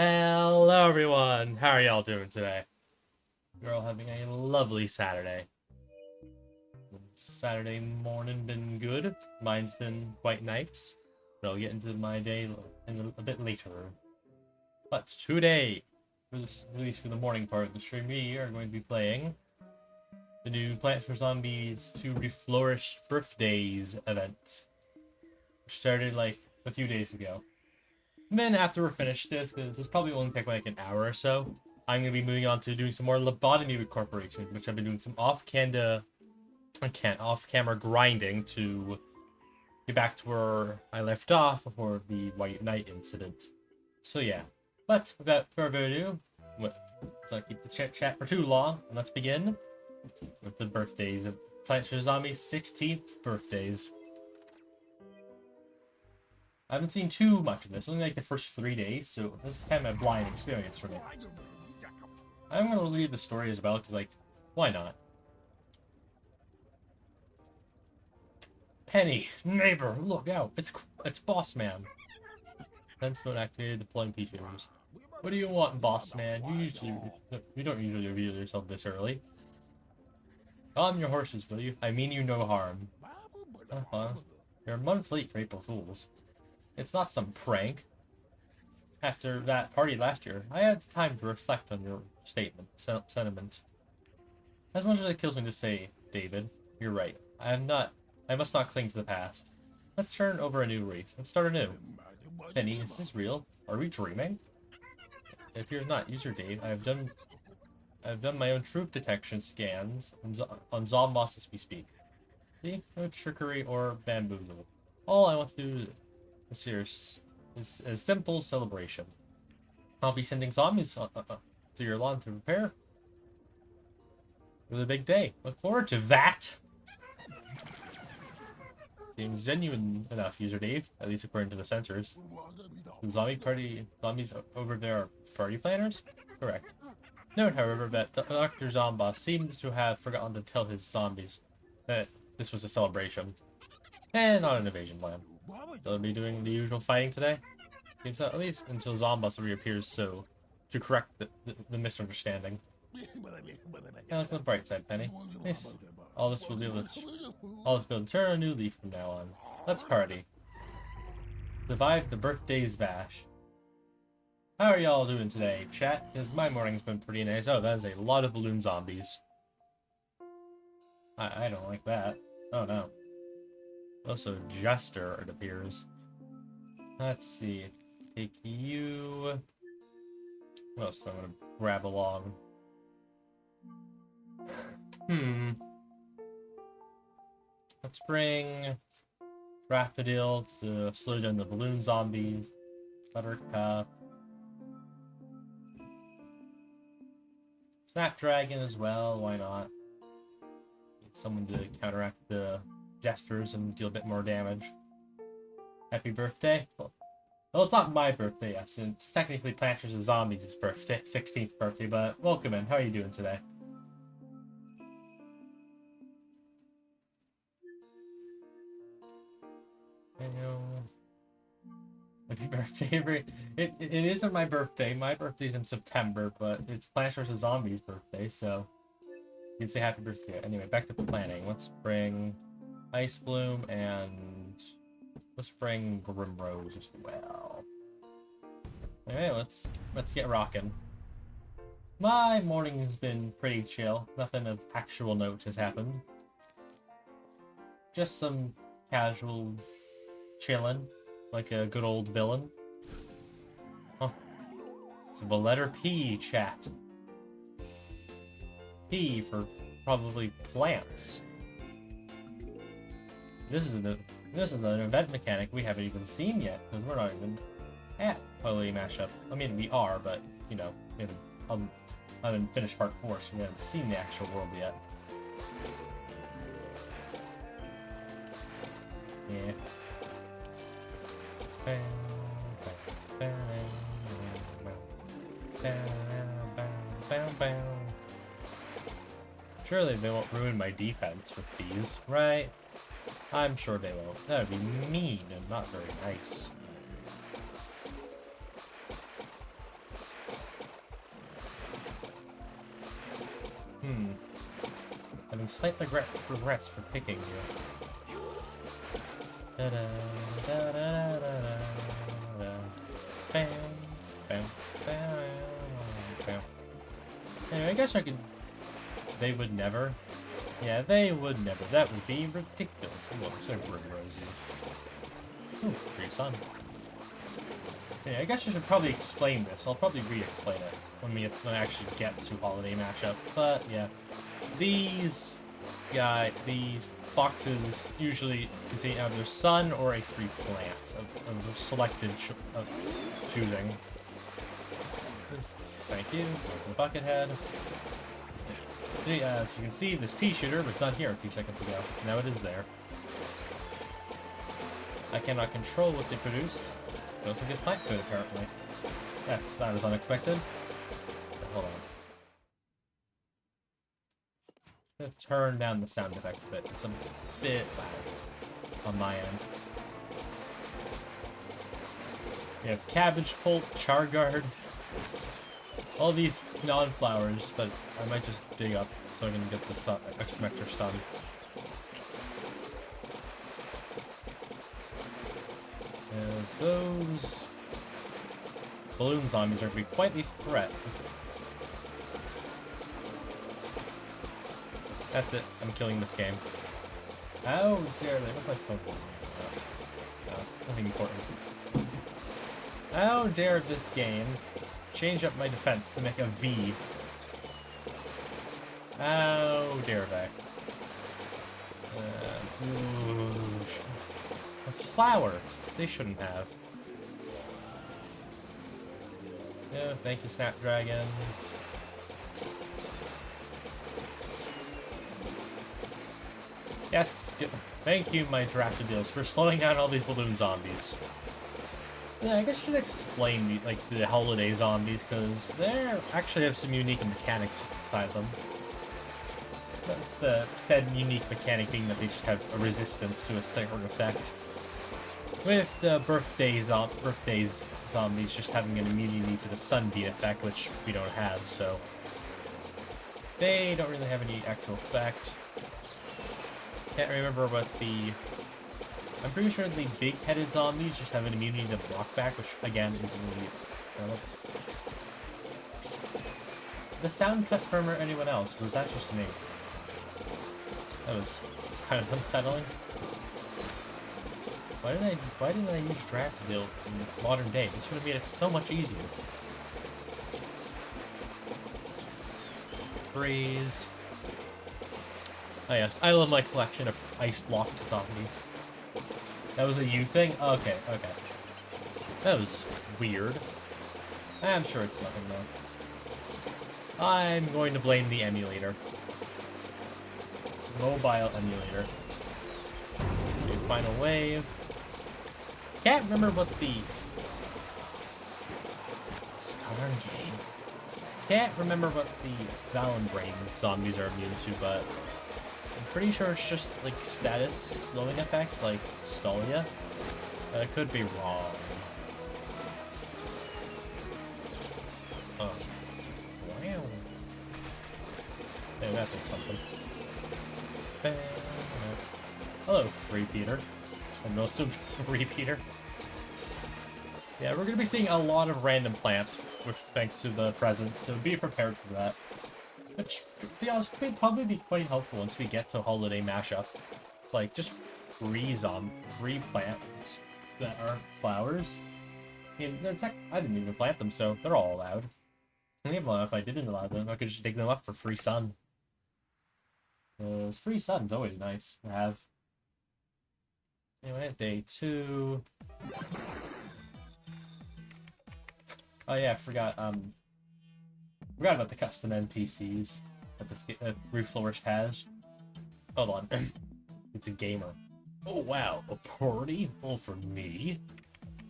Hello everyone, how are y'all doing today? You're all having a lovely Saturday. Saturday morning been good. Mine's been quite nice. But I'll get into my day in a bit later. But today, at least for the morning part of the stream, we are going to be playing the new Plants for Zombies to Reflourish Birthdayz event, which started like a few days ago. And then after we're finished this, because this probably only take like an hour or so, I'm going to be moving on to doing some more Lobotomy Corporation, which I've been doing some off-camera grinding to get back to where I left off before the White Knight incident. So yeah, but without further ado, let's not keep the chat for too long, and let's begin with the Birthdayz of Plants for Zombies 16th Birthdayz. I haven't seen too much of this, only like the first 3 days, so this is kind of a blind experience for me. I'm going to read the story as well, because, like, why not? Penny, neighbor, look out, it's Boss Man. Fence mode activated, deploying features. What do you want, Boss Man? You don't usually reveal yourself this early. Calm your horses, will you? I mean you no harm. You're a month late for April Fools. It's not some prank. After that party last year, I had time to reflect on your sentiment. As much as it kills me to say, David, you're right. I must not cling to the past. Let's turn over a new reef and start anew. Penny, is this real? Are we dreaming? It appears not. User Dave, I've done my own truth detection scans on Zomboss as we speak. See? No trickery or bamboozle. All I want to do is a simple celebration. I'll be sending zombies to your lawn to prepare for the big day. Look forward to that! Seems genuine enough, User Dave, at least according to the sensors. The zombies over there are party planners? Correct. Note, however, that Dr. Zomboss seems to have forgotten to tell his zombies that this was a celebration, and not an invasion plan. They'll be doing the usual fighting today? Seems so, at least until Zomboss reappears, so to correct the misunderstanding. And look on the bright side, Penny. Nice. All this will be able to turn a new leaf from now on. Let's party. Survive the Birthdayz bash. How are y'all doing today, chat? Because my morning's been pretty nice. Oh, that is a lot of balloon zombies. I don't like that. Oh no. Also, Jester, it appears. Let's see. Take you. What else do I want to grab along? Let's bring Rapidil to slow down the balloon zombies. Buttercup. Snapdragon as well, why not? Need someone to counteract the Jesters and deal a bit more damage. Happy birthday. Well, it's not my birthday, yes. It's technically Plants vs. Zombies' birthday, 16th birthday, but welcome in. How are you doing today? Happy birthday. It isn't my birthday. My birthday's in September, but it's Plants vs. Zombies' birthday, so you can say happy birthday. Anyway, back to planning. Let's bring Ice Bloom and let's bring Grimrose as well. Alright, let's get rocking. My morning has been pretty chill. Nothing of actual note has happened. Just some casual chilling, like a good old villain. Oh, So the letter P, chat. P for probably plants. This is an event mechanic we haven't even seen yet, because we're not even at Holiday Mashup. I mean, we are, but, you know, we haven't finished part 4, so we haven't seen the actual world yet. Yeah. Surely they won't ruin my defense with these, right? I'm sure they won't. That would be mean and not very nice. Having slight regrets for picking you. Da -da, da -da, da -da, da. Bam, bam, bam, bam. Anyway, I guess I could... They would never. Yeah, they would never. That would be ridiculous. Look, so rosy. Ooh, free sun. Yeah, I guess I should probably explain this. I'll probably re-explain it when I actually get to Holiday Mashup. But yeah, these boxes usually contain either sun or a free plant of the selected choosing. Thank you. The bucket head. As you can see, this pea shooter was not here a few seconds ago. Now it is there. I cannot control what they produce. It also gets plant food, apparently. That was unexpected. Hold on. I'm gonna turn down the sound effects a bit. It's a bit loud on my end. We have cabbage pulp, charguard, all these non-flowers, but I might just dig up so I can get the sun, extra sun. As those balloon zombies are going to be quite a threat. That's it. I'm killing this game. How dare they? What's my phone? No, nothing important. How dare this game change up my defense to make a V? How dare they? A flower. They shouldn't have. Yeah, thank you, Snapdragon. Yes, thank you, my Draftadeals, for slowing down all these balloon zombies. Yeah, I guess I should explain the holiday zombies, because they actually have some unique mechanics inside them. The said unique mechanic being that they just have a resistance to a certain effect. With the Birthdayz zombies just having an immunity to the sunbeam effect, which we don't have, so they don't really have any actual effect. Can't remember what the... I'm pretty sure the big-headed zombies just have an immunity to blockback, which again isn't really relevant. The sound cut from anyone else, or was that just me? That was kind of unsettling. Why didn't I use Draftadeal in the modern day? This would have made it so much easier. Freeze. Oh yes, I love my collection of ice-blocked zombies. That was a you thing? Okay, okay. That was weird. I'm sure it's nothing though. I'm going to blame the emulator. Mobile emulator. Final wave. Can't remember what the... Darn game. Can't remember what the Valenbrain zombies are immune to, but I'm pretty sure it's just like status slowing effects, like Stalia. I could be wrong. Oh. Wow. Hey, that did something. Hello, Free Peter. And also Free Peter. Yeah, we're gonna be seeing a lot of random plants, thanks to the presents, so be prepared for that. Which, to be honest, could probably be quite helpful once we get to Holiday Mashup. It's like, just free plants that aren't flowers. I mean, I didn't even plant them, so they're all allowed. And even if I didn't allow them, I could just dig them up for free sun. Because free sun's always nice to have. Anyway, day 2. Oh yeah, I forgot about the custom NPCs that Reflourished has. Hold on. It's a gamer. Oh wow, a party? All for me?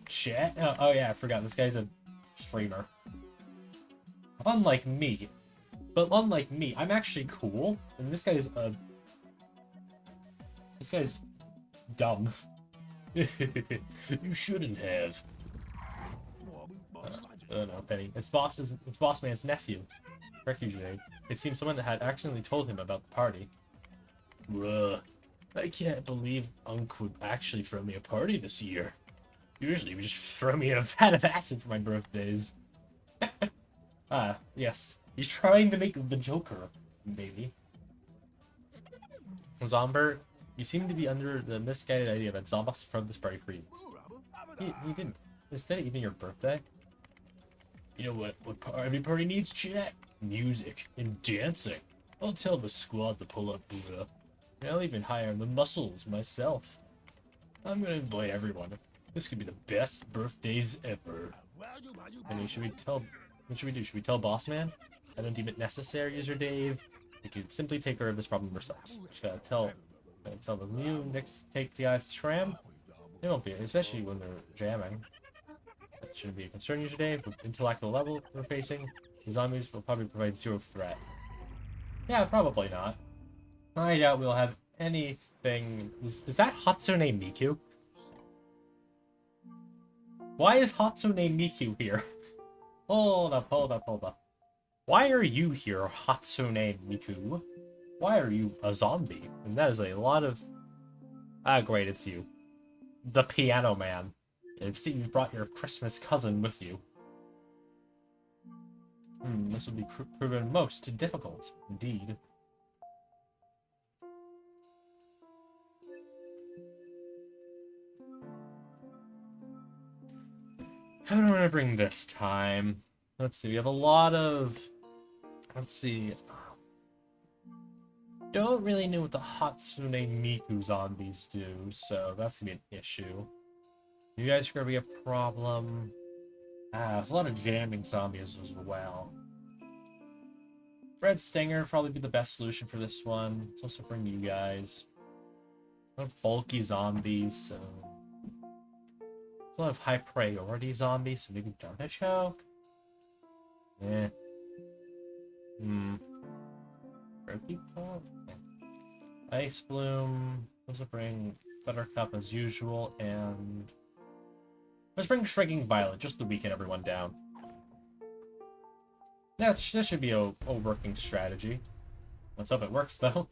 Chat? Oh yeah, I forgot, this guy's a streamer. Unlike me. But unlike me, I'm actually cool, and this guy's dumb. You shouldn't have. I don't know, Penny. It's Boss Man's nephew. Refuge Day. It seems someone had accidentally told him about the party. Bruh. I can't believe Unc would actually throw me a party this year. Usually we just throw me a vat of acid for my birthdays. Yes. He's trying to make the Joker, maybe. Zombert, you seem to be under the misguided idea that Zomboss from this party for you. He didn't. Instead of even your birthday. You know what every party needs, chat? Music and dancing. I'll tell the squad to pull up, Buddha. And I'll even hire the muscles myself. I'm gonna invite everyone. This could be the best birthdays ever. And what should we do? Should we tell Boss Man? I don't deem it necessary, user Dave. We could simply take care of this problem ourselves. Should I tell the new next take the eyes to Shram? They won't be, especially when they're jamming. That shouldn't be a concern, user Dave. With intellectual level we're facing, the zombies will probably provide zero threat. Yeah, probably not. I doubt we'll have anything. Is that Hatsune Miku? Why is Hatsune Miku here? Hold up. Why are you here, Hatsune Miku? Why are you a zombie? And that is a lot of... Ah, great, it's you. The Piano Man. I see you brought your Christmas cousin with you. This will be proven most difficult, indeed. How do I want to bring this time? Let's see, we have a lot of... Let's see. Don't really know what the Hatsune Miku zombies do, so that's gonna be an issue. You guys are gonna be a problem. There's a lot of jamming zombies as well. Red Stinger would probably be the best solution for this one. Let's also bring you guys. A lot of bulky zombies, so... A lot of high priority zombies, so maybe Dark Choke. Yeah. Ice Bloom. Let's bring Buttercup as usual, and let's bring Shrinking Violet just to weaken everyone down. That should be a working strategy. Let's hope it works though.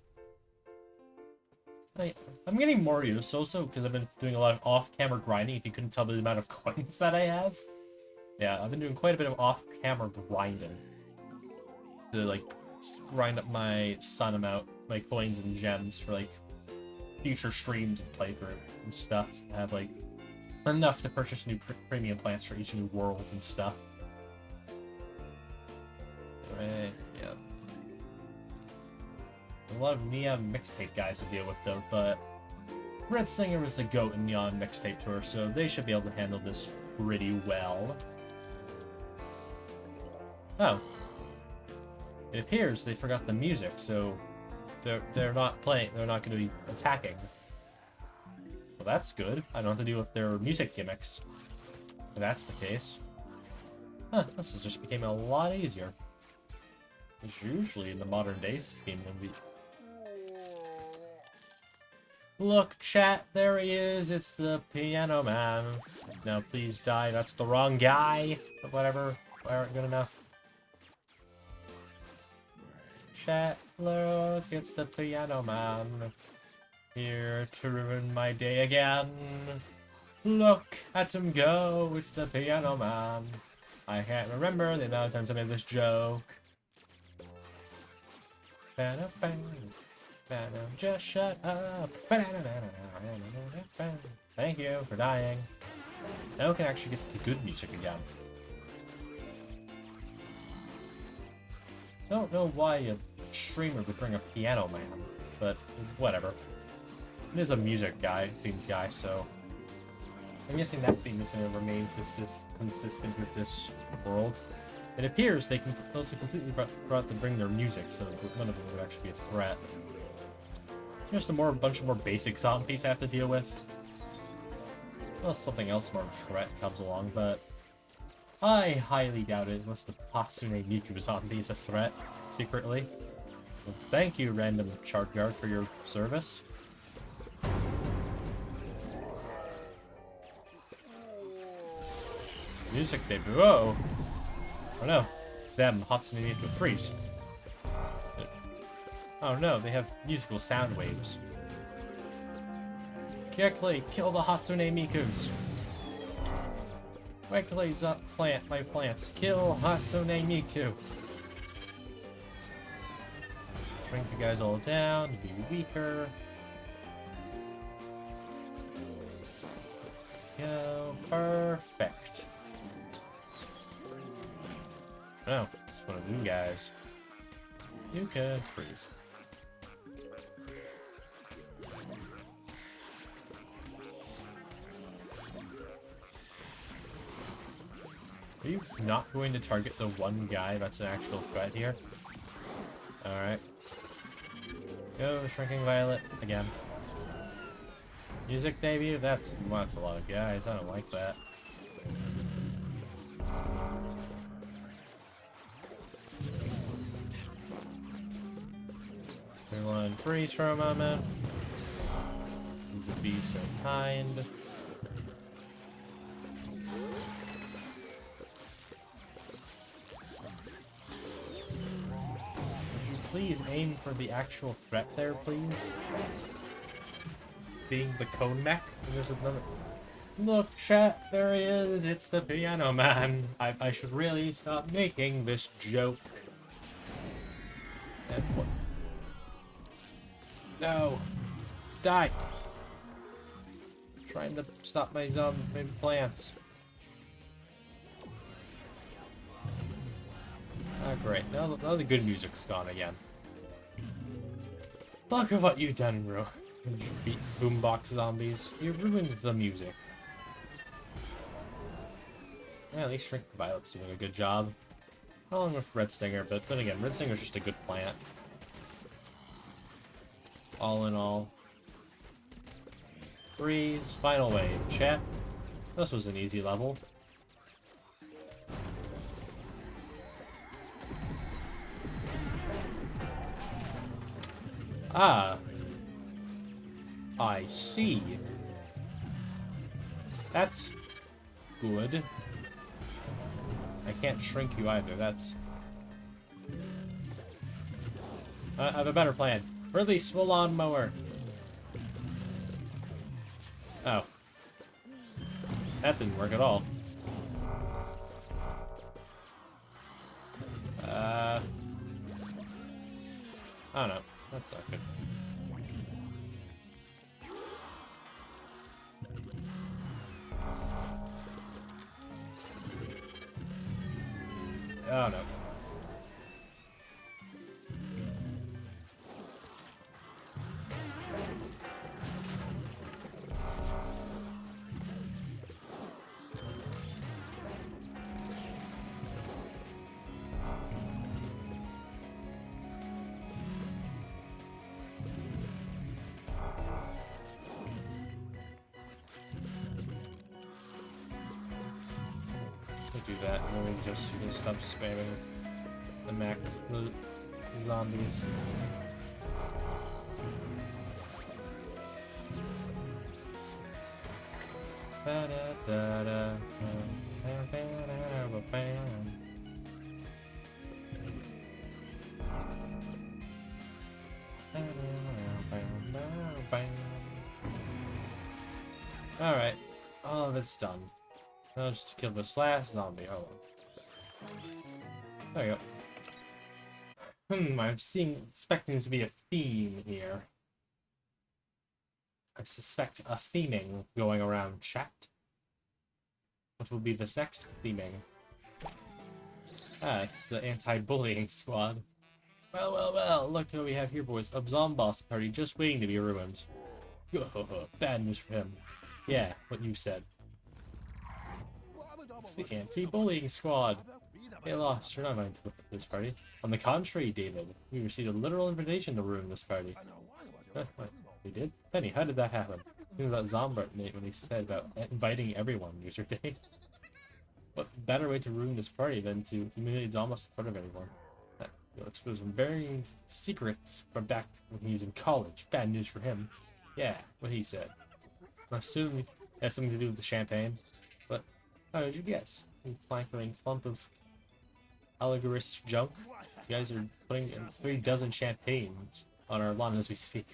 I'm getting more use also because I've been doing a lot of off-camera grinding. If you couldn't tell by the amount of coins that I have. Yeah, I've been doing quite a bit of off-camera grinding. To, like, grind up my sun amount, like, coins and gems for, like, future streams and playthrough and stuff. I have, like, enough to purchase new premium plants for each new world and stuff. Right, yeah. A lot of Neon mixtape guys to deal with though, but Red Singer was the GOAT in Neon mixtape tour, so they should be able to handle this pretty well. Oh. It appears they forgot the music, so they're not playing, they're not going to be attacking. Well, that's good. I don't have to deal with their music gimmicks. If that's the case. Huh, this has just became a lot easier. Which usually in the modern day scheme would be... Look, chat, there he is. It's the Piano Man. Now, please die. That's the wrong guy. But whatever. Aren't good enough. Chat, look, it's the Piano Man. Here to ruin my day again. Look at him go. It's the Piano Man. I can't remember the amount of times I made this joke. Just shut up. Thank you for dying. Now we can actually get to the good music again. I don't know why a streamer would bring a piano man, but whatever. It is a music guy, themed guy, so I'm guessing that theme is going to remain consistent with this world. It appears they can also completely brought to bring their music, so none of them would actually be a threat. Just a bunch of more basic zombies I have to deal with. Well, something else more of a threat comes along, but I highly doubt it unless the Hatsune Miku zombie is a threat, secretly. Well, thank you, random chart guard, for your service. Music debut. Whoa! Oh no, it's them, Hatsune Miku freeze. Oh no, they have musical sound waves. Quickly, kill the Hatsune Mikus! Quickly, plant my plants. Kill Hatsune Miku! Shrink you guys all down, to be weaker. Go, perfect. No, it's one of you guys. You can freeze. Are you not going to target the one guy that's an actual threat here? Alright. Go, Shrinking Violet, again. Music debut? That's a lot of guys, I don't like that. Everyone freeze for a moment. You would be so kind. Please aim for the actual threat there, please. Being the cone mech. And there's another. Look, chat, there he is. It's the piano man. I should really stop making this joke. And what? No. Die. Trying to stop my plants. Ah, great. Now the good music's gone again. Look at what you've done, bro. Boombox zombies. You ruined the music. Yeah, at least Shrink Violet's doing a good job. Along with Red Stinger, but then again, Red Stinger's just a good plant. All in all. Freeze. Final wave. Chat. This was an easy level. Ah. I see. That's good. I can't shrink you either, that's... I have a better plan. Release the lawnmower. Oh. That didn't work at all. I don't know. That's not good. Oh no. Do that, and then we just stop spamming the zombies. Alright, all of it's done. Now just to kill this last zombie. Hold on. There you go. I'm expecting to be a theme here. I suspect a theming going around chat. What will be this next theming? Ah, it's the anti-bullying squad. Well, well, well, look what we have here, boys. A Zomboss party just waiting to be ruined. Bad news for him. Yeah, what you said. It's the anti-bullying squad. They lost. You're not invited to this party. On the contrary, David, we received a literal invitation to ruin this party. What? We did? Penny, how did that happen? Think about Zombart Nate when he said about inviting everyone user day. What better way to ruin this party than to humiliate Zombos in front of everyone? You'll expose some very secrets from back when he's in college. Bad news for him. Yeah, what he said. I assume it has something to do with the champagne. But how did you guess? You plankering clump of allegorist junk. You guys are putting in 3 dozen champagnes on our lawn as we speak.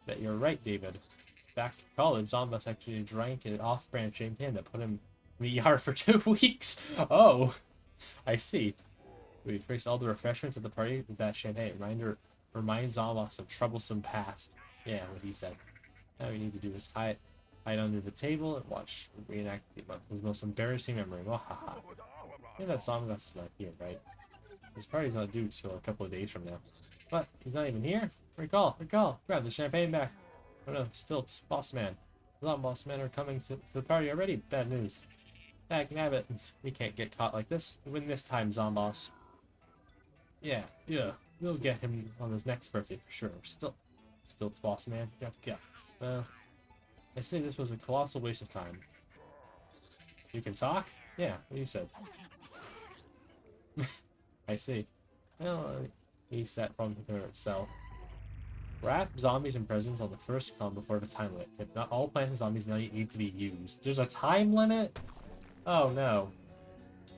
Bet you're right, David. Back in college, Zombos actually drank an off-brand champagne that put him in the yard for 2 weeks. Oh, I see. We traced all the refreshments at the party with that champagne. Reminds Zombos of troublesome past. Yeah, what he said. Now we need to do is hide under the table and watch reenact his most embarrassing memory. Wahaha. I think that Zombos is not here, right? His party's not due till a couple of days from now. What? He's not even here? Recall! Grab the champagne back. Oh no, still it's Boss Man. The Boss Men are coming to the party already. Bad news. I can have it. We can't get caught like this. We win this time, Zomboss. Yeah. We'll get him on his next birthday for sure. Still it's Boss Man. Yeah. I say this was a colossal waste of time. You can talk? Yeah, what you said. I see. Well, he sat from itself. Wrap zombies and presents on the first come before the time limit. If not all plants and zombies now need to be used. There's a time limit? Oh no.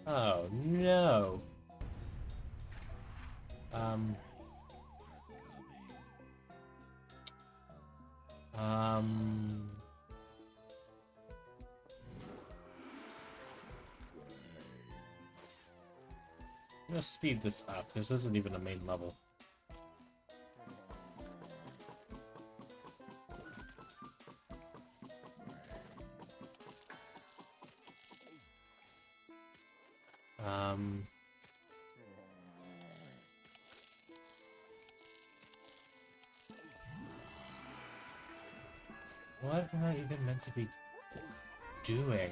Oh no. I'm gonna speed this up. This isn't even a main level. What am I even meant to be doing?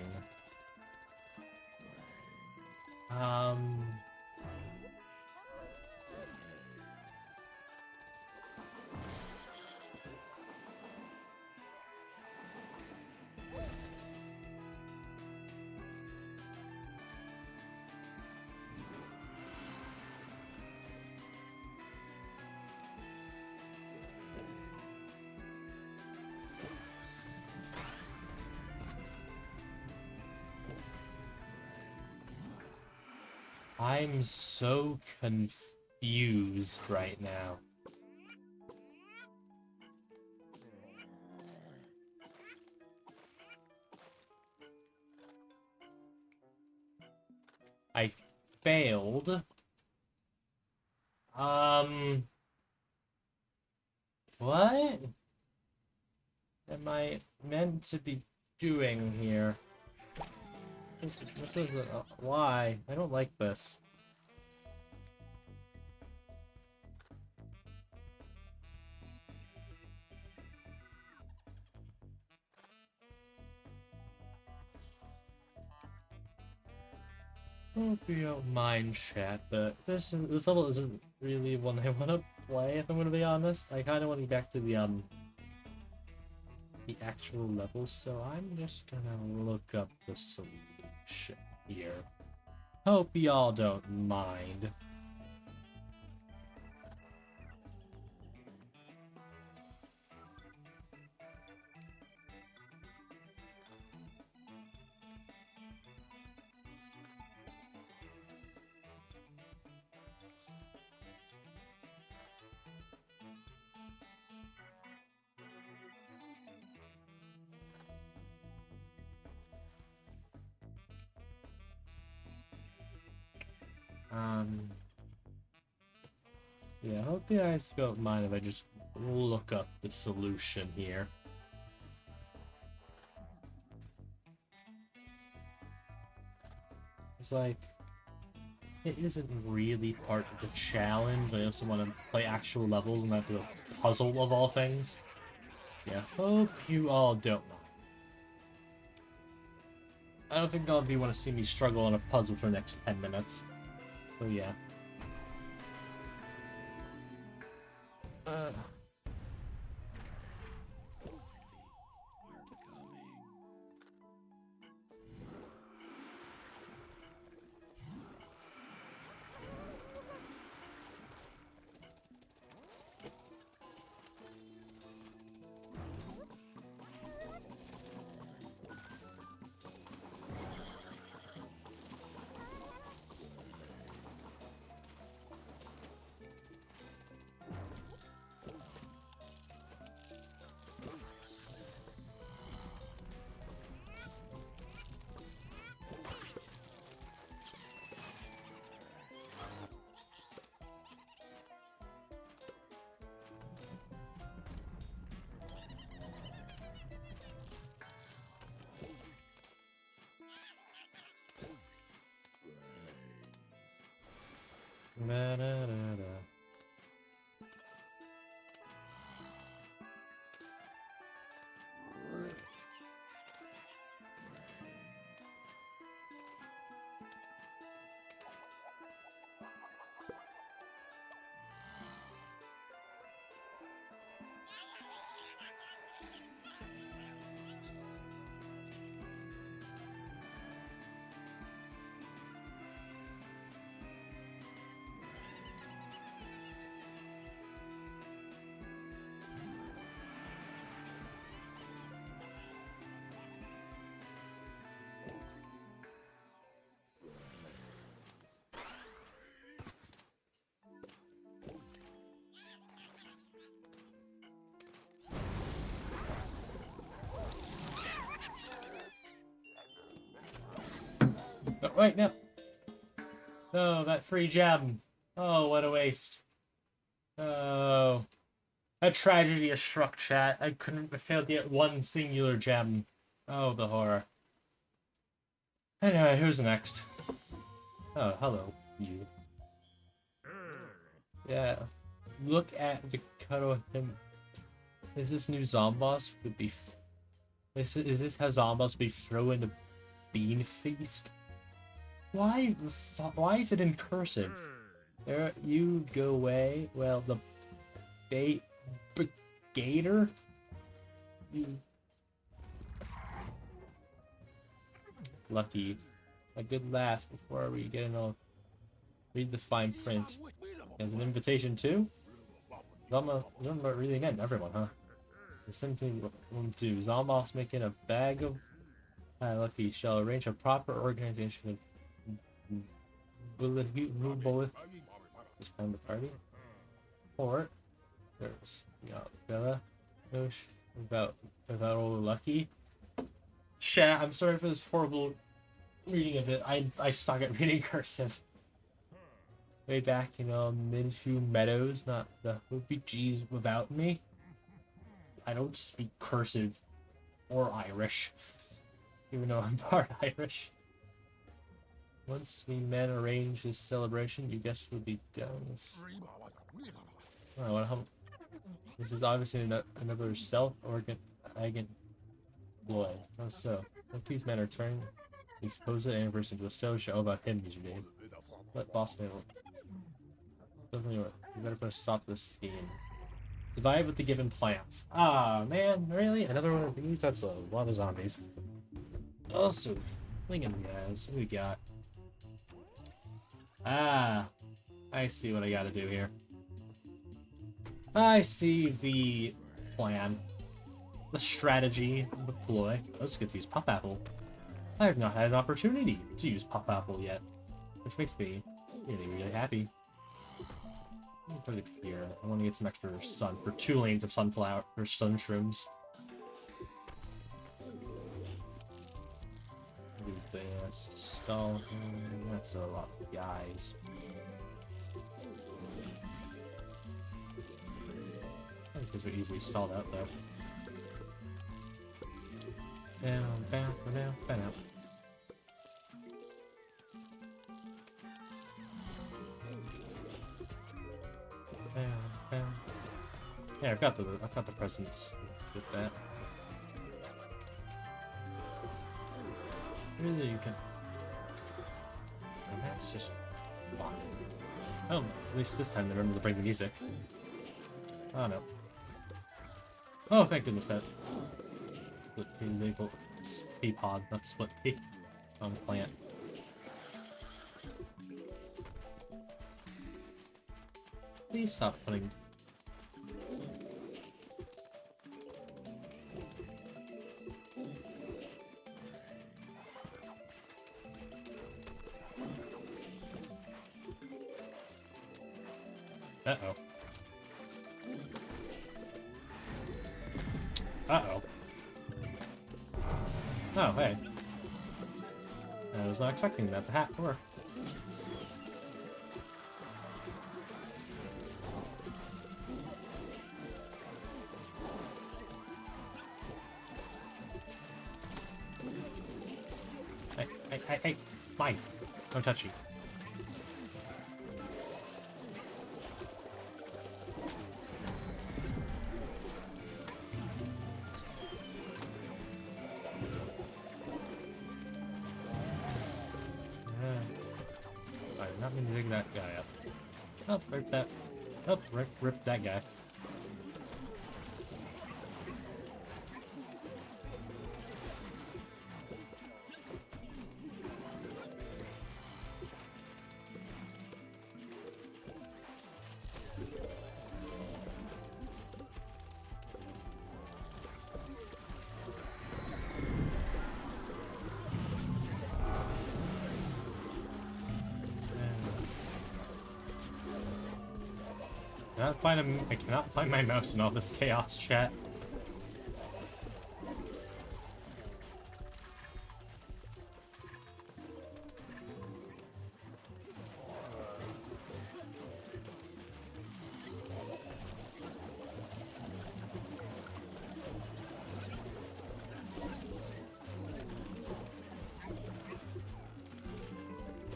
I'm so confused right now. I failed. What am I meant to be doing here? This is why? I don't like this. Hope you don't mind, chat, but this level isn't really one I want to play, if I'm going to be honest. I kind of want to get back to the actual levels, so I'm just gonna look up the solution here. Hope y'all don't mind. Yeah, I hope you guys don't mind if I just look up the solution here. It's like, it isn't really part of the challenge. I also want to play actual levels and not do a puzzle of all things. Yeah, hope you all don't mind. I don't think all of you want to see me struggle on a puzzle for the next 10 minutes. So yeah. Da, da, da, da. Oh, wait, no. No, that free gem. Oh, what a waste. Oh. A tragedy has struck, chat. I failed to get one singular gem. Oh, the horror. Anyway, who's next? Oh, hello, you. Yeah. Look at the cuddle him. Is this new Zomboss would be? Is this how Zomboss would be throwing the bean feast? Why is it in cursive? There, you go away. Well, the gator. You lucky. A good last before we get in all. Read the fine print. There's an invitation too. Zomboss really meant everyone, huh? The same thing we'll do. Zomboss making a bag of. Lucky shall arrange a proper organization of. Bullet. This kind of party. Or there's Bella. About old Lucky. Chat, I'm sorry for this horrible reading of it. I suck at reading cursive. Way back, Minfu Meadows, not the G's without me. I don't speak cursive or Irish, even though I'm part Irish. Once we men arrange this celebration, you guess we'll be done. This is obviously another self-organ boy. Oh, so if these men are turning the supposed anniversary into a solo show about him, usually. Let boss man. Definitely, you better put a stop to this scheme. Divide with the given plans. Ah, man, really? Another one of these? That's a lot of zombies. Also, Lincoln guys, what we got? Ah, I see what I gotta do here. I see the plan. The strategy, the ploy. Let's get to use Puff Apple. I have not had an opportunity to use Puff Apple yet, which makes me really happy. Let me put it here. I want to get some extra sun for 2 lanes of sunflower or sun shrooms. Do this. Stall. That's a lot of guys. I think those are easily stalled out though. Down. Yeah, I've got the presents with that. Really, you can. And that's just fine. Oh, at least this time they remember to bring the music. Oh no. Oh, thank goodness that. Split pea pod, not split pea. On plant. Please stop putting. Uh-oh. Uh-oh. Oh, hey. I was not expecting that to happen. Hey, mine. Don't touch you. I did not mean to dig that guy up. Oh, rip that. Oh, rip that guy. I cannot find my mouse in all this chaos, chat.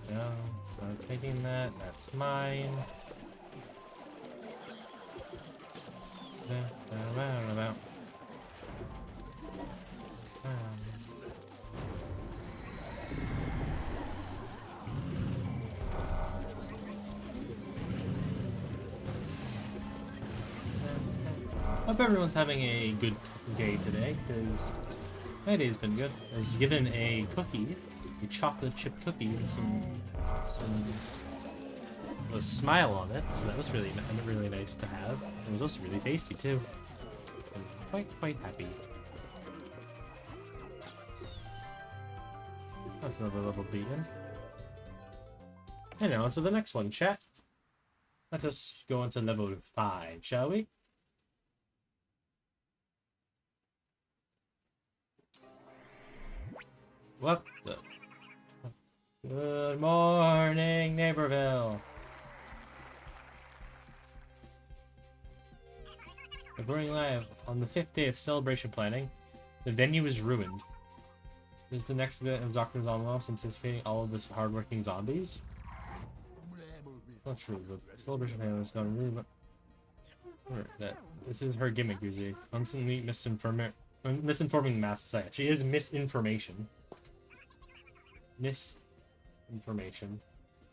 No, I'm taking that. That's mine. Hope everyone's having a good day today, because my day's been good. I was given a cookie, a chocolate chip cookie with a smile on it, so that was really nice to have. It was also really tasty too. I'm quite happy. That's another level beaten. And now on to the next one, chat. Let us go on to level 5, shall we? What the? Good morning, Neighborville. Reporting live on the 5th day of celebration planning. The venue is ruined. This is the next event of Dr. Zomlos anticipating all of this hardworking zombies. Not true, but celebration planning has gone really well. This is her gimmick usually. Constantly misinforming mass society. She is misinformation. Misinformation.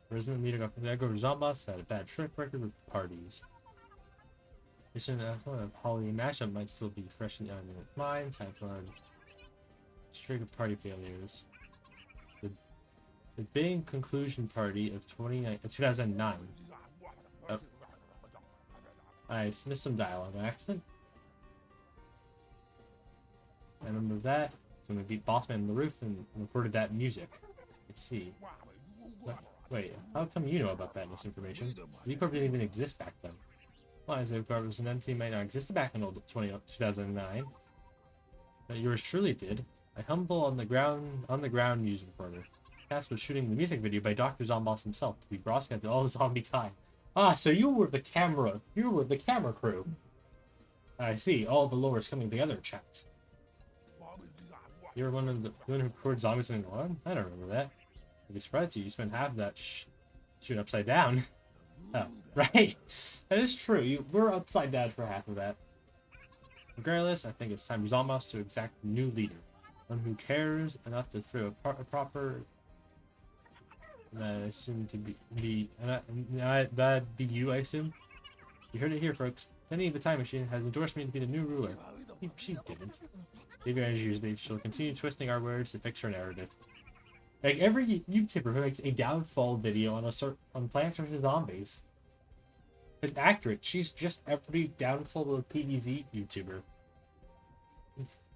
Resident leader Dr. Zomlos had a bad track record with parties. Mission Holly mashup might still be fresh in the mind. Time for a string of party failures. The big conclusion party of 2009. Oh. I missed some dialogue by accident. I remember that. So we beat Bossman on the roof and recorded that music. Let's see. Wait, how come you know about that misinformation? Z-Corp didn't even exist back then. Why, Z-Corp was an entity might not exist back in 2009. But yours truly did. I humble on the ground music recorder. Cass was shooting the music video by Dr. Zomboss himself to be broadcast to all the zombie kind. Ah, so you were the camera crew. I see, all the lore is coming together, chat. You're one who recorded zombies in one? I don't remember that. I'd be surprised you spent half of that shoot upside down. Oh, right. That is true. We're upside down for half of that. Regardless, I think it's time for Zomos to exact a new leader. One who cares enough to throw a proper... I assume to be that'd be you, I assume? You heard it here, folks. Penny the Time Machine has endorsed me to be the new ruler. She didn't. Leave your energy use, she'll continue twisting our words to fix her narrative. Like every YouTuber who makes a downfall video on Plants vs Zombies. It's accurate. She's just every downfall of PVZ YouTuber.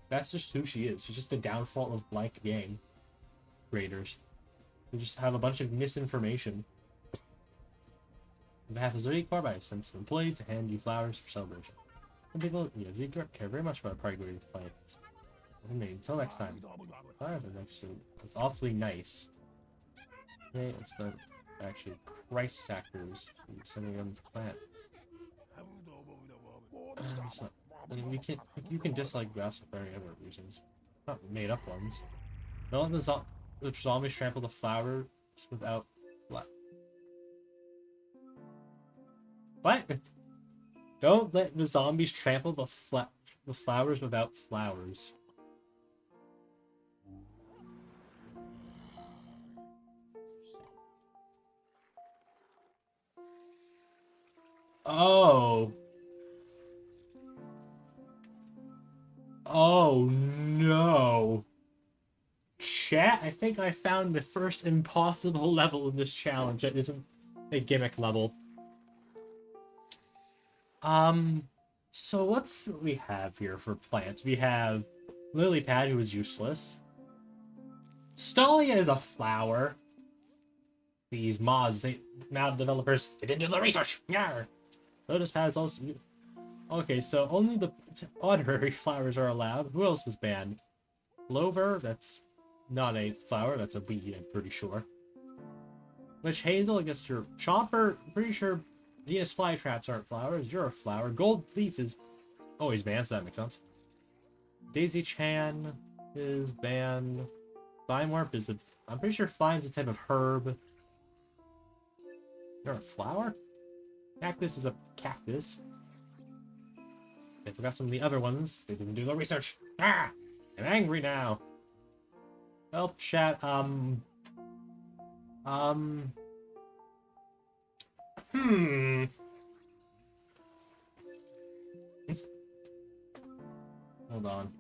That's just who she is. She's just the downfall of blank gang creators. They just have a bunch of misinformation. On behalf of Lobotomy Corp, I sent some employees to hand you flowers for celebration. Some people, care very much about priority plants. Until next time. It's awfully nice. Okay, let's start actually crisis actors sending them to plant. You can dislike grass for any other reasons, not made up ones. Don't let the zombies trample the flowers without what? Don't let the zombies trample the flowers without flowers. Oh. Oh no. Chat, I think I found the first impossible level in this challenge that isn't a gimmick level. So what's we have here for plants? We have Lily Pad, who is useless. Stalia is a flower. These mods, now developers, they didn't do the research. Yeah. Lotus Pad's also... Okay, so only the honorary flowers are allowed. Who else was banned? Clover, that's not a flower, that's a weed, I'm pretty sure. Witch Hazel, I guess you're... Chomper, I'm pretty sure Venus Flytraps aren't flowers, you're a flower. Gold Thief is always banned, so that makes sense. Daisy Chan is banned. Thymorp is a... I'm pretty sure Thyme's a type of herb. You're a flower? Cactus is a cactus. They forgot some of the other ones. They didn't do the research. Ah! I'm angry now. Help chat, Hold on.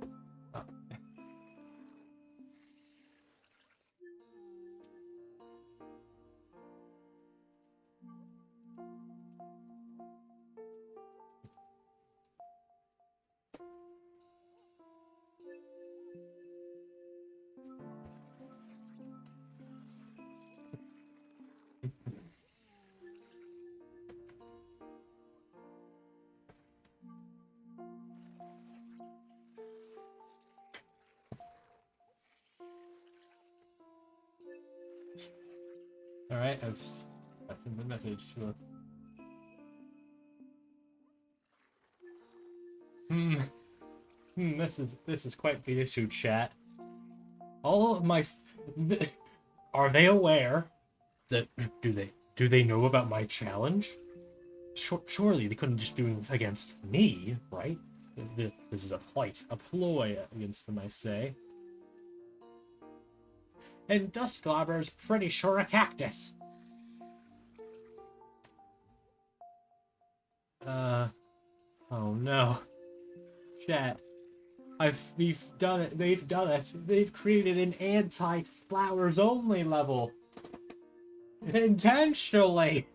Alright, I've sent the message to this is quite the issue, chat. All of my are they aware that do they know about my challenge? Surely they couldn't just do this against me, right? This is a ploy against them, I say. And Dustglobber's pretty sure a cactus. Oh no. Chat. We've done it. They've done it. They've created an anti-flowers only level. Intentionally.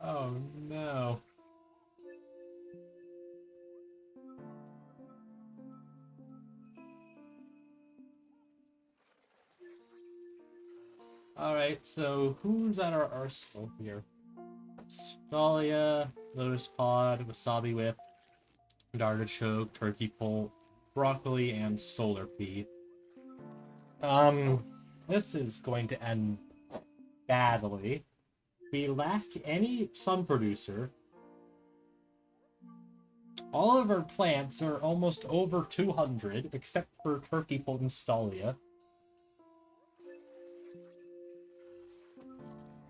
Oh no. Alright, so who's at our arsenal here? Stalia, Lotus Pod, Wasabi Whip, Artichoke, Turkey Pole, Broccoli, and Solar Pea. This is going to end badly. We lack any sun producer. All of our plants are almost over 200, except for Turkey Pole and Stalia.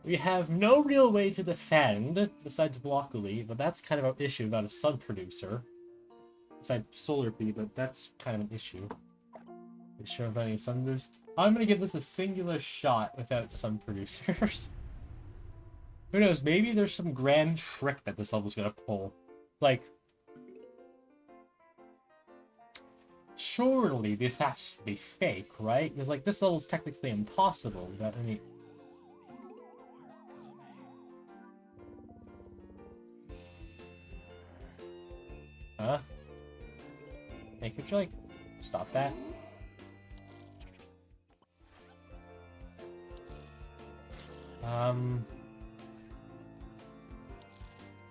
We have no real way to defend besides Blockly, but that's kind of an issue about a sun producer. Besides Solar P, but that's kind of an issue. Are you sure of any sun producers? I'm gonna give this a singular shot without sun producers. Who knows? Maybe there's some grand trick that this level's gonna pull. Like, surely this has to be fake, right? Because, like, this level's technically impossible without any... Huh? Make your joke. Stop that.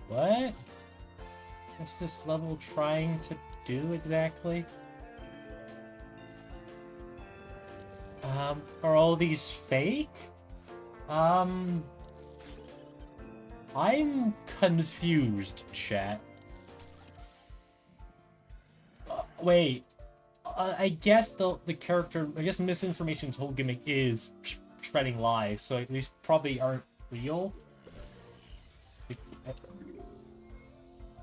What? What's this level trying to do exactly? Are all these fake? I'm confused, chat. Wait. I guess the character... I guess Misinformation's whole gimmick is spreading lies, so these probably aren't real.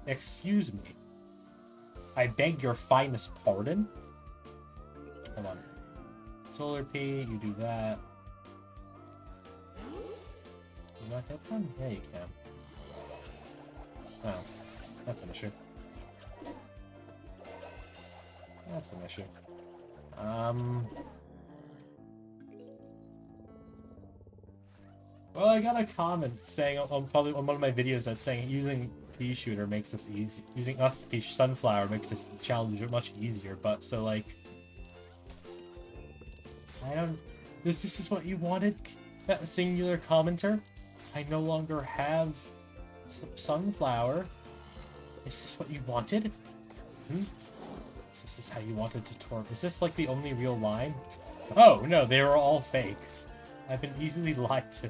Excuse me. I beg your finest pardon? Hold on. Solar P, you do that. You not hit them? Yeah, you can. Oh, that's an issue. That's an issue. Well, I got a comment saying probably on one of my videos that's saying using pea shooter makes this easy. Using not pea sunflower makes this challenge much easier. But so like, I don't. This is what you wanted? That singular commenter. I no longer have sunflower. Is this what you wanted? Hmm? This is how you wanted to torp. Is this like the only real line? Oh no, they were all fake. I've been easily lied to.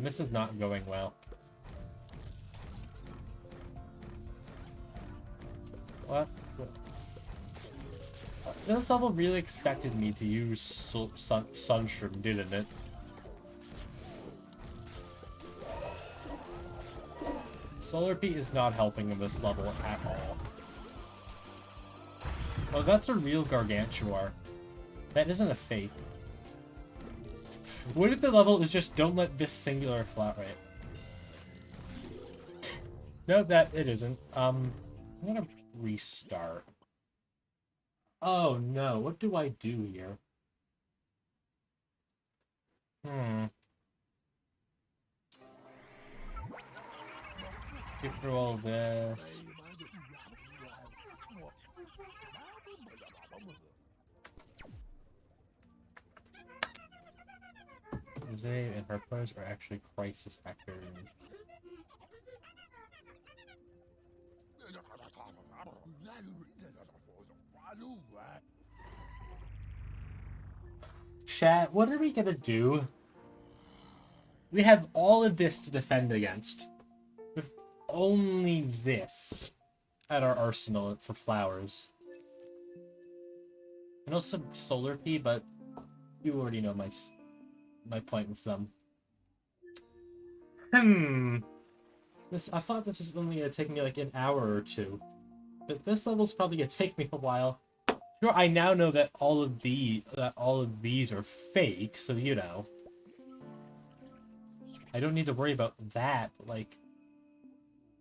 This is not going well. What? This level really expected me to use Sunshroom, didn't it? Solar P is not helping in this level at all. Oh, that's a real Gargantuar. That isn't a fake. What if the level is just don't let this singular flat right? No, that it isn't. I'm gonna restart. Oh no, what do I do here? Get through all this. Jose and her players are actually crisis actors. Chat, what are we gonna do? We have all of this to defend against. With only this at our arsenal for flowers. And also Solar P, but you already know my point with them. I thought this was only gonna take me like an hour or two. But this level's probably gonna take me a while. Sure, I now know that all of these are fake, so you know. I don't need to worry about that. Like,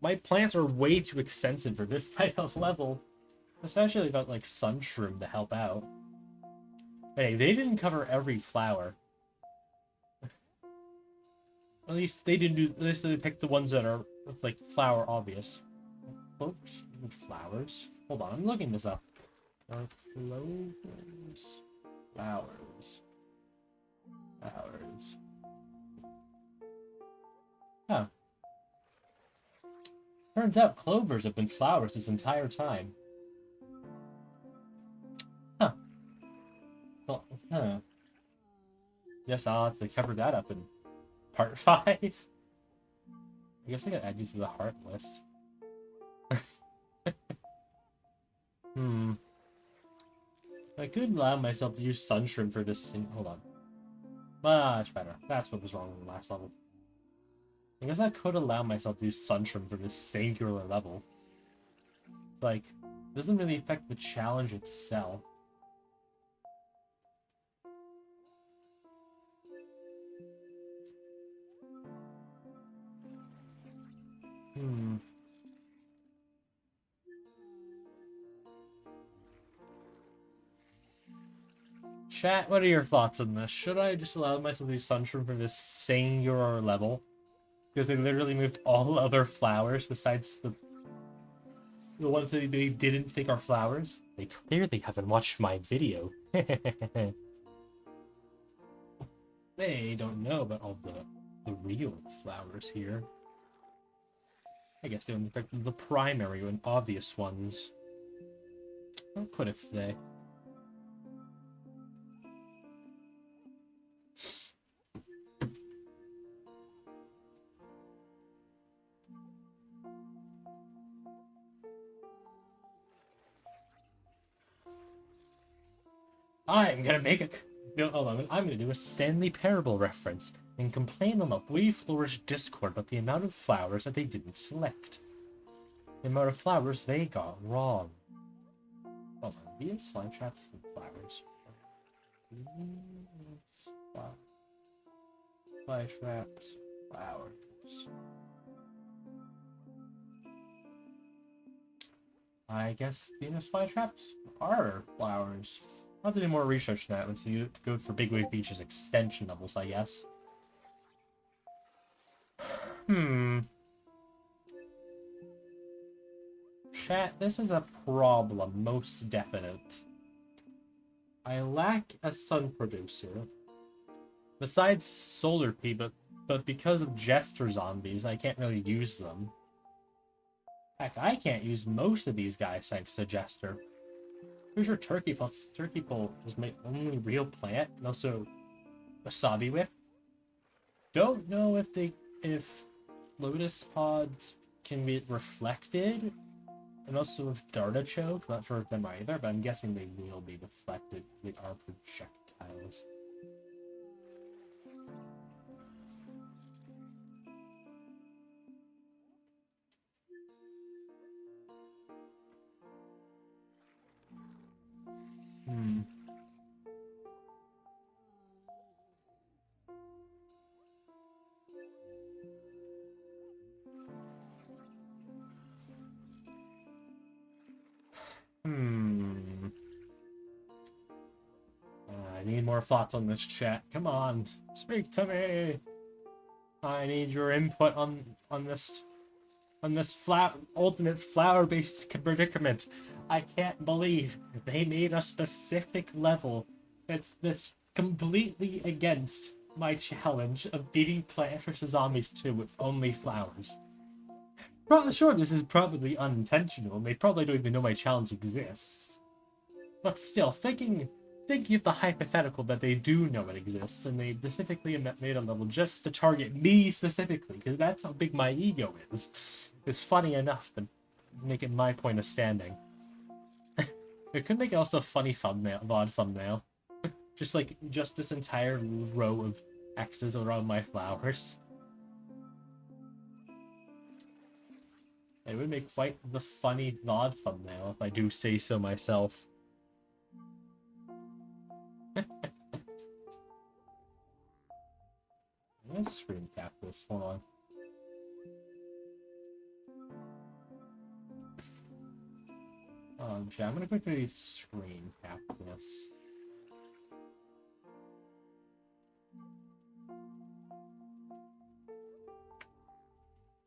my plants are way too expensive for this type of level. Especially about like Sunshroom to help out. Hey, they didn't cover every flower. At least they didn't do. At least they picked the ones that are like flower obvious. Oops, flowers. Hold on, I'm looking this up. Clovers, flowers. Huh. Turns out clovers have been flowers this entire time. Huh. Well, huh. Guess I'll have to cover that up in part 5. I guess I gotta add you to the heart list. Hmm. I could allow myself to use Sunshroom for this thing. Hold on. Much better. That's what was wrong in the last level. I guess I could allow myself to use Sunshroom for this singular level. Like, it doesn't really affect the challenge itself. Hmm. Chat, what are your thoughts on this? Should I just allow myself to use Sunshroom for this singular level? Because they literally moved all other flowers besides the ones that they didn't think are flowers. They clearly haven't watched my video. They don't know about all the real flowers here. I guess they only picked the primary and obvious ones. Or could if they? I'm gonna make a... No, hold on, I'm gonna do a Stanley Parable reference and complain on the Wee Flourish Discord about the amount of flowers that they didn't select. The amount of flowers they got wrong. Hold on, these fly traps and flowers. Fly traps, flowers. I guess Venus flytraps are flowers. I'll have to do more research on that once you go for Big Wave Beach's extension levels, I guess. Chat, this is a problem, most definite. I lack a sun producer. Besides Solar P, but because of Jester Zombies, I can't really use them. Heck, I can't use most of these guys thanks to Jester. Here's your Turkey Pole was my only real plant, and also Wasabi Whip. Don't know if Lotus Pods can be reflected, and also with Dartichoke, not sure if them either, but I'm guessing they will be reflected. They are projectiles. I need more thoughts on this, chat. Come on, speak to me. I need your input on this ultimate flower-based predicament. I can't believe they made a specific level that's this completely against my challenge of beating Plants vs. Zombies 2 with only flowers. Sure, this is probably unintentional, and they probably don't even know my challenge exists. But still, thinking of the hypothetical that they do know it exists, and they specifically made a level just to target me specifically, because that's how big my ego is funny enough to make it my point of standing. It could make also a funny thumbnail, VOD thumbnail. Just this entire row of X's around my flowers. It would make quite the funny VOD thumbnail if I do say so myself. Let's screen cap this. Hold on. I'm gonna quickly screen cap this.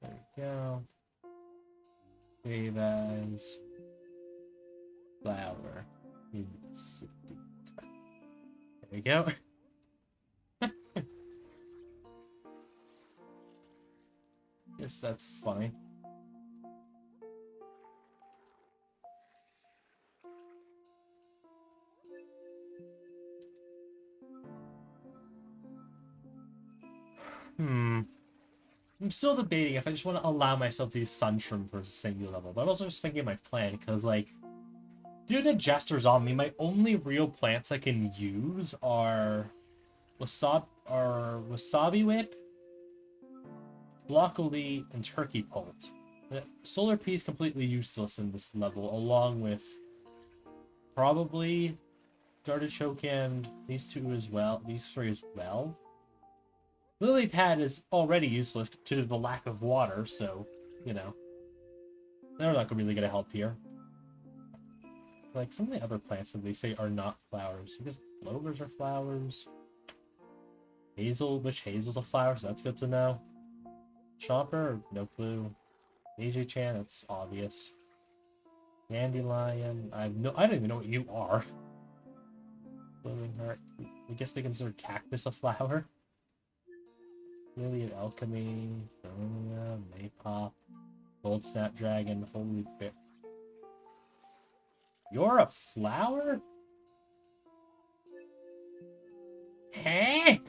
There we go. Save as flower. There we go. Guess that's funny. I'm still debating if I just want to allow myself to use Sunshroom for a single level, but I'm also just thinking of my plan, because, like, due to Jester's on me, my only real plants I can use are Wasabi Whip, Broccoli, and Turkey Pult. Solar Pea is completely useless in this level, along with probably Artichoke and these two as well, these three as well. Lily Pad is already useless due to the lack of water, so, you know, they're not really going to help here. Like, some of the other plants that they say are not flowers. I guess clovers are flowers. Hazel, which hazel's a flower, so that's good to know. Chopper, no clue. AJ-chan, that's obvious. Dandelion, I don't even know what you are. Blooming heart. I guess they consider cactus a flower. Lily of Alchemy, Feronia, Maypop, Gold Snapdragon, Holy Bear. You're a flower? Hey!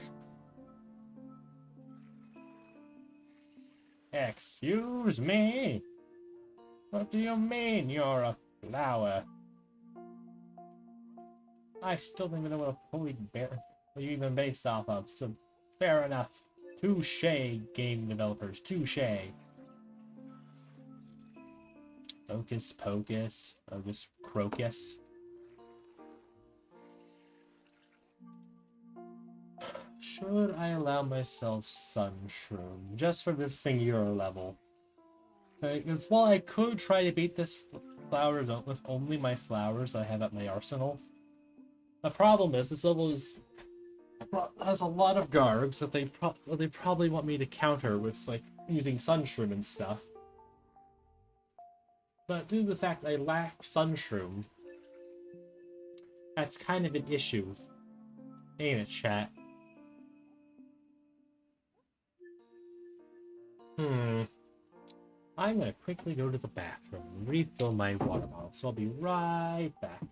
Excuse me? What do you mean you're a flower? I still don't even know what a Holy Bear are you even based off of, so fair enough. Touche, game developers, touche. Focus Pocus, Focus Crocus. Should I allow myself Sunshroom just for this singular level? Because while I could try to beat this flower with only my flowers I have at my arsenal, the problem is this level has a lot of guards that they probably want me to counter with, like, using Sunshroom and stuff. But due to the fact I lack Sunshroom, that's kind of an issue. Ain't it, chat? I'm gonna quickly go to the bathroom and refill my water bottle, so I'll be right back.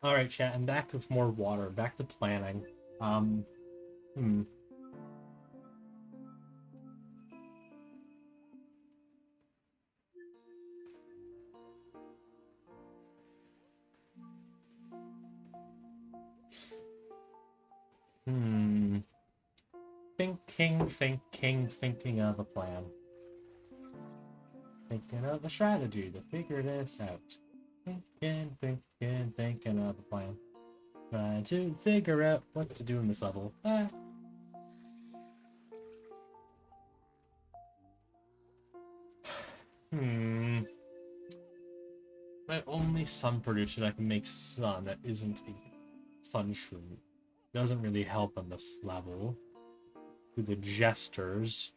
Alright, chat, I'm back with more water. Back to planning. Hmm. Thinking of a plan. Thinking of a strategy to figure this out. Thinking of a plan. Trying to figure out what to do in this level. My only sun producer that can make sun that isn't a Sunshroom doesn't really help on this level. To the Jesters.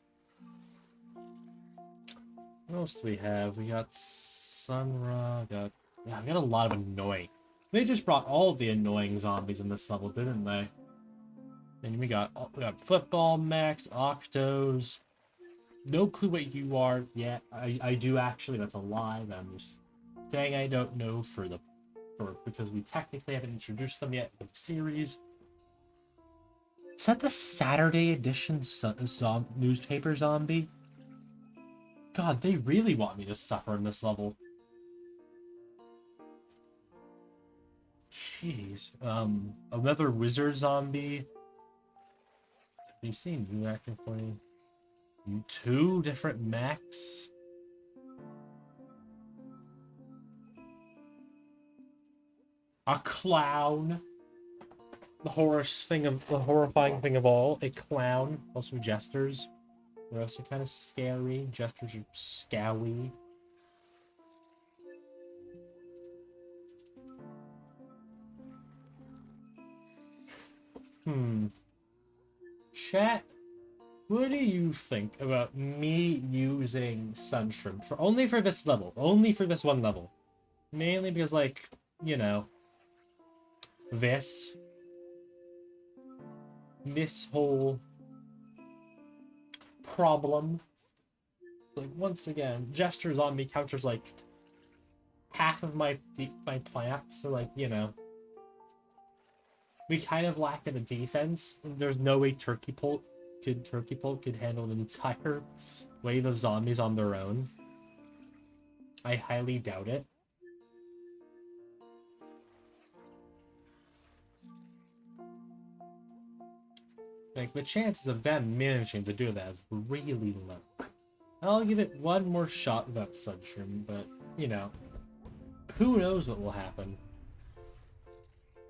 What else do we have? We got Sunra, we got a lot of annoying. They just brought all of the annoying zombies in this level, didn't they? And we got football mechs, octos. No clue what you are yet. I do actually. That's a lie. I'm just saying I don't know because we technically haven't introduced them yet in the series. Is that the Saturday edition newspaper zombie? God, they really want me to suffer in this level. Jeez. Another wizard zombie. Have you seen new acting play? 2 different mechs. A clown. The horrifying thing of all, a clown. Also jesters. They're also kind of scary. Jesters are scowy. Chat, what do you think about me using Sunshroom only for this level? Only for this one level. Mainly because, like, you know, this whole problem. Like, once again, Jester's on me counters like half of my plants, so, like, you know, we kind of lack in a defense. There's no way Turkey Pult could handle an entire wave of zombies on their own. I highly doubt it. Like, the chances of them managing to do that is really low. I'll give it one more shot without Sunshroom, but, you know, who knows what will happen.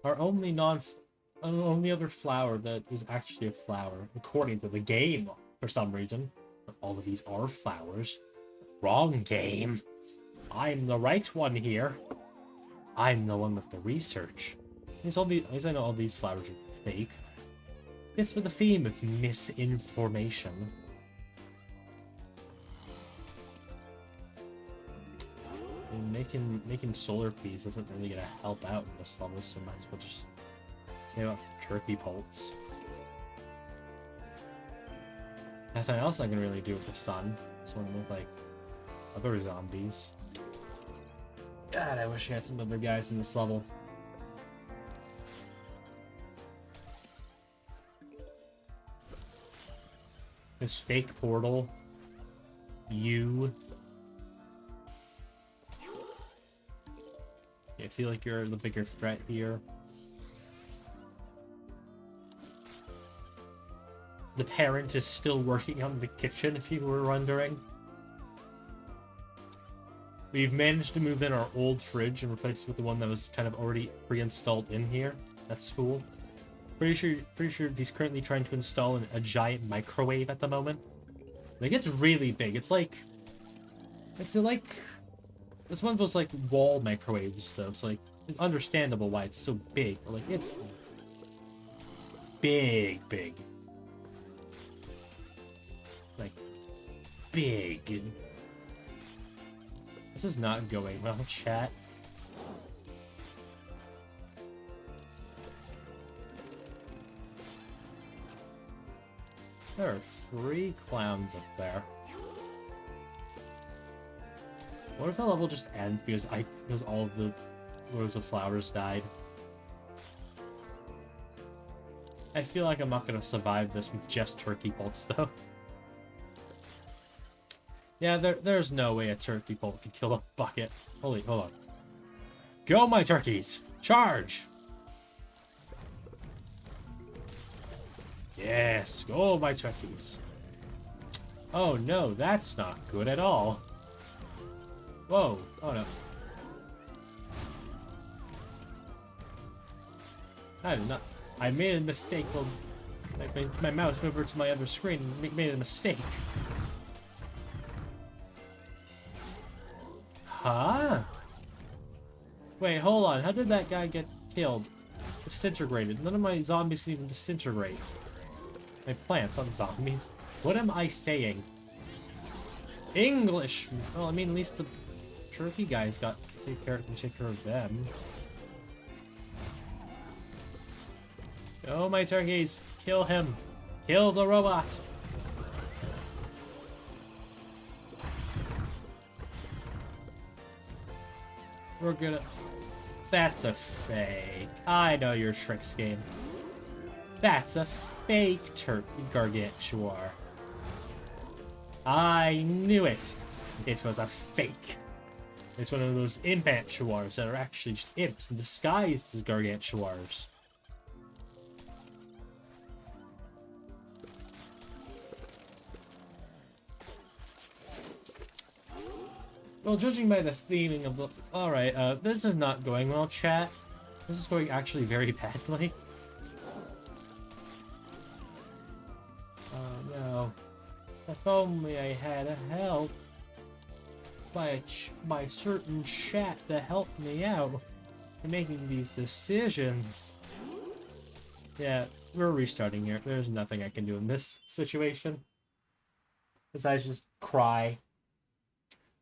Our only other flower that is actually a flower, according to the game, for some reason. But all of these are flowers. Wrong game. I'm the right one here. I'm the one with the research. At least I know all these flowers are fake. It's with the theme of misinformation. And making solar peas isn't really gonna help out in this level, so might as well just save up turkey pults. Nothing else I can really do with the sun. So I'm with like other zombies. God, I wish I had some other guys in this level. This fake portal. You. I feel like you're the bigger threat here. The parent is still working on the kitchen, if you were wondering. We've managed to move in our old fridge and replace it with the one that was kind of already pre-installed in here. That's cool. Pretty sure he's currently trying to install a giant microwave at the moment. Like, it's really big. It's like it's one of those like wall microwaves though. So like it's understandable why it's so big. But, like, it's big. Like, big. This is not going well, chat. There are 3 clowns up there. What if the level just ends because all of the rows of flowers died? I feel like I'm not gonna survive this with just turkey pults though. Yeah, there's no way a turkey pult could kill a bucket. Hold on. Go, my turkeys! Charge! Yes, go, my turkeys. Oh no, that's not good at all. Whoa, oh no. I made a mistake. Well, my mouse moved over to my other screen and made a mistake. Huh? Wait, hold on. How did that guy get killed? Disintegrated. None of my zombies can even disintegrate. My plants, not zombies. What am I saying? English! Well, I mean, at least the turkey guys got to take care of them. Oh, my turkeys. Kill him. Kill the robot. We're gonna... That's a fake. I know your tricks game. That's a fake Gargantuar. I knew it. It was a fake. It's one of those impantuars that are actually just imps disguised as Gargantuars. Well, judging by the theming of the... Alright, this is not going well, chat. This is going actually very badly. Oh, no. If only I had a help. By certain chat to help me out in making these decisions. Yeah, we're restarting here. There's nothing I can do in this situation. Besides just cry.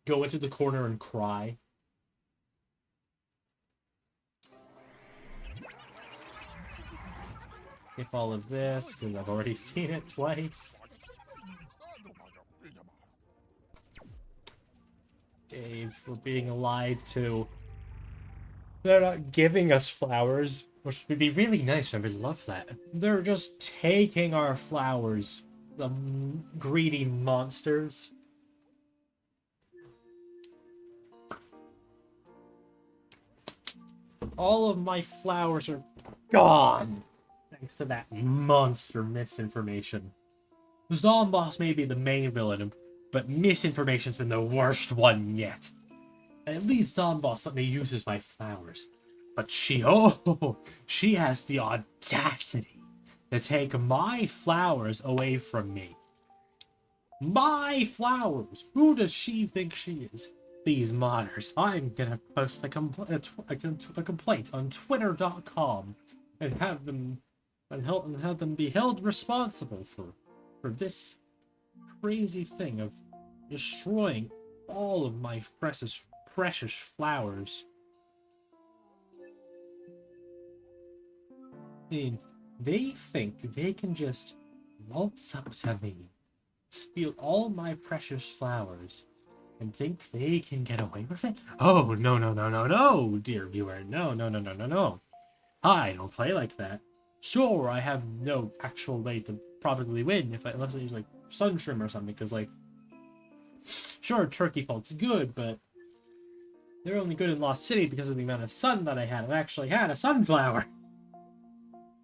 Go into the corner and cry. Skip all of this, because I've already seen it twice. Dave, we're being lied to. They're not giving us flowers, which would be really nice. I would love that. They're just taking our flowers. The greedy monsters. All of my flowers are gone. Thanks to that monster misinformation. Zomboss may be the main villain, but misinformation's been the worst one yet. At least Zomboss let me use my flowers. But she has the audacity to take my flowers away from me. My flowers! Who does she think she is? These modders. I'm gonna post a complaint on Twitter.com and have them be held responsible for this crazy thing of destroying all of my precious flowers. I mean, they think they can just waltz up to me, steal all my precious flowers, and think they can get away with it? Oh, no, dear viewer. No. I don't play like that. Sure, I have no actual way to probably win unless I use, like, Sunshrim or something, because, like, sure, Turkey Fault's good, but they're only good in Lost City because of the amount of sun that I had. I actually had a sunflower.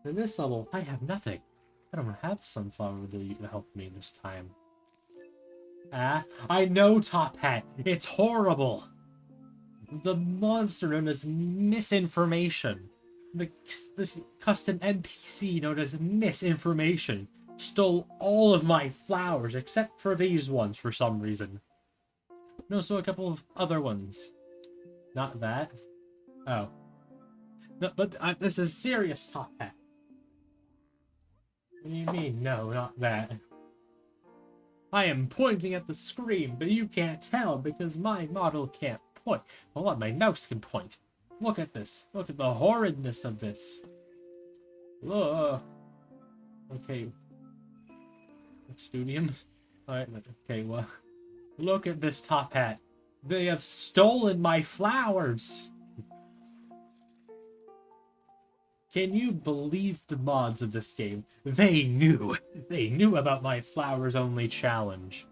In this level, I have nothing. I don't have sunflower to help me this time. I know, Top Hat. It's horrible. The monster known as misinformation. This custom NPC known as misinformation stole all of my flowers except for these ones for some reason. No, so a couple of other ones. Not that. Oh. No, but this is serious, Top Hat. What do you mean, no, not that? I am pointing at the screen, but you can't tell because my model can't point. Hold on, my mouse can point. Look at this. Look at the horridness of this. Ugh. Okay. Studium? Alright, okay, well. Look at this, Top Hat. They have stolen my flowers! Can you believe the mods of this game? They knew. They knew about my flowers only challenge.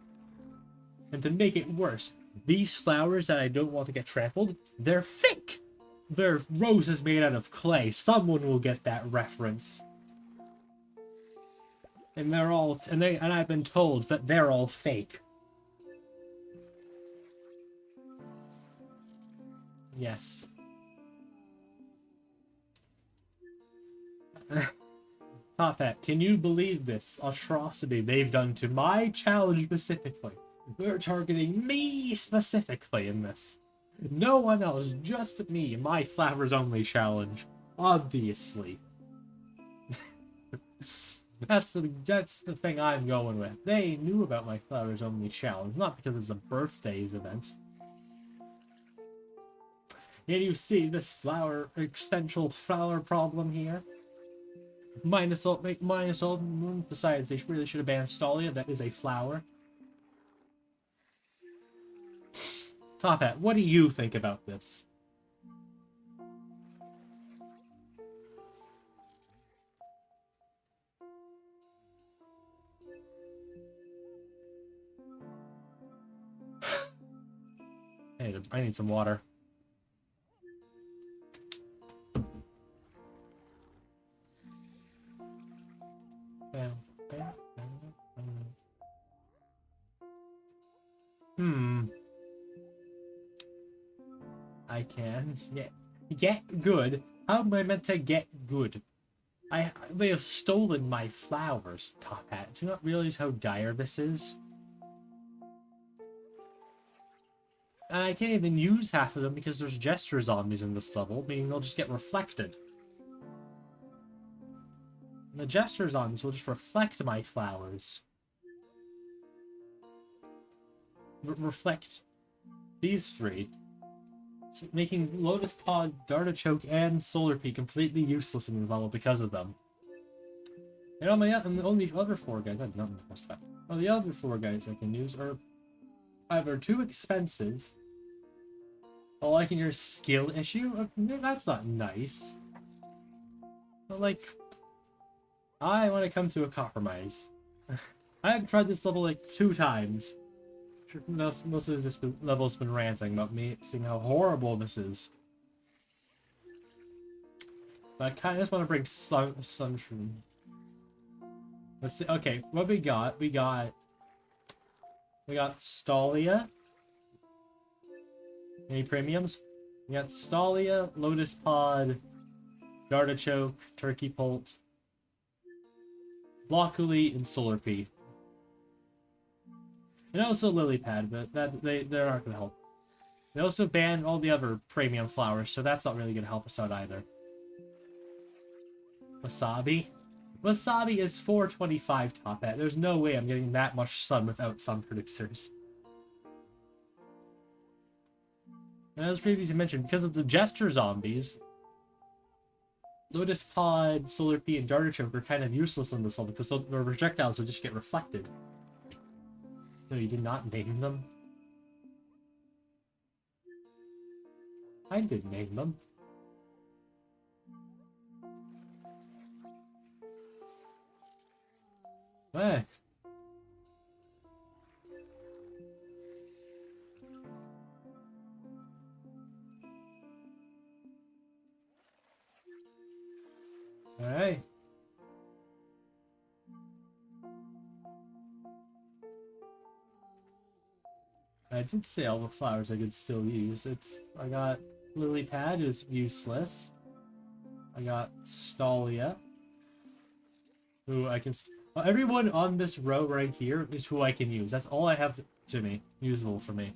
And to make it worse, these flowers that I don't want to get trampled, they're fake! They're roses made out of clay. Someone will get that reference. And they're all... And I've been told that they're all fake. Yes. Top Hat, can you believe this atrocity they've done to my challenge specifically? They're targeting me specifically in this. No one else, just me, my flowers only challenge. Obviously. That's the thing I'm going with. They knew about my flowers only challenge, not because it's a Birthdayz event. Can you see this existential flower problem here? Minus all, minus all. Besides, they really should have banned Stalia. That is a flower. Top Hat, what do you think about this? I need some water. I can get good. How am I meant to get good? They have stolen my flowers, Top Hat. Do you not realize how dire this is? I can't even use half of them because there's gesture zombies in this level, meaning they'll just get reflected. And the gesture zombies will just reflect my flowers. Reflect these three. So making Lotus Pod, Dartichoke, and Solar Pea completely useless in this level because of them. And on the only other 4 guys, I did not press that. Well, the other 4 guys I can use are either too expensive. Oh, like in your skill issue? That's not nice. But like, I want to come to a compromise. I have tried this level like 2 times. Most of this level's been ranting about me, seeing how horrible this is. But I kind of just want to bring Sunshine. Let's see. Okay, what we got? We got Stalia. Any premiums? We got Stalia, Lotus Pod, Dartichoke, Turkey Poult, Blockuli, and Solar Pea. And also Lily Pad, but they're not going to help. They also banned all the other premium flowers, so that's not really going to help us out either. Wasabi? Wasabi is 425 Top Hat. There's no way I'm getting that much sun without sun producers. And as previously mentioned, because of the gesture zombies, Lotus Pod, Solar Pea, and Dartichoke are kind of useless on this level because the projectiles will just get reflected. No, you did not name them. I did name them. Eh. Alright. I did say all the flowers I could still use. I got Lily Pad is useless. I got Stalia, who I can. Well, everyone on this row right here is who I can use. That's all I have to me, usable for me.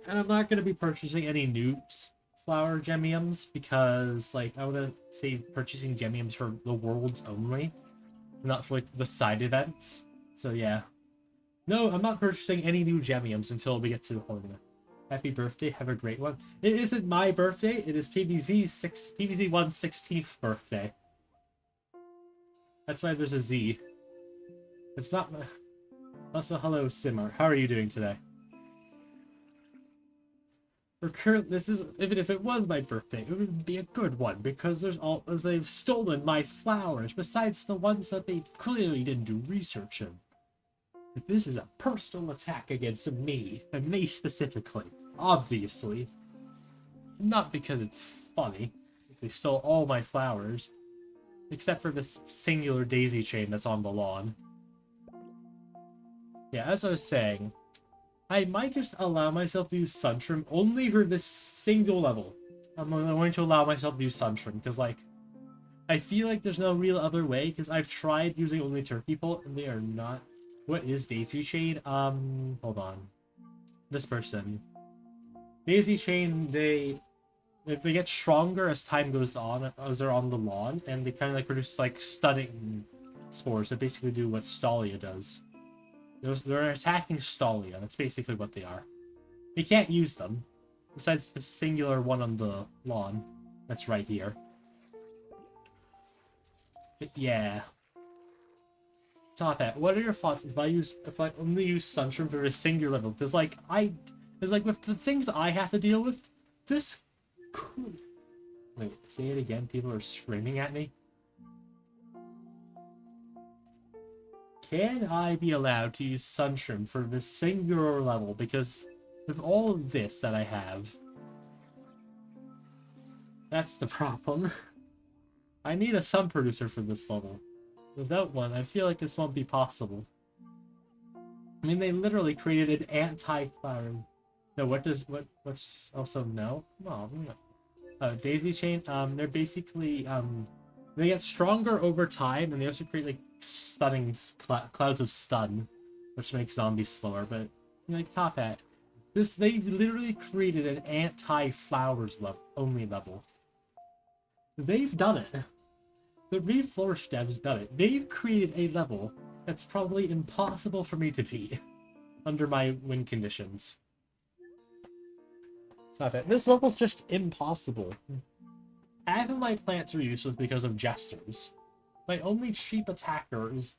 And I'm not going to be purchasing any new flower gemiums because, like, I want to save purchasing gemiums for the worlds only, not for like the side events. So yeah. No, I'm not purchasing any new gemiums until we get to Horna. Happy birthday, have a great one. It isn't my birthday, it is PVZ1's 16th birthday. That's why there's a Z. It's not my... Also, hello, Simmer. How are you doing today? This is... Even if it was my birthday, it would be a good one, because they've stolen my flowers, besides the ones that they clearly didn't do research in. This is a personal attack against me, and me specifically. Obviously. Not because it's funny. They stole all my flowers. Except for this singular daisy chain that's on the lawn. Yeah, as I was saying, I might just allow myself to use Sunshine only for this single level. I'm going to allow myself to use Sunshine, because, like, I feel like there's no real other way, because I've tried using only Turkey Poult, and they are not... What is Daisy Chain? Hold on. This person. Daisy Chain, they get stronger as time goes on, as they're on the lawn, and they kind of like produce like stunning spores that basically do what Stalia does. They're attacking Stalia, that's basically what they are. You can't use them, besides the singular one on the lawn that's right here. But yeah. Top hat. What are your thoughts if I only use Sunshine for a singular level? Because like with the things I have to deal with, this could... Wait, say it again. People are screaming at me. Can I be allowed to use Sunshine for the singular level? Because with all of this that I have, that's the problem. I need a sun producer for this level. Without one, I feel like this won't be possible. I mean, they literally created an anti-flower. No, what's also no? No, daisy chain, they're basically, they get stronger over time, and they also create, like, stunning clouds of stun, which makes zombies slower, but, you know, like, Top Hat. They literally created an anti-flowers only level. They've done it. The Reflourish devs done it. They've created a level that's probably impossible for me to beat under my win conditions. Stop it. This level's just impossible. Half of my plants are useless because of jesters. My only cheap attacker is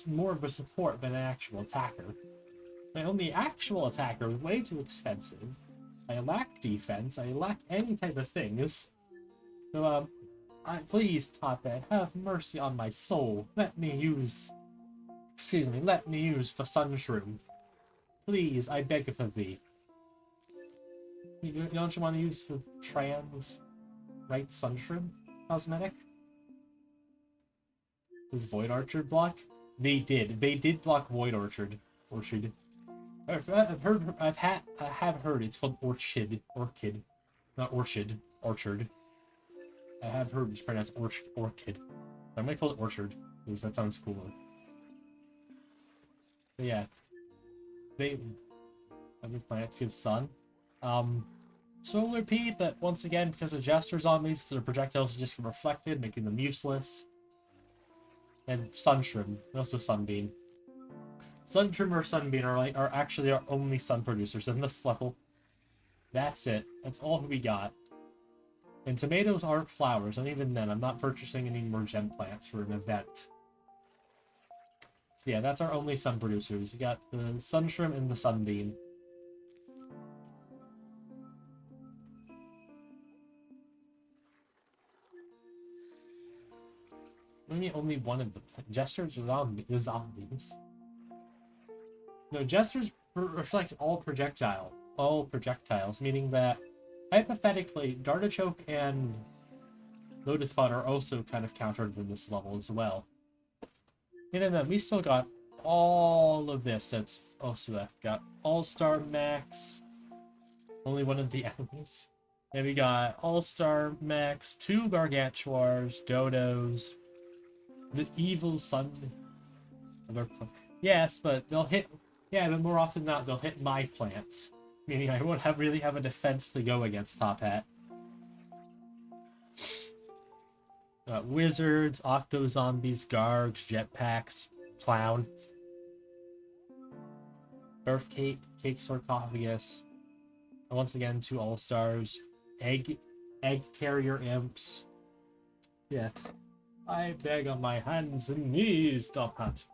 more of a support than an actual attacker. My only actual attacker is way too expensive. I lack defense. I lack any type of things. So, please, Top Hat, have mercy on my soul. Let me use the Sun Shroom. Please, I beg of thee. Don't you want to use the trans, right, Sun Shroom cosmetic? Does Void Orchard block? They did block Void Orchard. I have heard it's called Orchid, not Orchid, Orchard. I have heard it's pronounced Orchid. I might call it Orchard, because that sounds cooler. But yeah. Other planets give sun. Solar P, but once again, because of Jester zombies, their projectiles just get reflected, making them useless. And Sunshroom, also Sunbeam. Sunshroom or Sunbeam are actually our only sun producers in this level. That's it. That's all we got. And tomatoes aren't flowers, and even then, I'm not purchasing any more gem plants for an event. So yeah, that's our only sun producers. We got the Sunshroom and the Sunbeam. Only one of the Jesters are zombies. No, Jesters reflect all projectiles, meaning that hypothetically, Dartichoke and Lotus Spot are also kind of countered in this level as well. And then we still got all of this that's also left. Got All-Star Max, only one of the enemies. And we got All-Star Max, 2 Gargantuars, Dodos, the Evil Sun. Yes, but they'll hit. Yeah, but more often than not, they'll hit my plants. Meaning I won't really have a defense to go against Top Hat. Wizards, Octo-Zombies, Gargs, Jetpacks, Clown. Birth Cake, Cake Sarcophagus. And once again, 2 All-Stars. Egg Carrier Imps. Yeah. I beg on my hands and knees, Top Hat.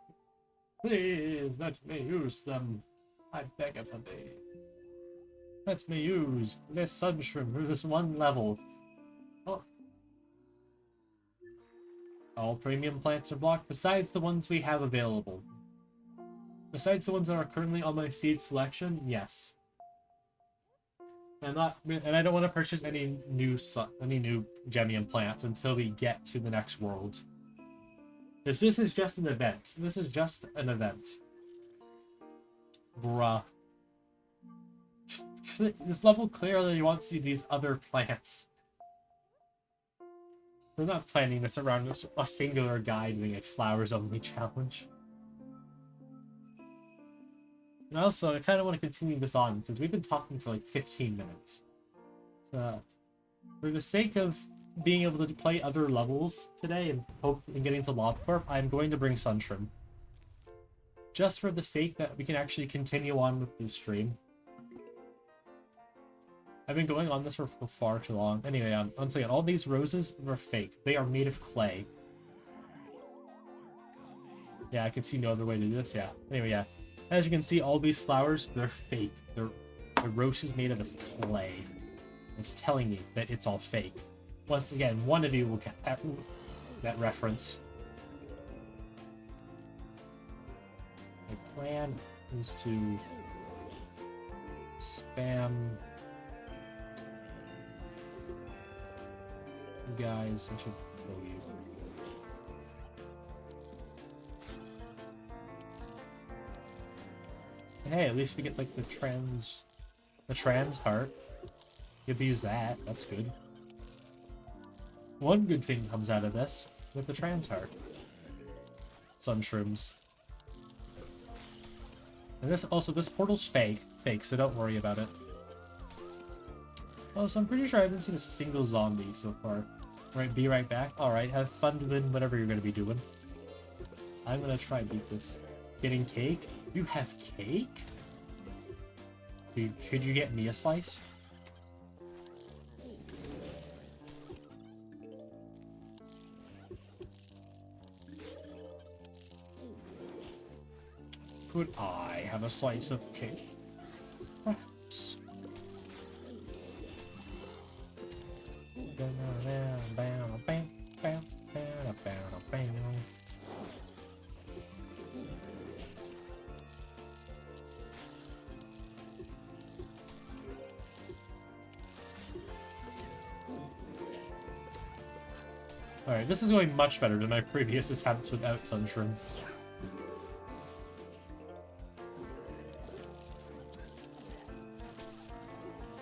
Please let me use them. I beg of thee. Let me use this Sunshroom for this one level. Oh. All premium plants are blocked, besides the ones we have available. Besides the ones that are currently on my seed selection, yes. And I don't want to purchase any new Gemium plants until we get to the next world. This is just an event. This is just an event. Bruh. This level clearly wants you these other plants. We're not planning this around a singular guy doing a flowers only challenge. And also, I kind of want to continue this on because we've been talking for like 15 minutes. So, for the sake of being able to play other levels today and getting to Lobotomy Corp, I'm going to bring Sunshroom. Just for the sake that we can actually continue on with the stream. I've been going on this for far too long. Anyway, once again, all these roses were fake. They are made of clay. Yeah, I can see no other way to do this. Yeah. Anyway, yeah. As you can see, all these flowers, they're fake. The roast is made out of clay. It's telling me that it's all fake. Once again, one of you will get that reference. My plan is to spam you guys. I should kill you. Hey, at least we get like the trans heart. Get to use that. That's good. One good thing comes out of this with the trans heart. Sunshrooms. And this portal's fake, so don't worry about it. Oh, so I'm pretty sure I haven't seen a single zombie so far. Right, be right back. Alright, have fun doing whatever you're gonna be doing. I'm gonna try and beat this. Getting cake? You have cake? Could you get me a slice? Could I have a slice of cake? Perhaps. Alright, this is going much better than my previous attempts without Sunshroom.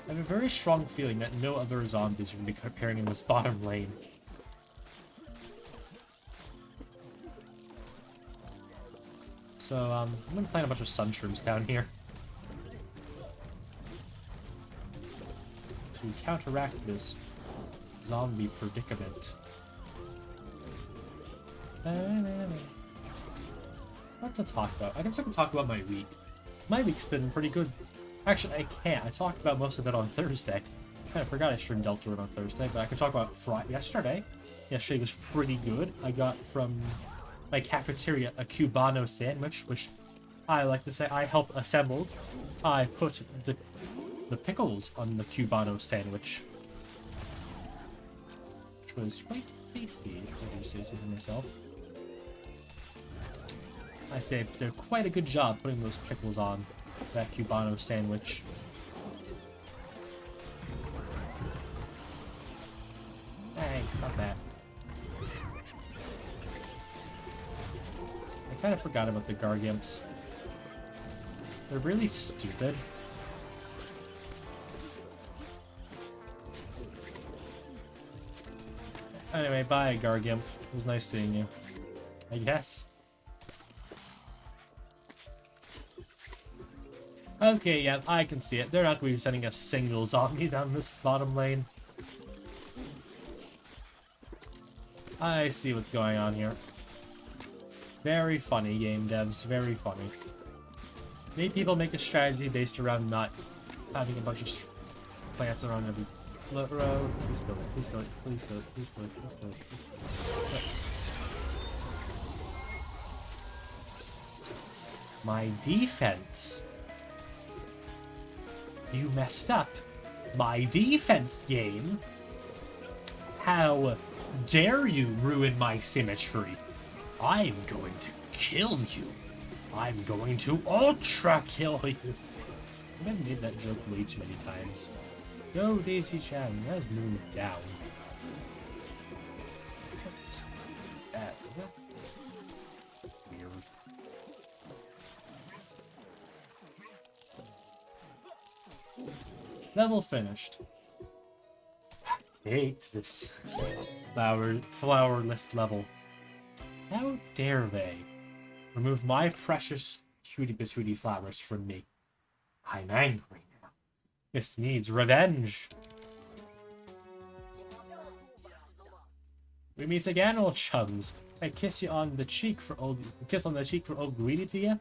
I have a very strong feeling that no other zombies are going to be appearing in this bottom lane. So, I'm going to plant a bunch of Sunshrooms down here. To counteract this zombie predicament. What to talk about? I guess I can talk about my week. My week's been pretty good. Actually, I can't. I talked about most of it on Thursday. I kind of forgot I streamed Deltarune on Thursday, but I can talk about yesterday. Yesterday was pretty good. I got from my cafeteria a Cubano sandwich, which I like to say I helped assembled. I put the pickles on the Cubano sandwich, which was quite tasty, if I do say so myself. I say they did quite a good job putting those pickles on that Cubano sandwich. Hey, not bad. I kind of forgot about the Gargimps. They're really stupid. Anyway, bye, Gargimp. It was nice seeing you. I guess. Okay, yeah, I can see it. They're not going to be sending a single zombie down this bottom lane. I see what's going on here. Very funny, game devs. Very funny. Maybe people make a strategy based around not having a bunch of plants around every road. Please kill it. Please kill it. Please kill it. Please kill it. Please kill it. Please kill it. My defense. You messed up my defense game. How dare you ruin my symmetry? I'm going to kill you. I'm going to ultra kill you. I've made that joke way too many times. Go, Daisy-chan, let's move down. That is it. Weird. Level finished. I hate this flowerless level. How dare they remove my precious cutie patootie flowers from me? I'm angry now. This needs revenge. We meet again, old chums. I kiss on the cheek for old greedy to you.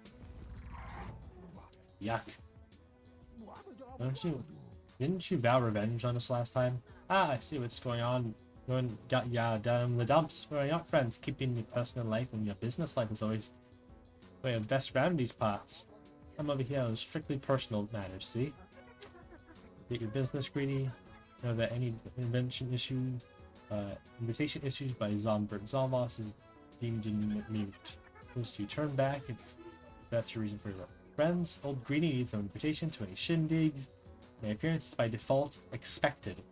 Yuck. Didn't you vow revenge on us last time? Ah, I see what's going on. Got ya down the dumps. We're not friends. Keeping your personal life and your business life is always We have best around these parts. I'm over here on strictly personal matters, see? Get your business greedy. Know that any invitation issued by Zombert Zomboss is deemed mute. First you turn back if that's your reason for your friends. Old Greedy needs an invitation to any shindigs. My appearance is by default expected.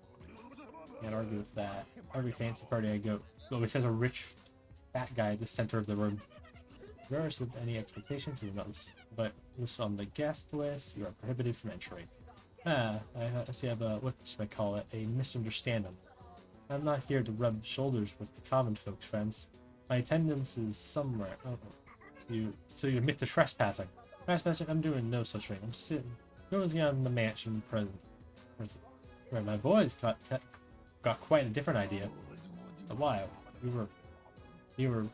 Can't argue with that. Every fancy party I go, always has a rich fat guy at the center of the room. Regardless of any expectations, who knows? But listed on the guest list, you are prohibited from entering. I see I have a, what should I call it, a misunderstanding. I'm not here to rub shoulders with the common folks, friends. My attendance is somewhere. So you admit to trespassing. Trespassing? I'm doing no such thing. I'm sitting, nosing on the mansion present. Where my boys got quite a different idea. A while. You were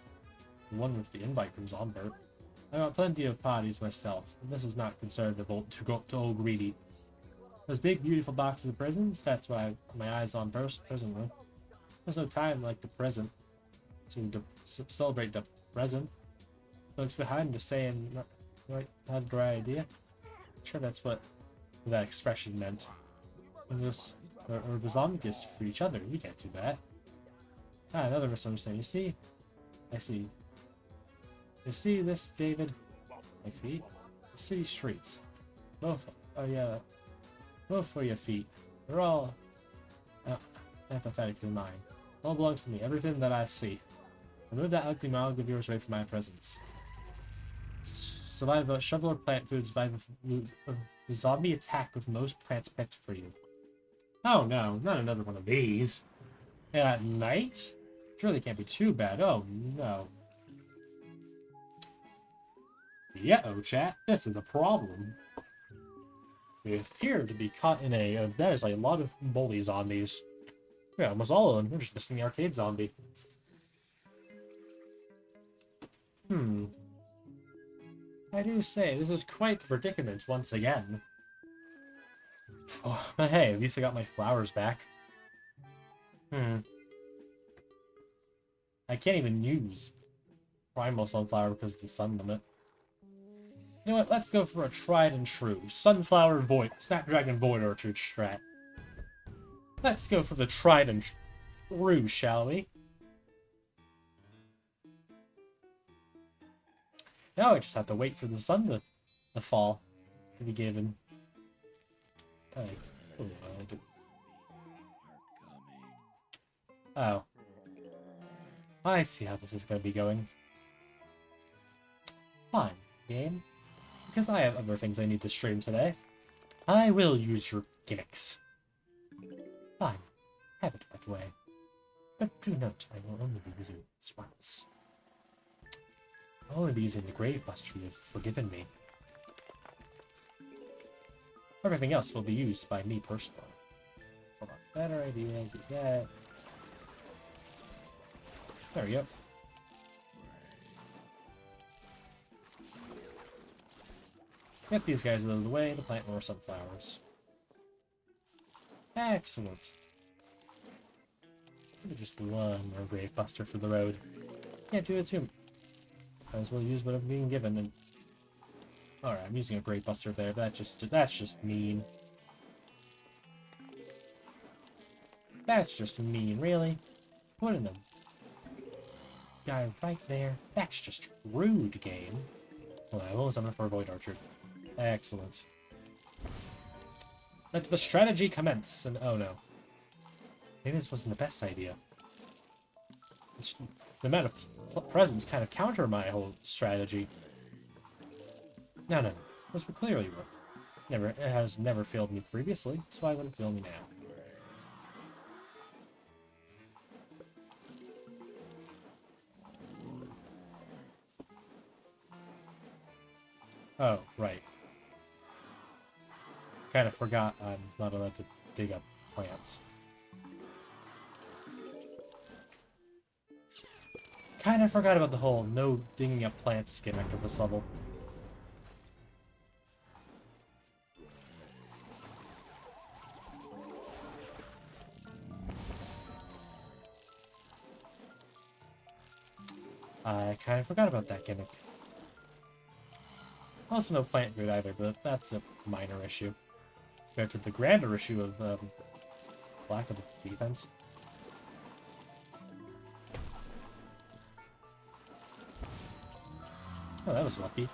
the one with the invite from Zombert. I got plenty of parties myself, and this is not conservative to go to old Greedy. Those big, beautiful boxes of presents, that's why my eyes on presently. There's no time like the present to celebrate the present. Folks behind are saying, right, that's a great idea. I'm sure that's what that expression meant. Or was obvious for each other. We can't do that. Another misunderstanding. I see. You see this, David? My feet? The city streets. Both. Oh yeah. Both for your feet. They're all apathetic to mine. All belongs to me. Everything that I see. Remove that ugly mouth of yours away from my presence. Survive a shovel or plant food. Survive a zombie attack with most plants picked for you. Oh no, not another one of these. And at night? Surely can't be too bad. Oh no. Yeah-oh, chat. This is a problem. We appear to be caught in a... there's a lot of bully zombies. Yeah, almost all of them. We're just missing the arcade zombie. I do say, this is quite the predicament once again. Oh, but hey, at least I got my flowers back. I can't even use Primal Sunflower because of the sun limit. You know what? Let's go for a tried and true Sunflower Void Snapdragon Void Orchard strat. Let's go for the tried and true, shall we? Now I just have to wait for the sun to fall to be given. Oh. I see how this is going to be going. Fine, game. Because I have other things I need to stream today, I will use your gimmicks. Fine. Have it that way. But do note, I will only be using this once. I'll only be using the Gravebuster you've forgiven me. Everything else will be used by me personally. Hold on. Better idea, do that. There we go. Get these guys out of the way to plant more sunflowers. Excellent. Just one more Gravebuster for the road. Can't do it too. Might as well use what I'm being given. And alright, I'm using a Gravebuster there. That's just mean. That's just mean, really. Putting a guy right there. That's just rude, game. Hold on, what was on for a Void Archer? Excellent. Let the strategy commence. And oh no. Maybe this wasn't the best idea. The amount of presents kind of counter my whole strategy. No. This would clearly work. It has never failed me previously, so why would it fail me now? Oh, right. Kind of forgot I'm not allowed to dig up plants. Kind of forgot about the whole no digging up plants gimmick of this level. I kind of forgot about that gimmick. Also no plant grid either, but that's a minor issue compared to the grander issue of lack of defense. Oh, that was lucky.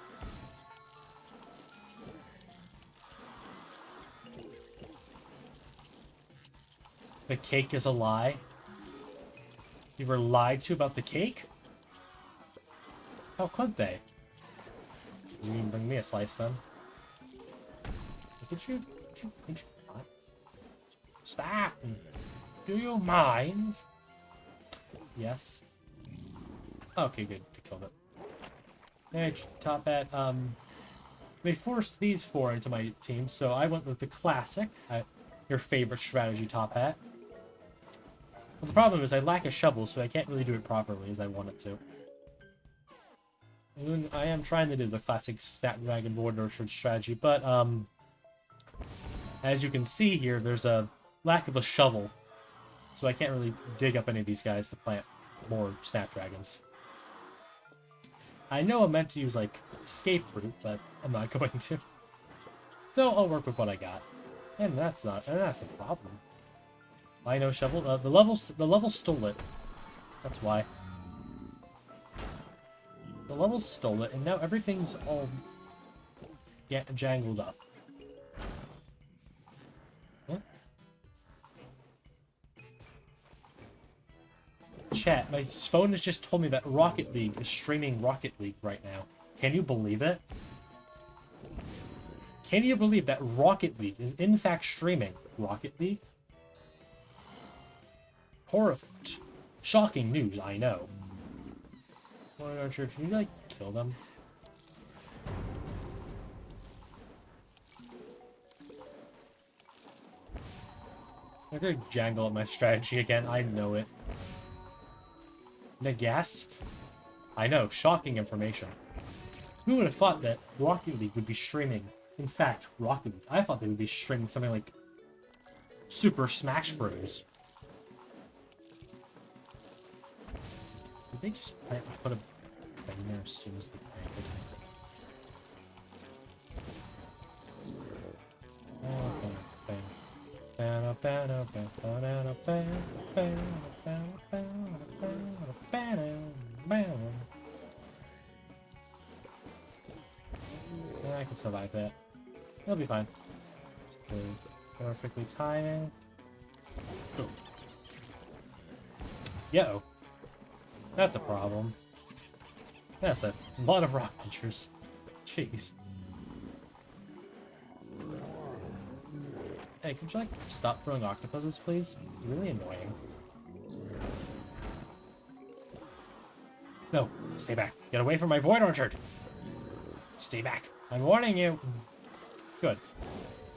The cake is a lie. You were lied to about the cake? How could they? You can bring me a slice then. Could you not? Stop! Do you mind? Yes. Okay, good. They killed it. Hey, Top Hat. They forced these four into my team, so I went with the classic. Your favorite strategy, Top Hat. But the problem is I lack a shovel, so I can't really do it properly as I want it to. I am trying to do the classic Snapdragon Void Orchard strategy, but as you can see here, there's a lack of a shovel, so I can't really dig up any of these guys to plant more Snapdragons. I know I'm meant to use like escape route, but I'm not going to. So I'll work with what I got, and that's a problem. Why no shovel? The level stole it. That's why. The level stole it, and now everything's all jangled up. Huh? Chat, my phone has just told me that Rocket League is streaming Rocket League right now. Can you believe it? Can you believe that Rocket League is in fact streaming Rocket League? Shocking news, I know. Void Archer, can you like kill them? They're gonna jangle up my strategy again, I know it. Nagas? I know, shocking information. Who would have thought that Rocket League would be streaming? In fact, Rocket League. I thought they would be streaming something like Super Smash Bros. Did they just put a thing there as soon as they planted? Yeah, I can survive that. It'll be fine. Perfectly timing. Oh. Yo. That's a problem. That's a lot of rock launchers. Jeez. Hey, could you like stop throwing octopuses, please? It's really annoying. No, stay back. Get away from my Void Orchard. Stay back. I'm warning you. Good.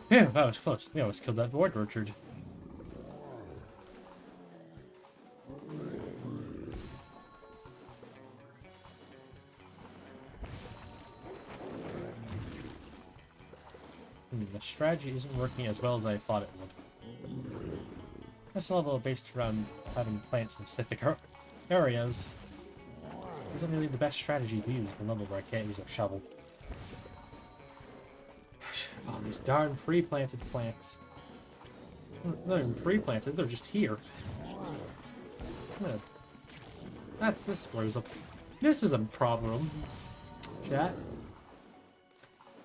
Phew, that was close. They almost killed that Void Orchard. The strategy isn't working as well as I thought it would. This level based around having plant-specific areas isn't really the best strategy to use in a level where I can't use a shovel. Oh, these darn pre-planted plants. They're not even pre-planted, they're just here. That's this was a... This is a problem, chat.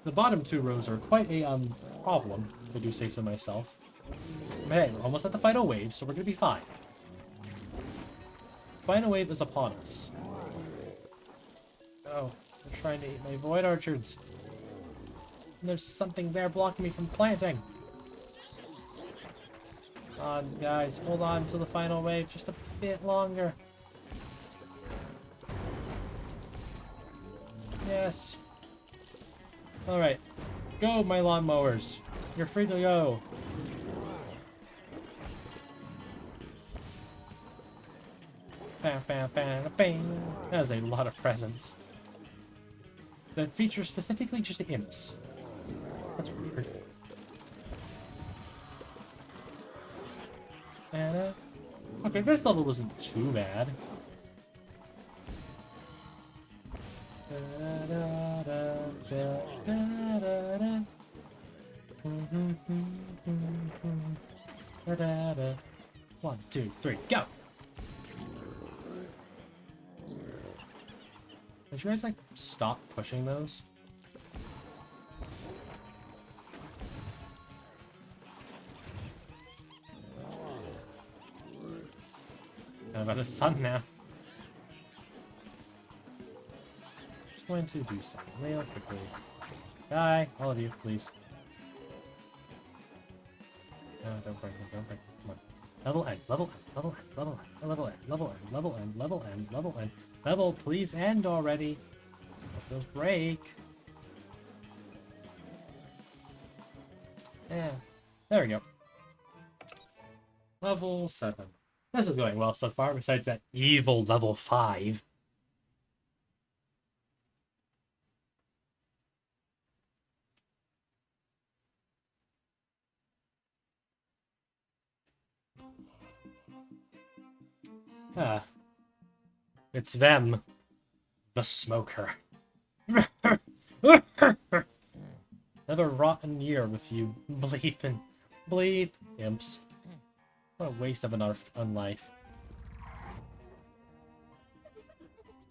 The bottom two rows are quite a problem, if I do say so myself. But hey, we're almost at the final wave, so we're gonna be fine. Final wave is upon us. Oh, they're trying to eat my Void Orchards. And there's something there blocking me from planting. Come on, guys, hold on to the final wave just a bit longer. Yes. Alright. Go, my lawnmowers. You're free to go. Bam, bam, bam, bang. That is a lot of presents. That feature specifically just imps. That's weird. And, okay, this level wasn't too bad. One, two, three, go! Did you guys, like, stop pushing those? How about the sun now? Just going to do something real quickly. Die, all of you, please. No, don't break me, don't break me. Come on. Level end, level end, level end, level end, level end, level end, level end, level end, level end. Level, please end already. Let those break. Yeah, there we go. Level 7. This is going well so far, besides that evil level 5. Ah. It's them. The smoker. Another rotten year with you bleeping. Bleep. Imps. What a waste of an life.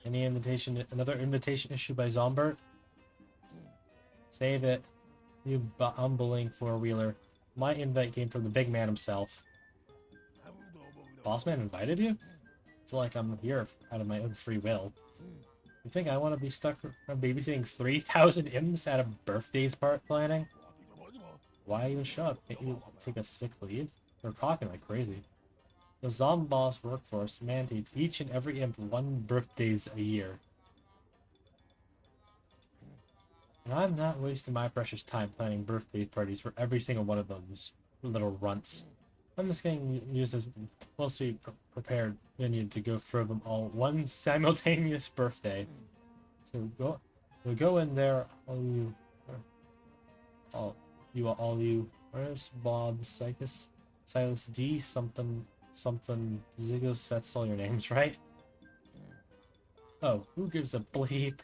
Any invitation? Another invitation issued by Zombert? Save it. You humbling four-wheeler. My invite came from the big man himself. Boss man invited you? It's like I'm here out of my own free will. You think I want to be stuck babysitting 3,000 imps out of Birthdayz part planning? Why even show up? Can't you take a sick leave? They're talking like crazy. The Zomboss workforce mandates each and every imp 1 Birthdayz a year. And I'm not wasting my precious time planning birthday parties for every single one of those little runts. I'm just going to use this mostly prepared minion to go throw them all one simultaneous birthday. So we'll go in there, all you. Where's Bob, Psychus, Silas D, something, Zigos, that's all your names, right? Oh, who gives a bleep?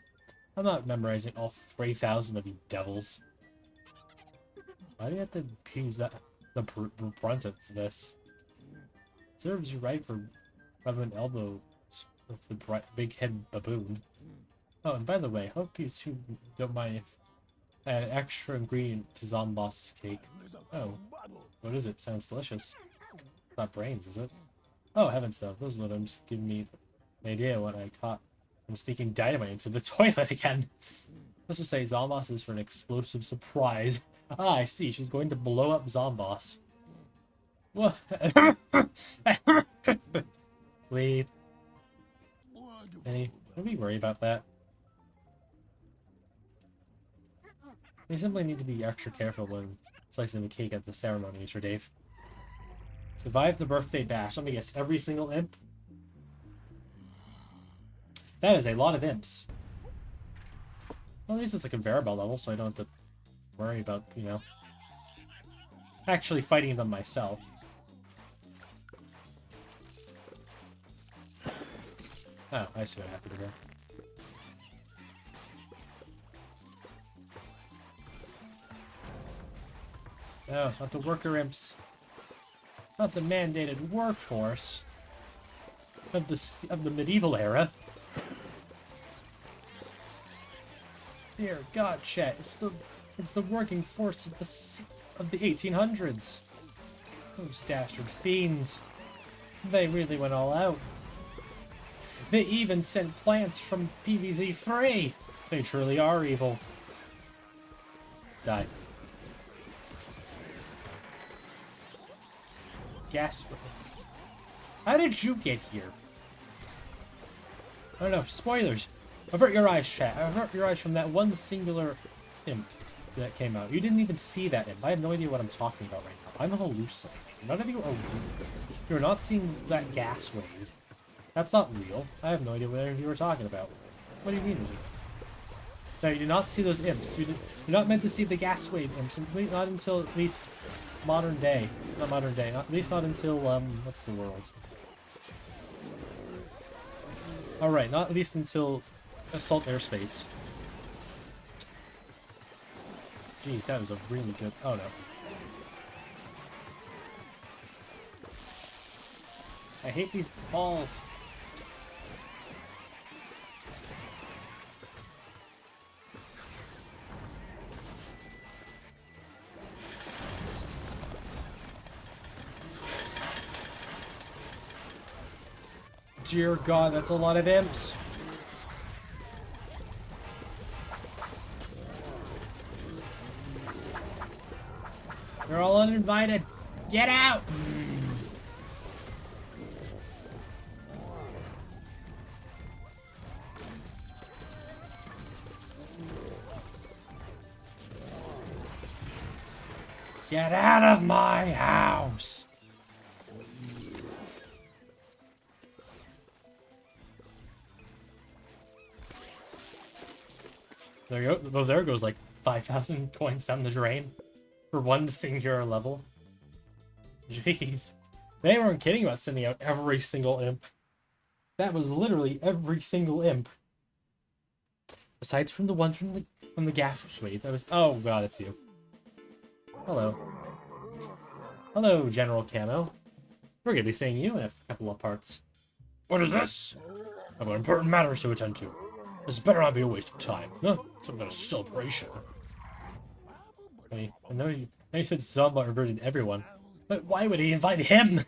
I'm not memorizing all 3,000 of you devils. Why do you have to use the brunt of this? It serves you right for rubbing elbows with the big head baboon. Oh, and by the way, hope you two don't mind if I add an extra ingredient to Zomboss's cake. Oh, what is it? Sounds delicious. It's not brains, is it? Oh, heavens no. Those limbs give me an idea what I caught from sneaking dynamite into the toilet again. Let's just say Zomboss is for an explosive surprise. Ah, I see. She's going to blow up Zomboss. What? Leave. Don't be worried about that. You simply need to be extra careful when slicing the cake at the ceremony, Mr. Dave. Survive the birthday bash. Let me guess, every single imp? That is a lot of imps. Well, at least it's a conveyor belt level, so I don't have to worry about, you know, actually fighting them myself. Oh, I see what I have to do there. Oh, not the worker imps. Not the mandated workforce of the medieval era. Dear God, chat, it's the working force of the 1800s. Those dastard fiends. They really went all out. They even sent plants from PVZ free. They truly are evil. Die. Gas. How did you get here? I don't know. Spoilers. Avert your eyes, chat. Avert your eyes from that one singular imp that came out. You didn't even see that imp. I have no idea what I'm talking about right now. I'm hallucinating. None of you are real. You're not seeing that gas wave. That's not real. I have no idea what you were talking about. What do you mean? No, you did not see those imps. You're not meant to see the gas wave imps. Not until at least modern day. Not modern day. At least not until, what's the world? Alright, not at least until assault airspace. Jeez, that was a really good... Oh, no. I hate these balls. Dear God, that's a lot of imps. They're all uninvited. Get out! Get out of my house! There you go. Oh, there goes like 5,000 coins down the drain for one singular level. Jeez. They weren't kidding about sending out every single imp. That was literally every single imp. Besides from the one from the gaff suite. That was... Oh God, it's you. Hello. Hello, General Camo. We're gonna be seeing you in a couple of parts. What is this? I've got important matters to attend to. This better not be a waste of time. No, some kind of celebration. I know you said Zomba reverted everyone, but why would he invite him?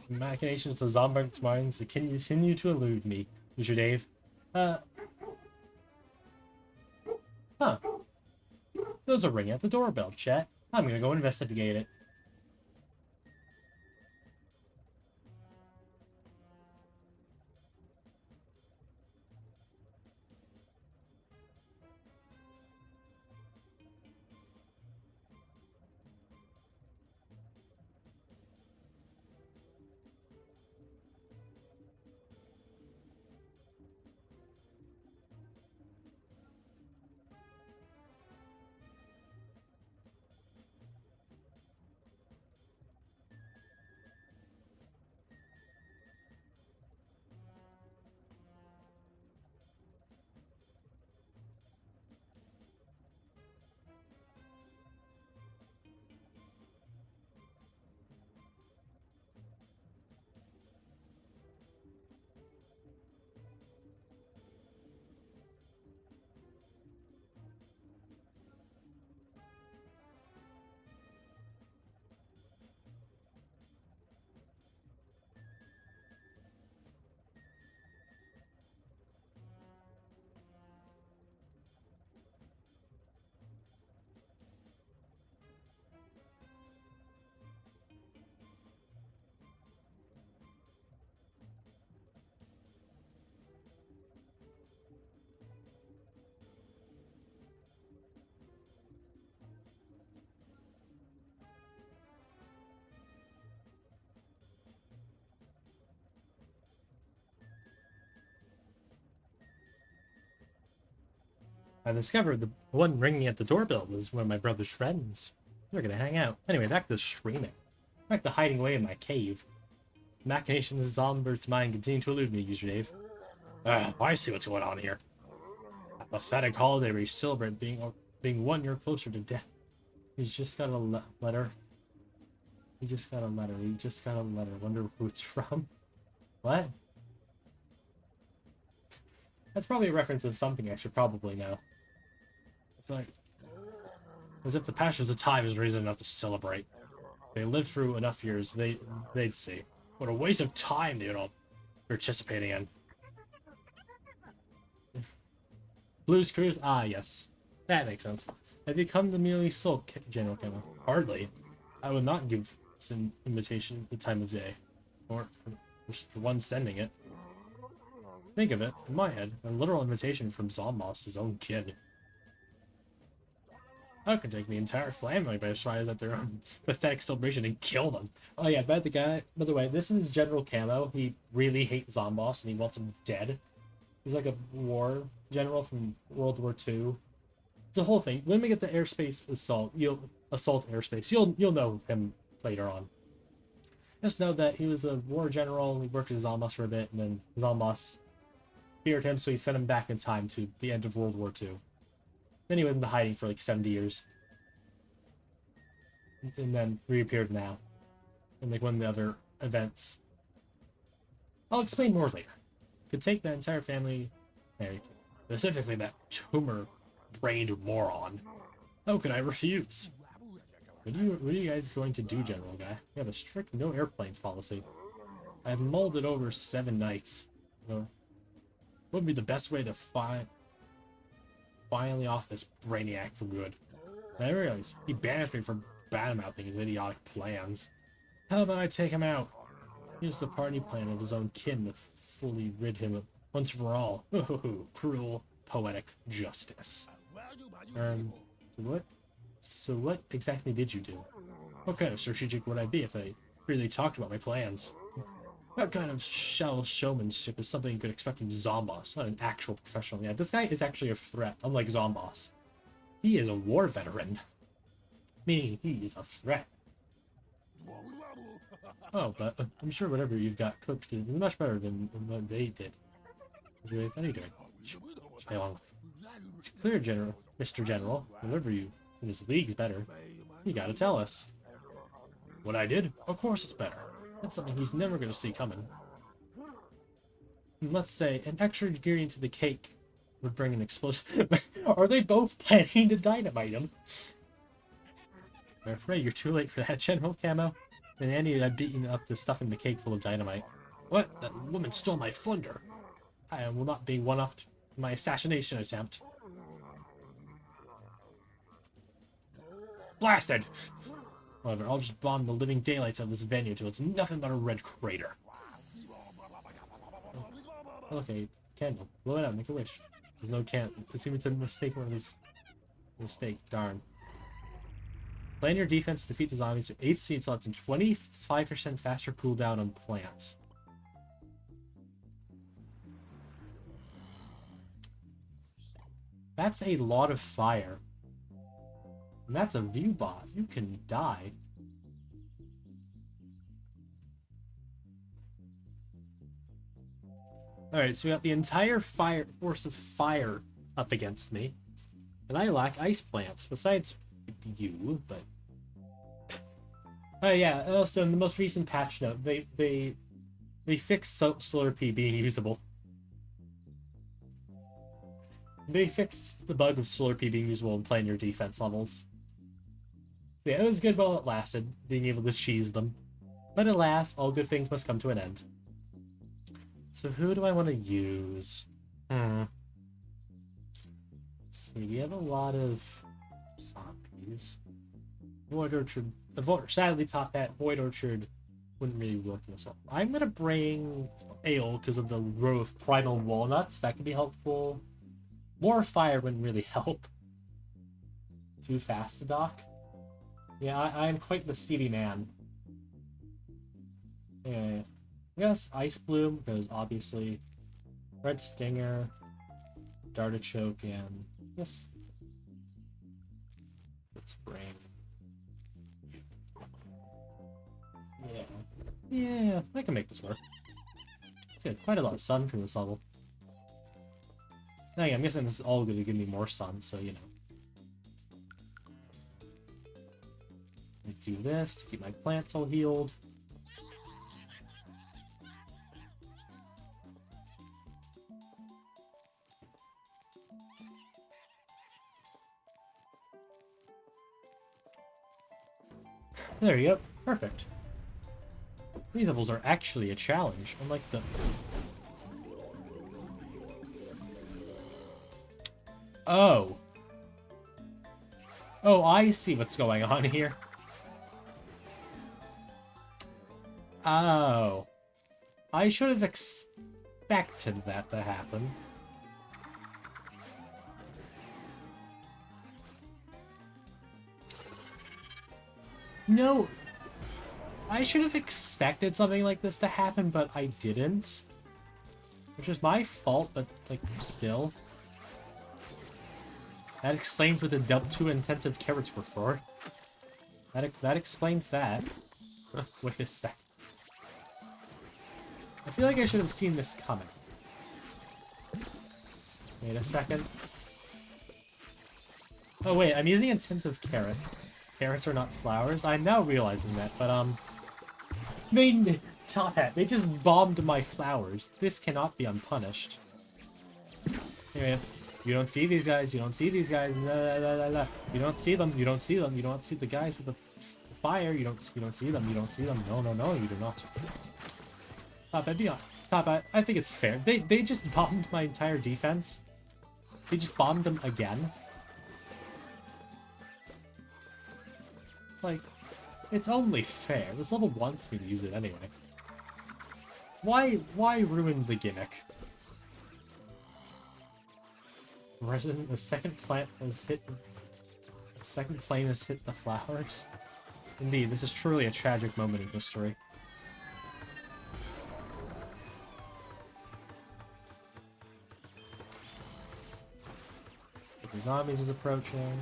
Machinations of Zombart's minds that continue to elude me, Mr. Dave. Huh. There's a ring at the doorbell, Chet. I'm gonna go investigate it. I discovered the one ringing at the doorbell was one of my brother's friends. They're gonna hang out. Anyway, back to streaming. Back to hiding away in my cave. Machinations of Zombert's mind continue to elude me, User Dave. I see what's going on here. A pathetic holiday where you celebrate being 1 year closer to death. He's just got a letter. He just got a letter. He just got a letter. Wonder who it's from. What? That's probably a reference to something I should probably know. Like, as if the passions of time is reason enough to celebrate. If they lived through enough years, they'd see. What a waste of time they're all participating in. Blues Cruise? Ah, yes. That makes sense. Have you come to merely sulk, General Camo? Hardly. I would not give this an invitation at the time of day. Or for one sending it. Think of it, in my head, a literal invitation from Zombos, his own kid. I could take the entire family by surprise at their own pathetic celebration and kill them. Oh yeah, by the way, this is General Camo. He really hates Zombos and he wants him dead. He's like a war general from World War II. It's a whole thing. When we get the airspace assault, assault airspace, you'll know him later on. Just know that he was a war general. He worked as Zombos for a bit, and then Zombos feared him, so he sent him back in time to the end of World War II. Then he went into hiding for like 70 years. And then reappeared now. In like one of the other events. I'll explain more later. Could take that entire family married. Specifically that tumor-brained moron. How could I refuse? What are you guys going to do, General Guy? We have a strict no airplanes policy. I've mulled it over 7 nights. What would be the best way to finally off this brainiac for good? I realize he banished me for badmouthing his idiotic plans. How about I take him out? Use the party plan of his own kin to fully rid him of once for all. Cruel, poetic justice. So what exactly did you do? What kind of strategic would I be if I really talked about my plans? What kind of shallow showmanship is something you could expect from Zomboss, not an actual professional? Yeah, this guy is actually a threat, unlike Zomboss. He is a war veteran. Meaning he is a threat. Oh, but I'm sure whatever you've got cooked is much better than what they did. What are you doing? It's clear, Mr. General. Whatever you in this league's better. You gotta tell us. What I did? Of course it's better. That's something he's never gonna see coming. And let's say an extra ingredient to the cake would bring an explosion. Are they both planning to dynamite him? I'm afraid you're too late for that, General Camo. And Andy had beaten up the stuff in the cake full of dynamite. What? That woman stole my plunder. I will not be one-upped in my assassination attempt. Blasted! However, I'll just bomb the living daylights out of this venue till it's nothing but a red crater. Okay, candle. Blow it out, make a wish. There's no candle. Assume it's a mistake, one of these. Mistake, darn. Plan your defense to defeat the zombies with 8 seed slots and 25% faster cooldown on plants. That's a lot of fire. And that's a view bot. You can die. Alright, so we got the entire force of fire up against me. And I lack ice plants, besides you, but... Oh yeah, also in the most recent patch note, they fixed Slurpee being usable. They fixed the bug of Slurpee being usable in playing your defense levels. So yeah, it was good while it lasted, being able to cheese them. But alas, all good things must come to an end. So who do I want to use? Let's see, we have a lot of zombies. Void Orchard, sadly top hat, Void Orchard wouldn't really work in this one. I'm gonna bring Ale because of the row of primal walnuts. That could be helpful. More fire wouldn't really help. Too fast to dock. Yeah, I'm quite the speedy man. Yeah. Yes, Ice Bloom, because obviously Red Stinger, Dartichoke, and yes. Let's bring. Yeah, I can make this work. It's got quite a lot of sun for this level. I'm guessing this is all going to give me more sun, so you know. I do this to keep my plants all healed. There you go. Perfect. These levels are actually a challenge, unlike the... Oh. Oh, I see what's going on here. Oh. I should have expected that to happen. No. I should have expected something like this to happen, but I didn't. Which is my fault, but, like, still. That explains what the two intensive carrots were for. That explains that. Wait a sec. I feel like I should have seen this coming. Wait a second. Oh wait, I'm using intensive carrot. Carrots are not flowers. I'm now realizing that, but Top Hat, they just bombed my flowers. This cannot be unpunished. Anyway, you don't see these guys, you don't see these guys, la, la, la, la. You don't see them, you don't see them, you don't see the guys with the fire, you don't see them, you don't see them. No, no, no, you do not. Top Hat, be honest. Top Hat, I think it's fair. They just bombed my entire defense. They just bombed them again. It's like, it's only fair. This level wants me to use it anyway. Why ruin the gimmick? Resident, the second plant has hit. The second plane has hit the flowers. Indeed, this is truly a tragic moment in history. The zombies is approaching.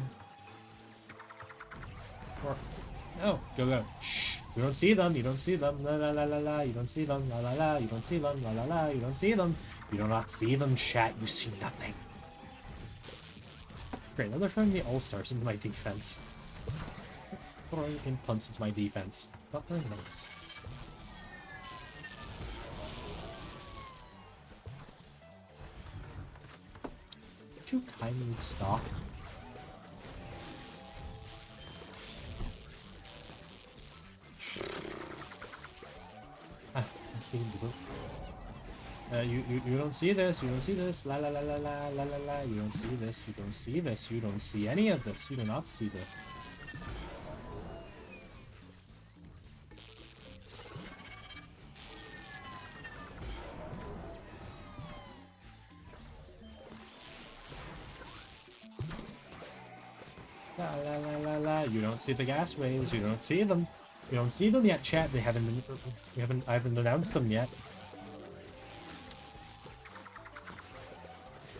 Or, no, go. Shh. You don't see them. You don't see them. La la la la la. You don't see them. La la la. You don't see them. La la la. You don't see them. You do not see them, chat. You see nothing. Great. Now they're throwing the all-stars into my defense. Throwing implants into my defense. Not very nice. Could you kindly stop? You don't see this, you don't see this, la la la la la la la la, you don't see this, you don't see this, you don't see any of this, you do not see this. La la la la la, you don't see the gas waves, you don't see them. You don't see them yet, chat. They haven't been, I haven't announced them yet.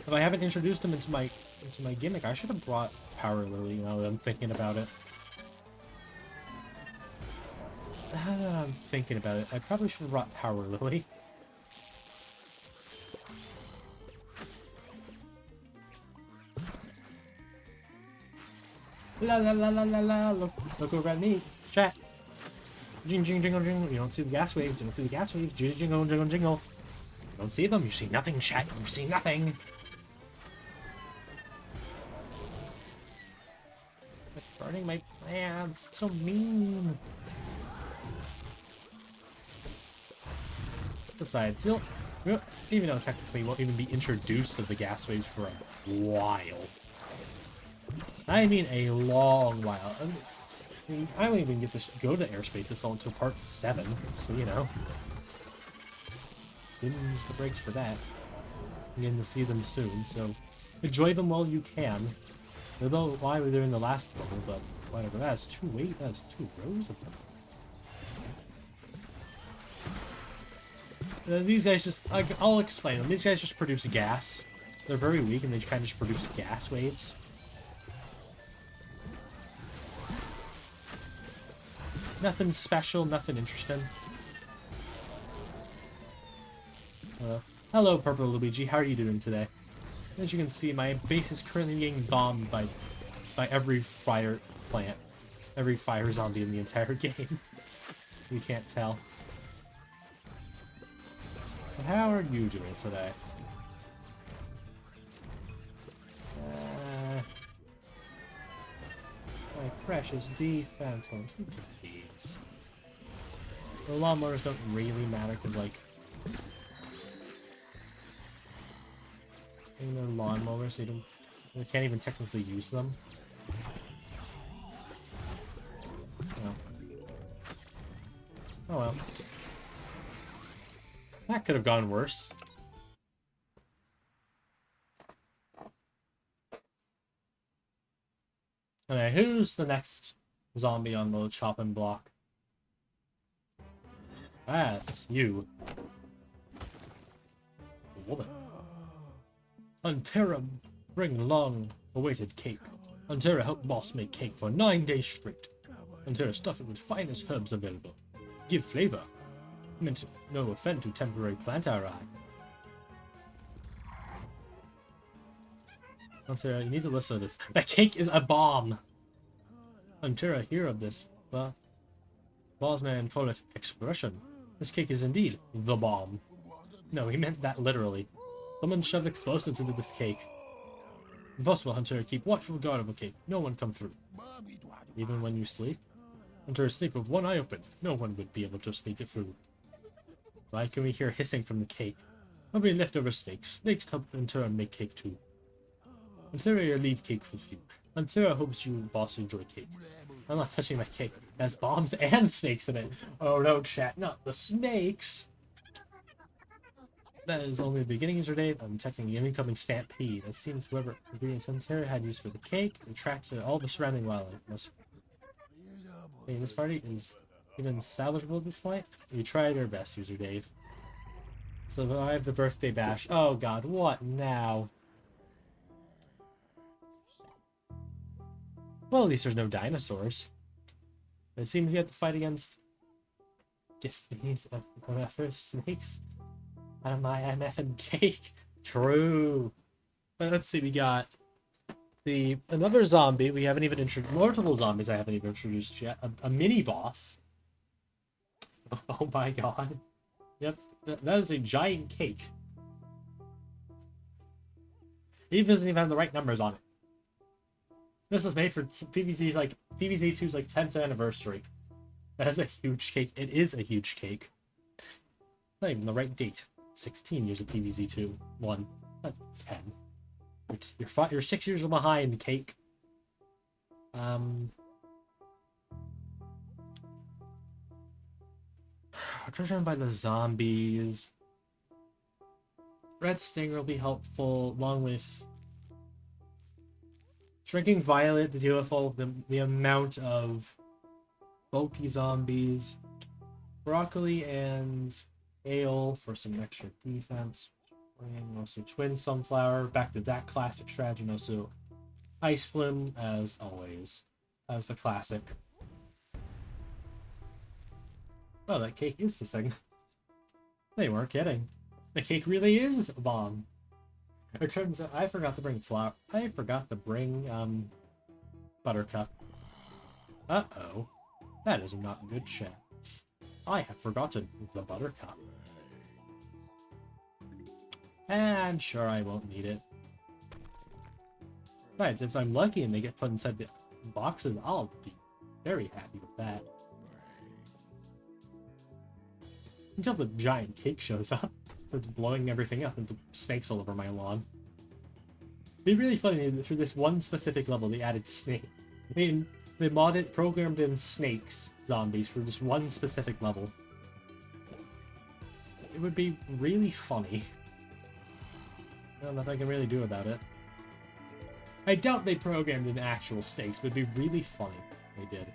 If I haven't introduced them into my gimmick, I should have brought Power Lily, now that I'm thinking about it. Now that I'm thinking about it, I probably should have brought Power Lily. La la la la la la, look over at me, chat. Jingle, jingle, jingle. You don't see the gas waves. You don't see the gas waves. Jingle, jingle, jingle. You don't see them. You see nothing, chat. You see nothing. It's burning my plants. So mean. Besides, even though technically won't even be introduced to the gas waves for a while. I mean a long while. I won't even get to go to Airspace Assault until part 7, so you know. Didn't use the brakes for that. I'm getting to see them soon, so enjoy them while you can. Although why were they in the last level, but whatever. That's 2 rows of them. These guys just, I'll explain them. These guys just produce gas. They're very weak and they kind of just produce gas waves. Nothing special, nothing interesting. Hello, Purple Luigi. How are you doing today? As you can see, my base is currently getting bombed by every fire plant, every fire zombie in the entire game. You can't tell. But how are you doing today? My precious defense on these. The lawnmowers don't really matter because, like, in their lawnmowers, they can't even technically use them. Oh. Oh well. That could have gone worse. Okay, who's the next zombie on the chopping block? That's you. Woman. Antera, bring long-awaited cake. Antera helped boss make cake for 9 days straight. Antera stuff it with finest herbs available. Give flavor. Meant no offense to temporary plant eye. Antera, you need to listen to this. That cake is a bomb! Antera, hear of this, but... Bossman call it expression. This cake is indeed the bomb. No, he meant that literally. Someone shoved explosives into this cake. Impossible, Hunter. Keep watchful guard of a cake. No one come through. Even when you sleep? Hunter, sleep with one eye open. No one would be able to sneak it through. Why can we hear hissing from the cake? Probably leftover steaks. Snakes help Hunter make cake too. Hunter, leave cake with you. Hunter hopes you boss enjoy cake. I'm not touching my cake. It has bombs and snakes in it. Oh no, chat. Not the snakes. That is only the beginning of your day. I'm detecting the incoming stampede. It seems whoever ingredients Hunter had used for the cake attracts all the surrounding wildlife. This party is even salvageable at this point. You tried your best, user Dave. Survive the birthday bash. Oh god, what now? Well, at least there's no dinosaurs. It seems we have to fight against these first snakes out of my MF and cake. True. But let's see, we got another zombie we haven't even introduced. Multiple zombies I haven't even introduced yet. A mini boss. Oh my god. Yep, that is a giant cake. It doesn't even have the right numbers on it. This was made for PVZ's PVZ 2's 10th anniversary. That is a huge cake. It is a huge cake. Not even the right date. 16 years of PVZ 2. 1. Not 10. You're 6 years behind, cake. Driven by the zombies. Red Stinger will be helpful, along with Drinking Violet to deal with all of the amount of bulky zombies. Broccoli and Ale for some extra defense. And also Twin Sunflower, back to that classic strategy, and also Ice Bloom, as always. As the classic. Oh, that cake is hissing. They weren't kidding. The cake really is a bomb. It turns out I forgot to bring flour. I forgot to bring Buttercup. Uh-oh. That is not good shit. I have forgotten the Buttercup. And sure, I won't need it. Right, if I'm lucky and they get put inside the boxes, I'll be very happy with that. Until the giant cake shows up. So it's blowing everything up into snakes all over my lawn. It'd be really funny that for this one specific level they added snake. I mean, they modded, programmed in snakes, zombies, for this one specific level. It would be really funny. I don't know if I can really do about it. I doubt they programmed in actual snakes, but it'd be really funny if they did.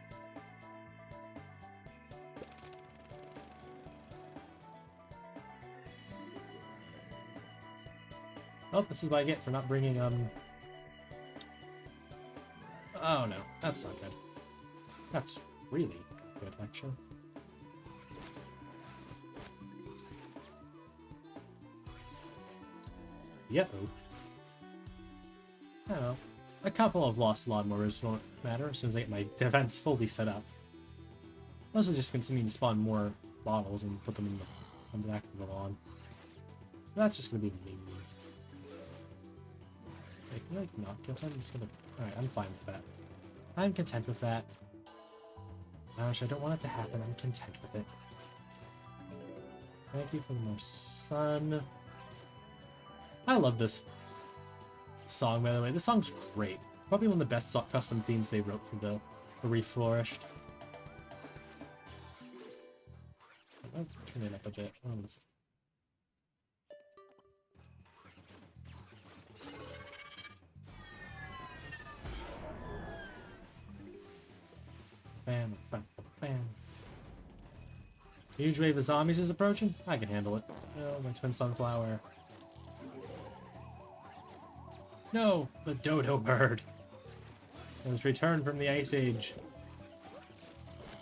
Oh, this is what I get for not bringing, Oh no, that's not good. That's really good, actually. Yep. I don't know. A couple of lost lawnmowers won't matter as soon as I get my defense fully set up. Those will just continue to spawn more bottles and put them in on the back of the lawn. That's just gonna be mean. Can I not kill him? I'm just gonna... Alright, I'm fine with that. I'm content with that. Gosh, I don't want it to happen. I'm content with it. Thank you for more sun. I love this song, by the way. This song's great. Probably one of the best custom themes they wrote for the Reflourished. I'll turn it up a bit. Bam, bam, bam. Huge wave of zombies is approaching? I can handle it. Oh, my twin sunflower. No, the dodo bird. It was returned from the Ice Age.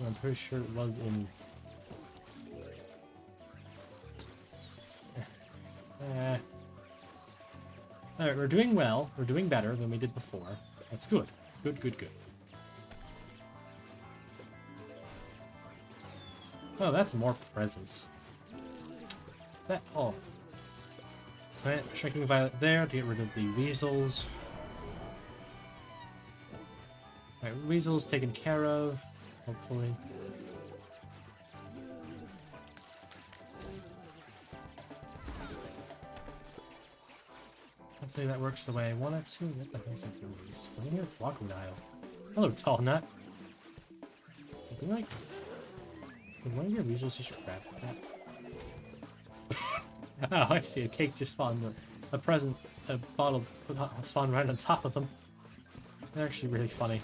I'm pretty sure it was in... Alright, we're doing well. We're doing better than we did before. That's good. Good, good, good. Oh, that's more presents. That, oh. Plant Shrinking Violet there to get rid of the weasels. Alright, weasels taken care of, hopefully. Hopefully that works the way I want it to. What the hell's that doing? What here? Crocodile. Hello, tall nut. I think like... Did one of your weasels just grab that? Oh, I see. A cake just spawned. A present, a bottle spawned right on top of them. They're actually really funny.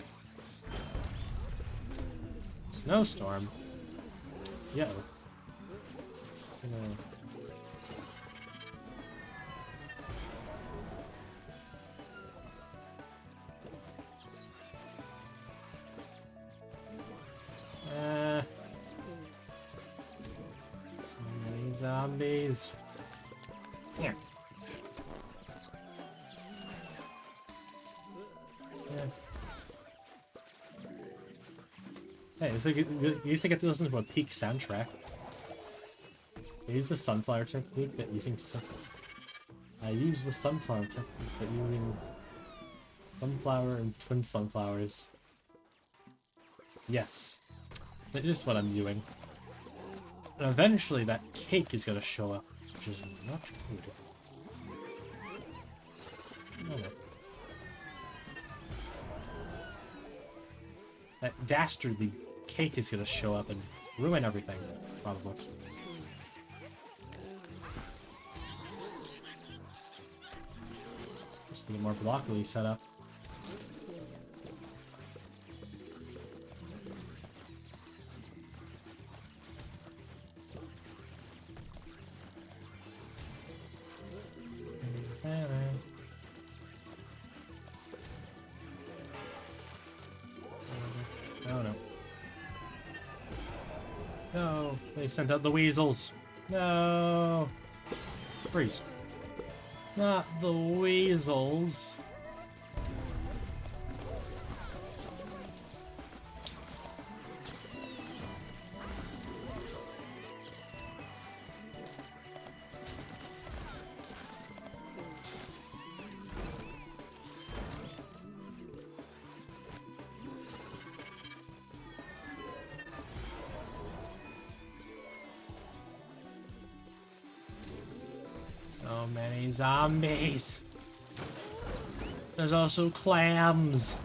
Snowstorm? Yo. So many zombies. Here. Yeah. Hey, it's like you used to get to listen to a peak soundtrack. I use the sunflower technique that using I use the sunflower technique that using sunflower and twin sunflowers. Yes. That is what I'm doing. And eventually that cake is gonna show up, which is not good. Oh, no. That dastardly cake is gonna show up and ruin everything, probably. Just need more broccoli set up. Oh no. No, they sent out the weasels. No. Freeze. Not the weasels. So many zombies. There's also clams.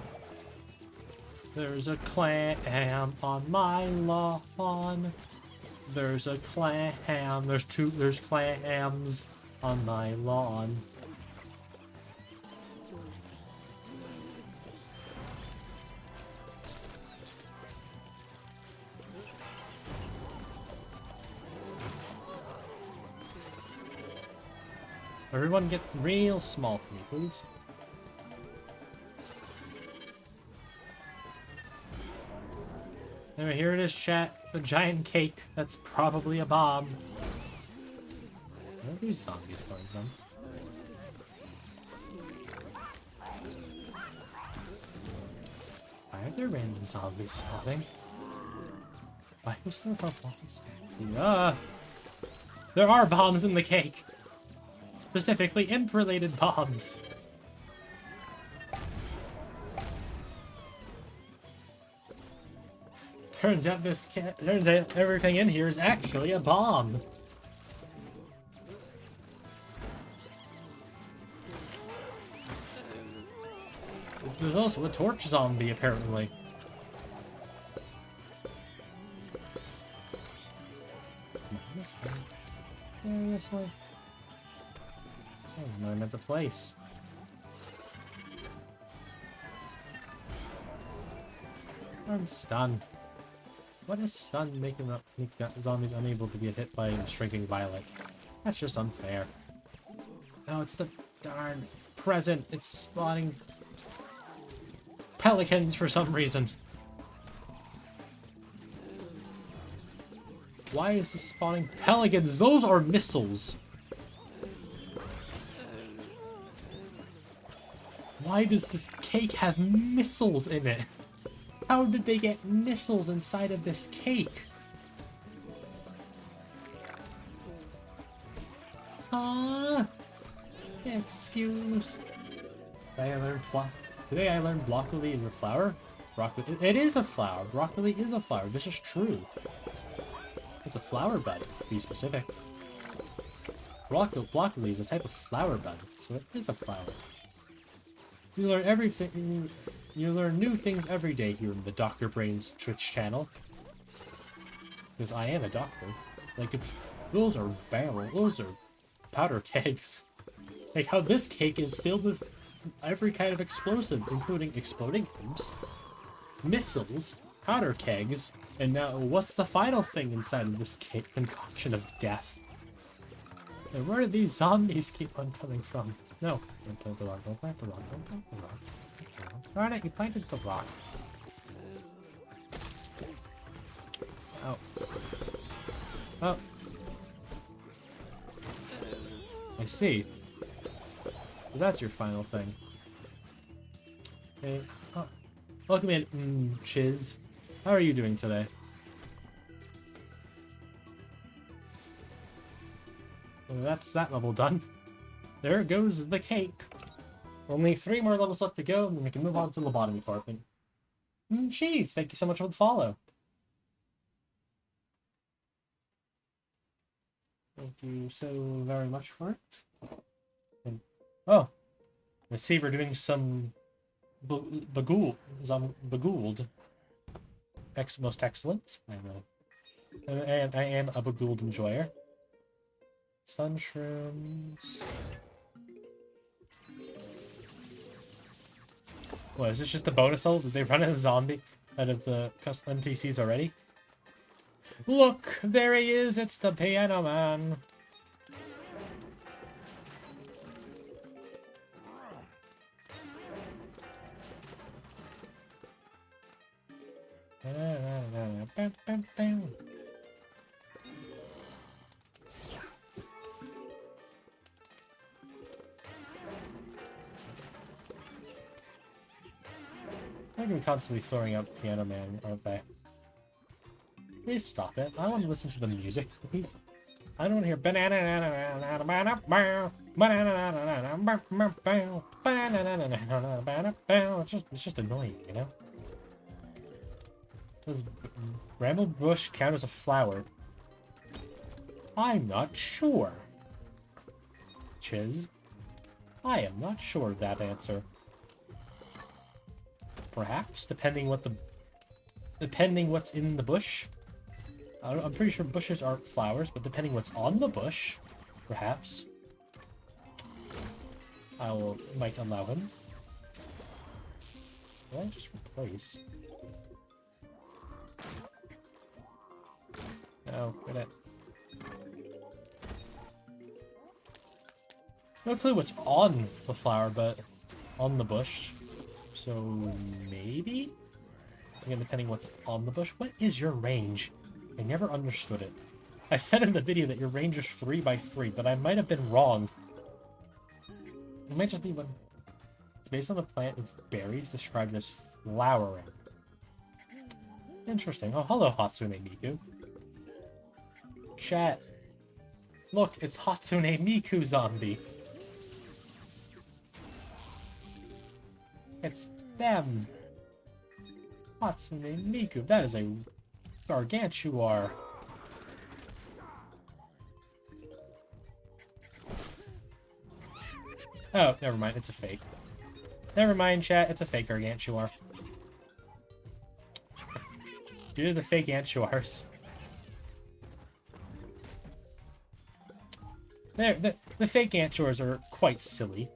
There's a clam on my lawn. There's a clam. There's clams on my lawn. Everyone get real small to me, please. Anyway, here it is, chat. The giant cake. That's probably a bomb. Where are these zombies coming from? Why are there random zombies spawning? Why was there no zombies? There are bombs in the cake! Specifically imp-related bombs. Turns out everything in here is actually a bomb. There's also a torch zombie, apparently. This way. Yeah, this way. I'm at the place. I'm stunned. What is stun making zombies unable to be hit by a Shrinking Violet? That's just unfair. Oh, it's the darn present. It's spawning pelicans for some reason. Why is this spawning pelicans? Those are missiles. Why does this cake have missiles in it? How did they get missiles inside of this cake? Excuse. Today I learned broccoli is a flower. Broccoli. It is a flower. Broccoli is a flower. This is true. It's a flower bud, to be specific. Broccoli is a type of flower bud, so it is a flower. You learn everything. You learn new things every day here in the Dr. Brain's Twitch channel. Because I am a doctor. Like, those are barrels. Those are powder kegs. Like how this cake is filled with every kind of explosive, including exploding heaps, missiles, powder kegs, and now what's the final thing inside of this cake concoction of death? And where do these zombies keep on coming from? No, don't plant the rock, don't plant the rock, don't plant the rock. Darn it, you planted the rock. Oh. Oh. I see. So that's your final thing. Okay. Oh. Welcome in, Chiz. How are you doing today? Well, that's that level done. There goes the cake. Only 3 more levels left to go, and then we can move on to Lobotomy Corporation. Cheese, thank you so much for the follow. Thank you so very much for it. And, oh, I see we're doing some bagooled. Most excellent. I am a bagooled enjoyer. Sunshrooms. What, is this just a bonus level? Did they run out of the custom NPCs already? Look, there he is, it's the Piano Man. They're gonna be constantly throwing out Piano Man, aren't they? Please stop it. I want to listen to the music, please. I don't want to hear it's just annoying, you know? Does Bramble Bush count as a flower? I'm not sure. Chiz. I am not sure of that answer. Perhaps, depending what's in the bush. I'm pretty sure bushes aren't flowers, but depending what's on the bush, perhaps. Might allow him. Will I just replace? No, get it. No clue what's on the flower, but on the bush. So maybe? Again, depending what's on the bush. What is your range? I never understood it. I said in the video that your range is 3x3, but I might have been wrong. It might just be when it's based on the plant with berries described as flowering. Interesting. Oh, hello, Hatsune Miku. Chat. Look, it's Hatsune Miku zombie. It's them. Hatsune Miku. That is a gargantuar. Oh, never mind. It's a fake. Never mind, chat. It's a fake gargantuar. You're the fake antuars. The fake antuars are quite silly.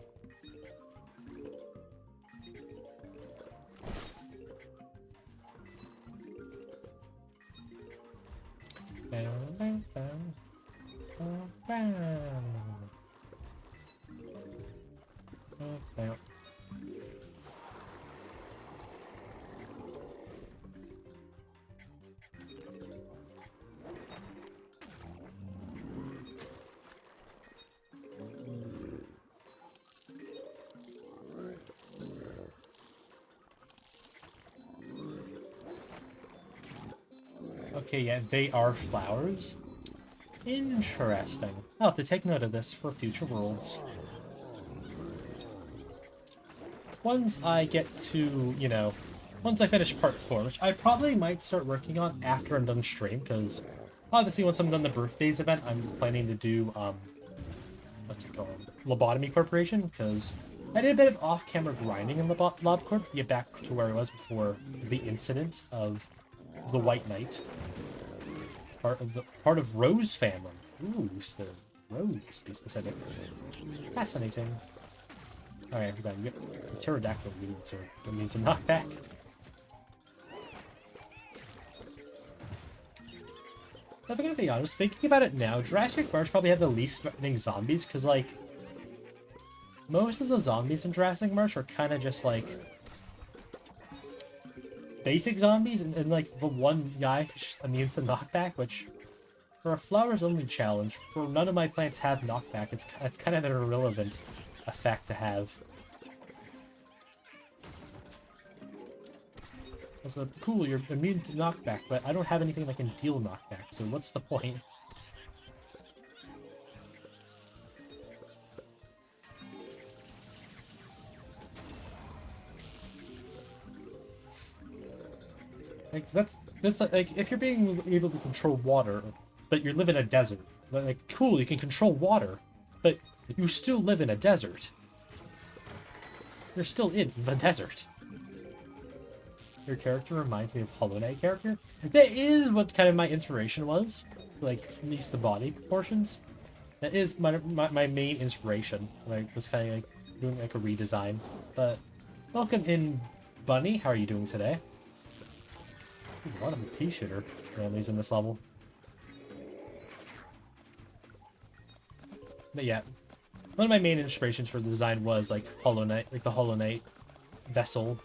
Okay, yeah, they are flowers. Interesting. I'll have to take note of this for future worlds. Once I get to, you know, once I finish part 4, which I probably might start working on after I'm done stream, because obviously once I'm done the Birthdayz event, I'm planning to do, what's it called? Lobotomy Corporation, because I did a bit of off-camera grinding in Lob Corp to get back to where I was before the incident of the White Knight. Part of Rose family. Ooh, so Rose, to be specific. Fascinating. Alright, I forgot. You get pterodactyl we need to knock back. If I'm gonna be honest, thinking about it now, Jurassic Park probably had the least threatening zombies, because, like, most of the zombies in Jurassic Marsh are kind of just, like, basic zombies, and, like, the one guy who's just immune to knockback, which, for a flowers-only challenge, where none of my plants have knockback, it's kind of an irrelevant effect to have. So, cool, you're immune to knockback, but I don't have anything that can deal knockback, so what's the point? Like, that's like, if you're being able to control water, but you live in a desert, like, cool, you can control water, but you still live in a desert. You're still in the desert. Your character reminds me of Hollow Knight character. That is what kind of my inspiration was, like, at least the body proportions. That is my main inspiration. Like, was kind of like doing like a redesign. But welcome in, Bunny. How are you doing today? There's a lot of pea shooter families in this level. But yeah, one of my main inspirations for the design was like Hollow Knight, like the Hollow Knight vessel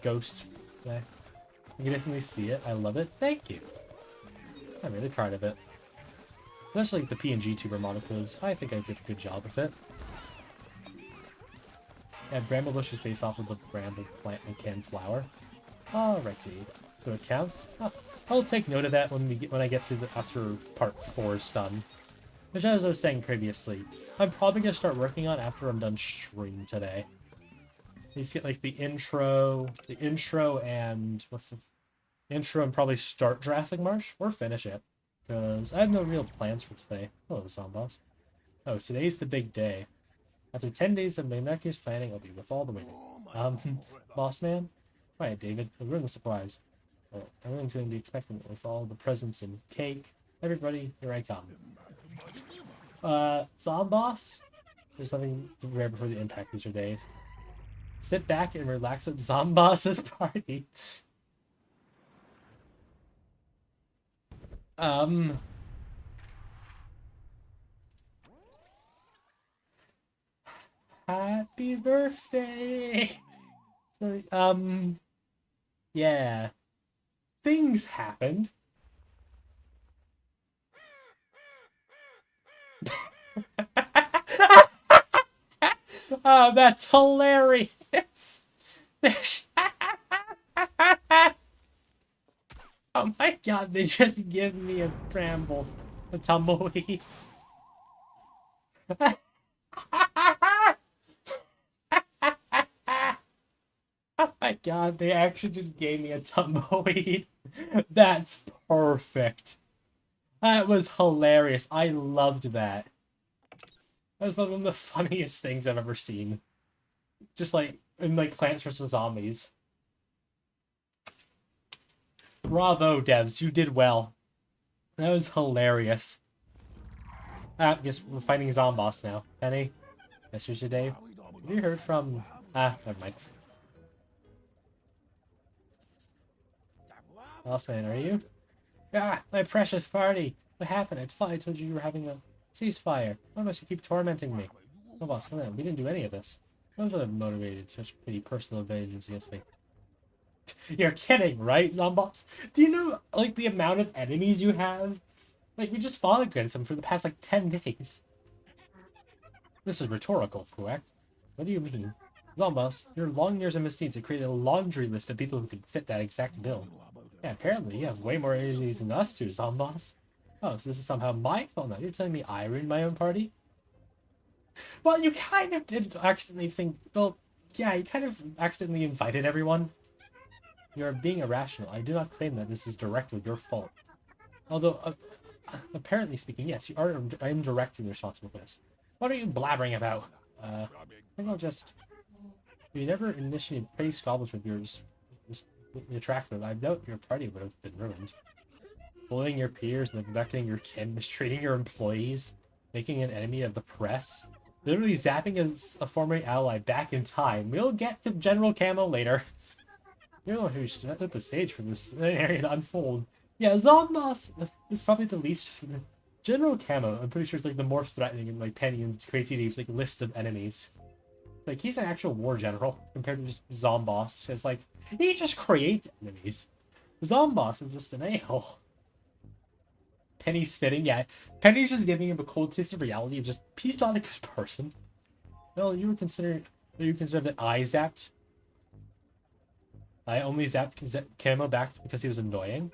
ghost. Yeah, you can definitely see it. I love it. Thank you. I'm really proud of it. Especially like the PNG tuber monikers. I think I did a good job with it. Yeah, Bramble Bush is based off of the bramble plant and canned flower. Alrighty. So it counts. Oh, I'll take note of that when I get to after part 4 is done. Which, as I was saying previously, I'm probably gonna start working on after I'm done stream today. Let's get like the intro, and what's the intro, and probably start Jurassic Marsh or finish it, because I have no real plans for today. Hello, Zomboss. Oh, today's the big day. After 10 days of meticulous planning, I'll be with all the women. Boss man. Right, David. We'll ruin the surprise. Well, everyone's going to be expecting it with all the presents and cake. Everybody, here I come. Zomboss? There's something to prepare before the impact, Mr. Dave. Sit back and relax at Zomboss's party. Happy birthday! So, yeah. Things happened. Oh, that's hilarious. Oh my god, they just give me a bramble, a tumbleweed. Oh my god, they actually just gave me a tumbleweed. That's perfect. That was hilarious. I loved that. That was one of the funniest things I've ever seen. Just like in like Plants vs. Zombies. Bravo, devs. You did well. That was hilarious. I guess we're fighting Zomboss now. Penny? Yes, here's your Dave. Have you heard from... never mind. Boss man, are you? Ah, my precious party! What happened? I thought I told you were having a ceasefire. Why must you keep tormenting me? No, boss, come on. We didn't do any of this. What would have motivated such pretty personal vengeance against me? You're kidding, right, Zomboss? Do you know, like, the amount of enemies you have? Like, we just fought against them for the past, like, 10 days. This is rhetorical, correct? What do you mean? Zomboss, your long years of misdeeds have created a laundry list of people who could fit that exact bill. Yeah, apparently you have way more enemies than us two, Zomboss. Oh, so this is somehow my fault now. You're telling me I ruined my own party? Well, you kind of did accidentally think... Well, yeah, you kind of accidentally invited everyone. You're being irrational. I do not claim that this is directly your fault. Although, apparently speaking, yes, you are. I am directly responsible for this. What are you blabbering about? I think I'll just... You never initiated pretty squabbles with yours. Attractive. I doubt your party would have been ruined. Bullying your peers, neglecting your kin, mistreating your employees, making an enemy of the press, literally zapping a former ally back in time. We'll get to General Camo later. You're the one who set the stage for this area to unfold. Yeah, Zomboss is probably the least... General Camo, I'm pretty sure it's like the more threatening and like Penny and Crazy Dave's like list of enemies. Like, he's an actual war general compared to just Zomboss. It's like, he just creates enemies. Zomboss is just an a-hole. Penny's spitting, yeah. Penny's just giving him a cold taste of reality of just, he's not a good person. Well, you consider that I zapped? I only zapped Camo back because he was annoying?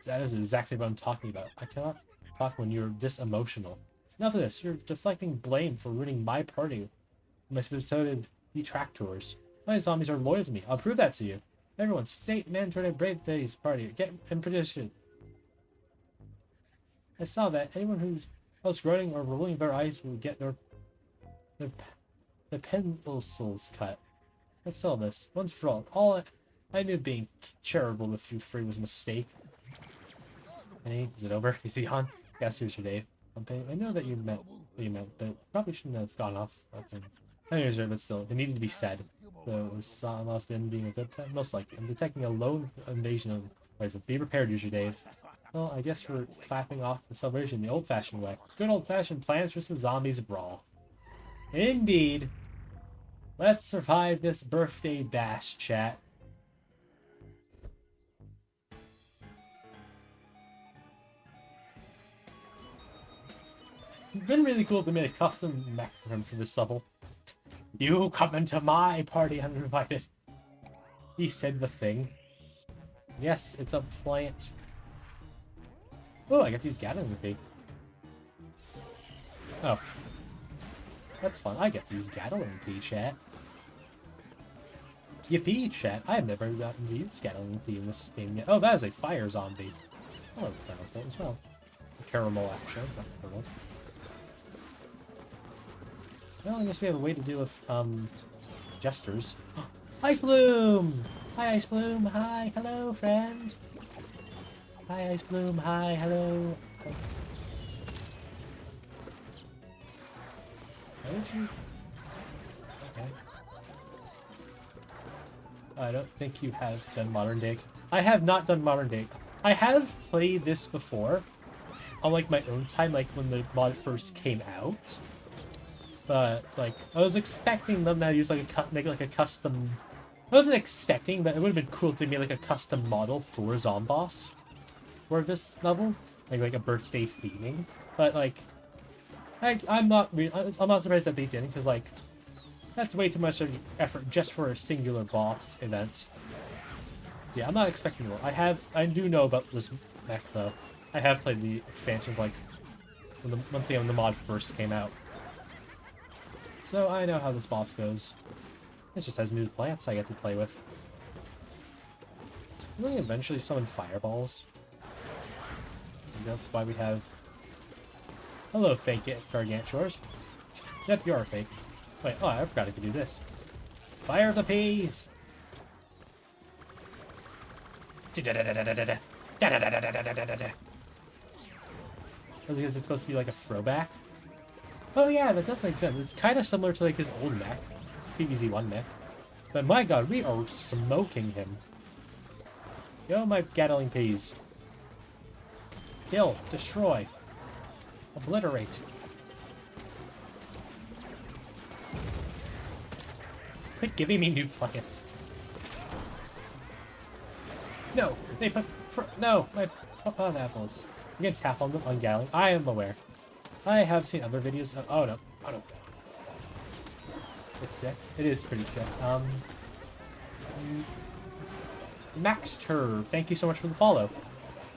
That is exactly what I'm talking about. I cannot talk when you're this emotional. Enough of this. You're deflecting blame for ruining my party. My specific detractors. My zombies are loyal to me. I'll prove that to you. Everyone, state mandatory Birthdayz party. Get in position. I saw that anyone who's else groaning or rolling their eyes will get their pencils cut. Let's sell this once for all. I knew being charitable with you free was a mistake. Hey, is it over? Is he on? Yes, here's your day. I know that you meant what you meant, but probably shouldn't have gone off. I deserve it still. It needed to be said. So Zomboss been being a good time? Most likely. I'm detecting a lone invasion of poison. Be prepared, user Dave. Well, I guess we're clapping off the celebration the old-fashioned way. Good old-fashioned Plants vs. Zombies brawl. Indeed. Let's survive this birthday bash, chat. It's been really cool to make a custom mech for him for this level. You come into my party uninvited. He said the thing. Yes, it's a plant. Oh, I get to use Gatling with me. Oh. That's fun. I get to use Gatling P, chat. Yippee, chat. I have never gotten to use Gatling P in this game yet. Oh, that is a fire zombie. Oh, Caramel as well. Caramel, actually, not Caramel. Well, I guess we have a way to deal with, jesters. Ice Bloom! Hi, Ice Bloom. Hi, hello, friend. Hi, Ice Bloom. Hi, hello. Why did you... Okay. I don't think you have done Modern Day. I have not done Modern Day. I have played this before. On, like, my own time, like, when the mod first came out. But, like, I was expecting them to use, like, make, like, a custom... I wasn't expecting, but it would have been cool to make, like, a custom model for Zomboss for this level. Like a birthday theming. But, like, I'm not surprised that they didn't, because, like, that's way too much effort just for a singular boss event. Yeah, I'm not expecting more. I do know about this mech, though. I have played the expansions, like, once the mod first came out. So I know how this boss goes. It just has new plants I get to play with. Will we eventually summon fireballs? And that's why we have... Hello, fake Gargantuars. Yep, you are fake. Wait, oh, I forgot I could do this. Fire the peas! Oh, because it's supposed to be like a throwback? Oh yeah, that does make sense. It's kind of similar to like his old mech. It's PVZ1 mech. But my god, we are smoking him. Yo, my Gatling peas. Kill, destroy, obliterate. Quit giving me new plants. No, they put... No, my apples. You can tap on them on Gatling. I am aware. I have seen other videos of... Oh no. Oh no. It's sick. It is pretty sick. Maxter, thank you so much for the follow.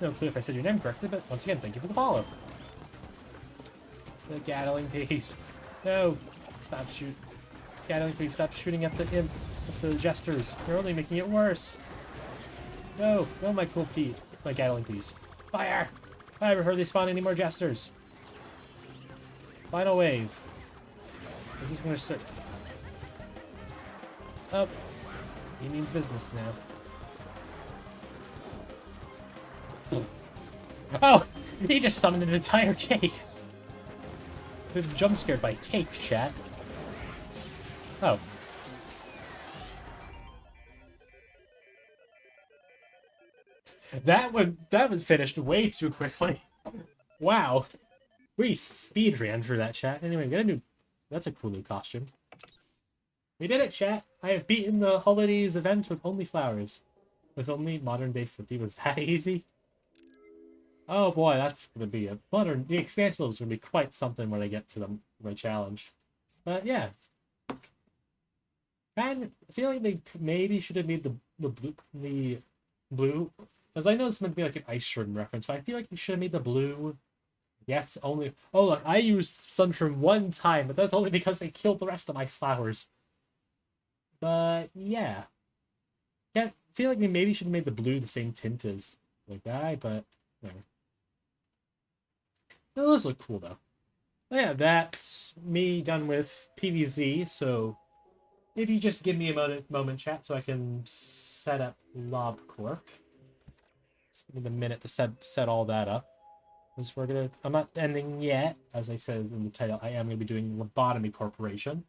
No clue if I said your name correctly, but once again, thank you for the follow. The Gatling piece. No, stop shoot. Gatling piece, stop shooting at the jesters. You're only making it worse. No, no, my cool piece, my Gatling piece. Fire! I haven't heard they spawn any more jesters. Final wave. Is this gonna start? Oh, he means business now. Oh, he just summoned an entire cake. We've jump scared by cake, chat. Oh. That was finished way too quickly. Wow. We speed ran through that, chat. Anyway, we got a new... That's a cool new costume. We did it, chat. I have beaten the holidays event with only flowers. With only modern day 50. Was that easy? Oh boy, that's gonna be a modern... The expansion level is gonna be quite something when I get to my challenge. But yeah. And I feel like they maybe should have made the blue... Because I know it's meant to be like an ice shroom reference, but I feel like they should have made the blue... Yes, only... Oh, look, I used Sunshroom one time, but that's only because they killed the rest of my flowers. But, yeah. I feel like they maybe should have made the blue the same tint as the guy, but... Whatever. Those look cool, though. But yeah, that's me done with PVZ, so... If you just give me a moment, chat, so I can set up Lob Corp. Just give me a minute to set all that up. Because I'm not ending yet. As I said in the title, I am going to be doing Lobotomy Corporation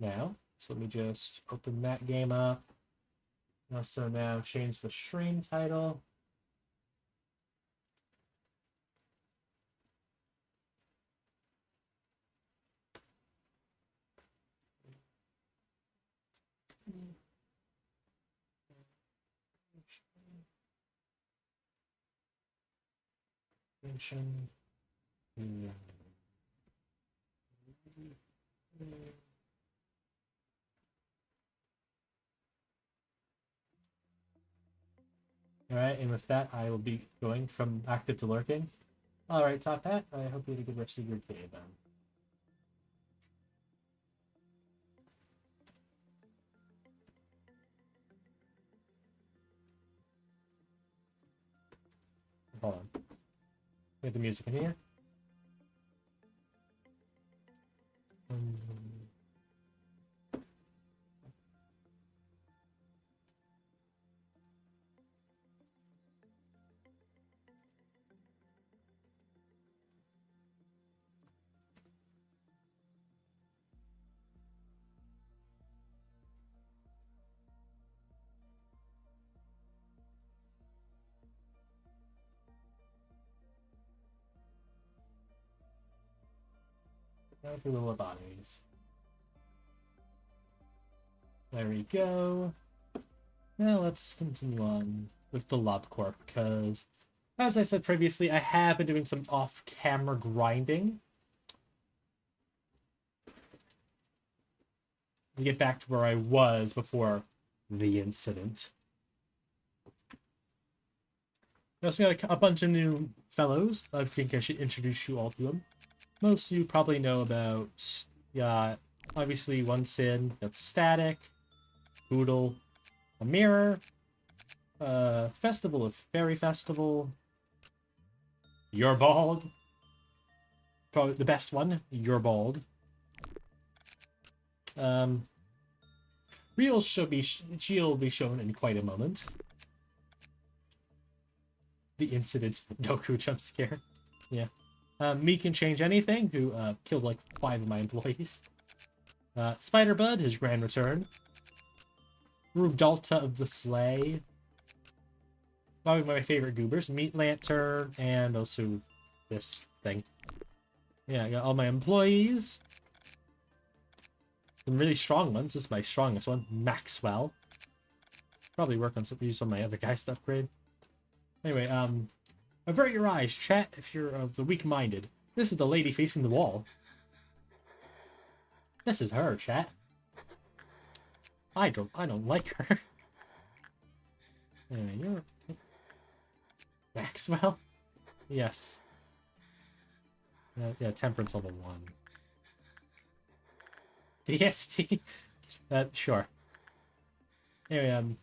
now. So let me just open that game up. Also now change the stream title. Alright, and with that, I will be going from active to lurking. Alright, Top Hat, I hope you had a good rest of your day then. Hold on. Get the music in here. Now for the lobotomies. There we go. Now let's continue on with the Lob Corp, because, as I said previously, I have been doing some off-camera grinding. To get back to where I was before the incident. I also got a bunch of new fellows. I think I should introduce you all to them. Most of you probably know about, obviously, One Sin, that's Static, Boodle, a Mirror, Festival of Fairy Festival, You're Bald, probably the best one, You're Bald. She'll be shown in quite a moment. The incident's Goku jump scare. Yeah. Me Can Change Anything, who killed like 5 of my employees. Spider-Bud, his grand return. Rudalta of the Sleigh. Probably my favorite goobers. Meat Lantern, and also this thing. Yeah, I got all my employees. Some really strong ones. This is my strongest one. Maxwell. Probably work on use some of my other guys to upgrade. Anyway, avert your eyes, chat, if you're of the weak-minded. This is the lady facing the wall. This is her, chat. I don't like her. Anyway, you're... Maxwell? Yes. Yeah, temperance level 1. DST? Sure. Anyway,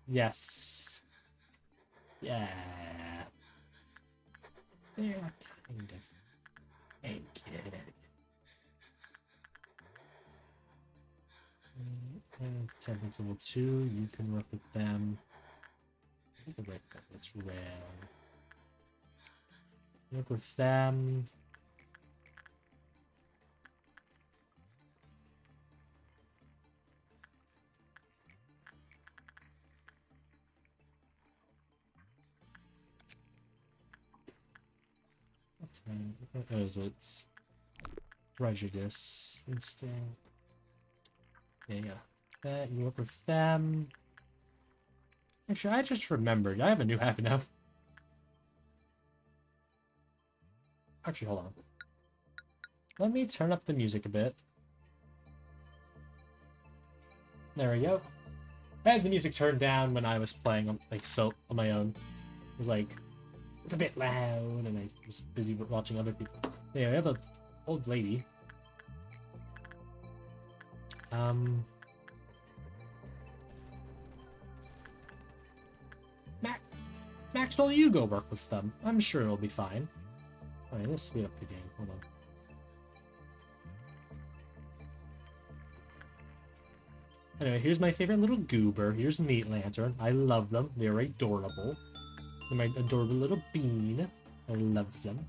yes. Yeah. They're kind of... Hey, kid. And temperance level 2, you can work with them. I think it's rare. Work with them. What is it? Prejudice. Instinct. Yeah. You work with them. Actually, I just remembered. I have a new habit now. Actually, hold on. Let me turn up the music a bit. There we go. I had the music turned down when I was playing on my own. It was like, it's a bit loud, and I was busy watching other people. Yeah, we have an old lady. Maxwell, you go work with them. I'm sure it'll be fine. Alright, let's speed up the game. Hold on. Anyway, here's my favorite little goober. Here's Meat Lantern. I love them. They're adorable. They're my adorable little bean. I love them.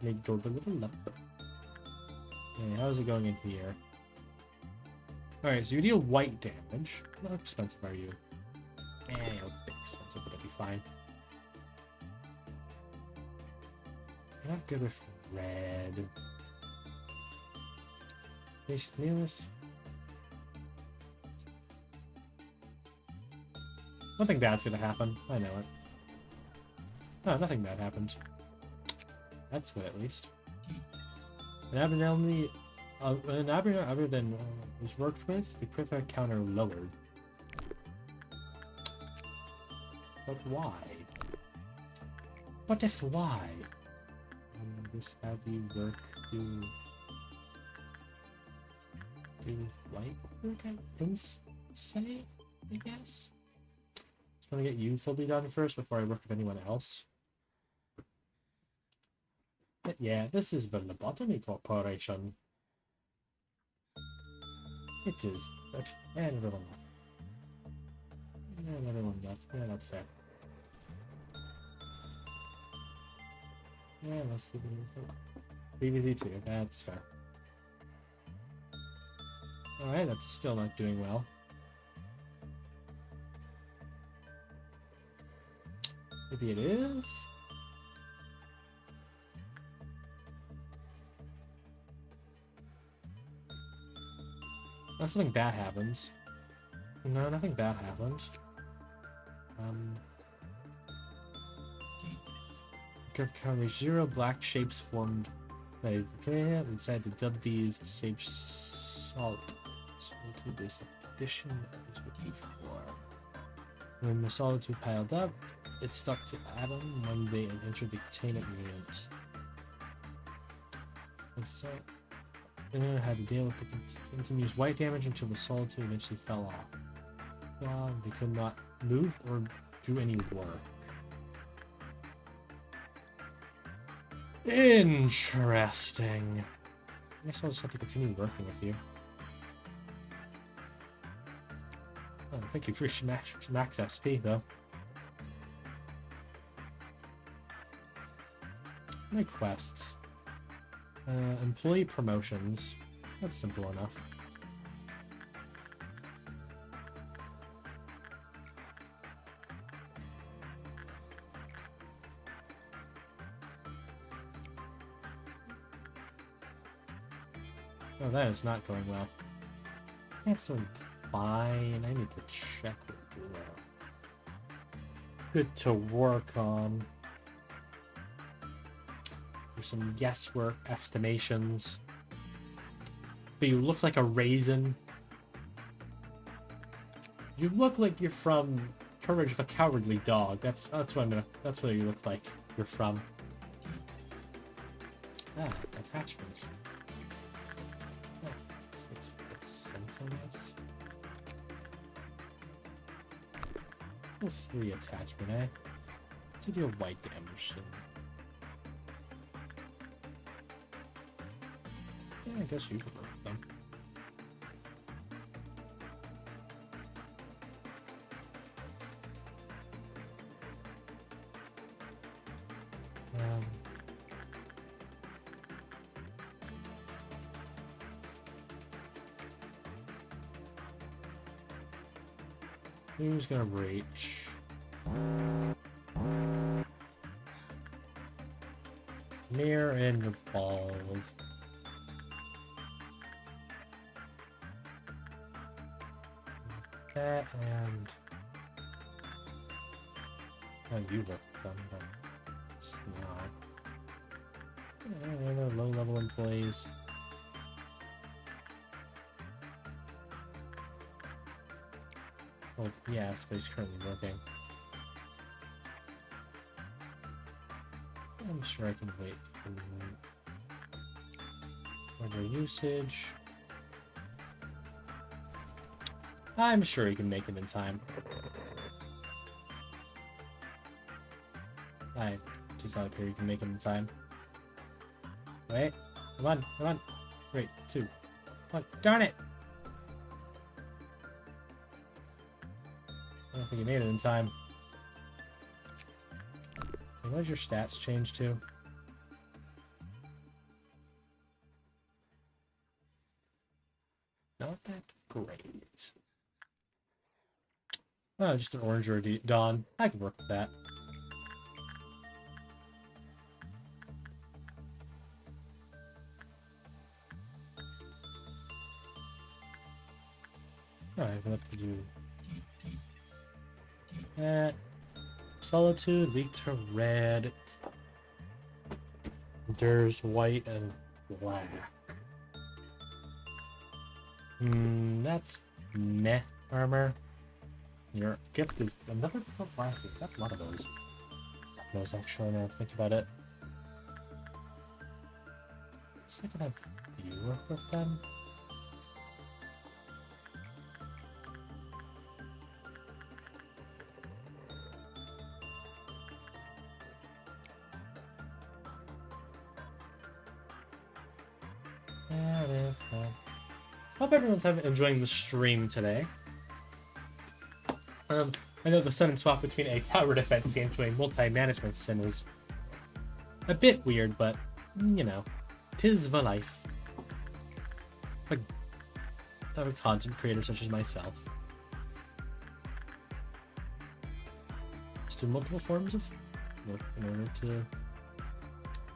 My adorable little lump. Okay, how's it going in here? Alright, so you deal white damage. How expensive are you? A bit expensive, but it'll be fine. I'm not good with red. Patient News. Nothing bad's gonna happen. I know it. No, nothing bad happened. That's good, at least. An abnormality other than was worked with, the crit counter lowered. But why? What if why? This have you work do white work? I didn't say, I guess. Just want to get you fully done first before I work with anyone else. But yeah, this is the Lobotomy Corporation. It is, but and everyone left. And everyone left. Yeah, that's fair. Yeah, let's do PVZ too. That's fair. Alright, that's still not doing well. Maybe it is? Unless something bad happens. No, nothing bad happened. Currently 0 black shapes formed. Okay, we decided to dub these shapes solid. So we'll do this addition before. When the solid 2 piled up, it stuck to Adam one day and entered the containment unit. And so it had to deal with the continuous white damage until the solid 2 eventually fell off. Well, they could not move or do any work. Interesting. I guess I'll just have to continue working with you. Oh, thank you for your max SP, though. My quests. Employee promotions. That's simple enough. Oh, that is not going well. That's doing fine. I need to check what good to work on. There's some guesswork estimations. But you look like a raisin. You look like you're from Courage of a Cowardly Dog. That's what you look like you're from. Ah, attachments. Oh, let's put sense on this. Oh, free attachment, eh? To do a white damage. Yeah, I guess you could work with them. Who's gonna reach? Mirror and your balls. That and you work with them, but it's not. Low-level employees. Well, yes, but he's currently working. I'm sure I can wait for their usage. I'm sure he can make it in time. I just out here, you can make it in time. Wait, come on, come on. 3, 2, 1. Darn it! I don't think you made it in time. Hey, what did your stats change to? Not that great. Oh, just an orange or a dawn. I can work with that. Alright, we'll have to do that. Solitude, weak to red. There's white and black. That's meh armor. Your gift is another pair of glasses. That's a lot of those. Those actually, now think about it. So I can have you work with them. Hope everyone's enjoying the stream today. I know the sudden swap between a tower defense sim to a multi-management sim is a bit weird, but, you know, 'tis the life of a content creator such as myself. Just do multiple forms of work in order to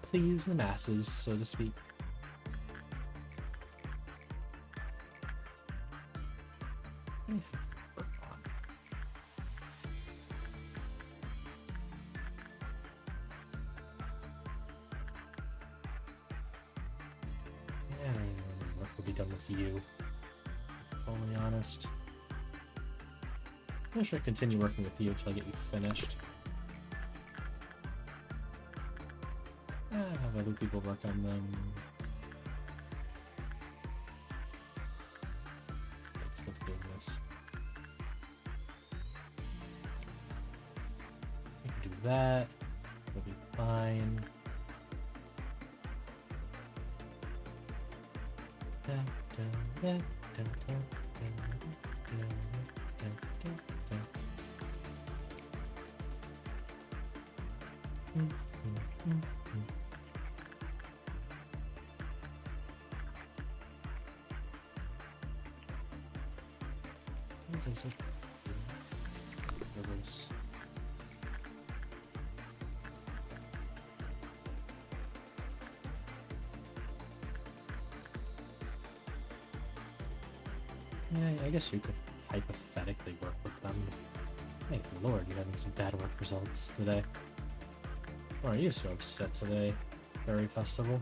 please the masses, so to speak. You, fully honest. I should continue working with you until I get you finished. Have other people work on them. Let's get doing this. I can do that. It'll be fine. Yeah, I guess you could hypothetically work with them. Thank the Lord, you're having some bad work results today. Why are you so upset today, Berry Festival?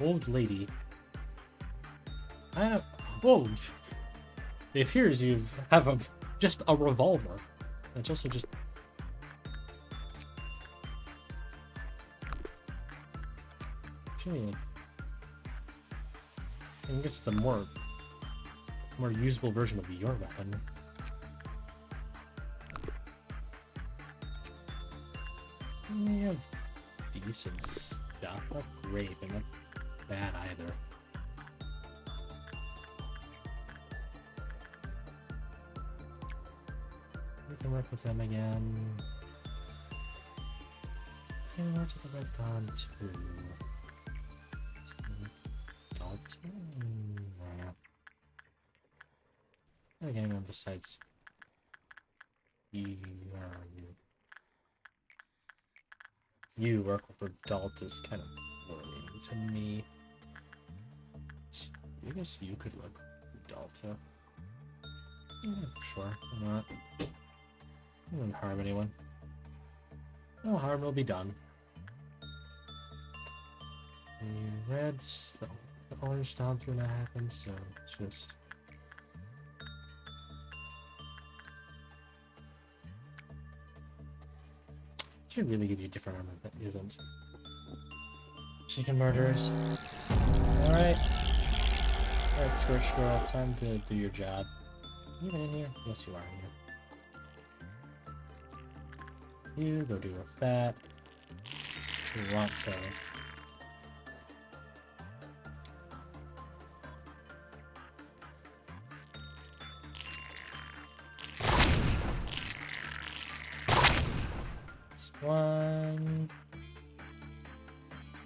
Old lady. Whoa! It appears you have just a revolver. It's also just... Actually, I guess it's a more usable version of your weapon. You have decent stuff. Not great, but not bad either. We can work with them again. And we're to the red dawn too. Again, besides you work with adult is kind of worrying to me. I guess you could work with Delta. Yeah, sure, why not? It wouldn't harm anyone. No harm will be done. The reds, the orange down's gonna happen, so it's just... Should really give you different armor, but isn't. Chicken murderers. Alright. Alright, Scorch Girl, time to do your job. Are you even in here? Yes, you are in here. You go do a fat. You want to.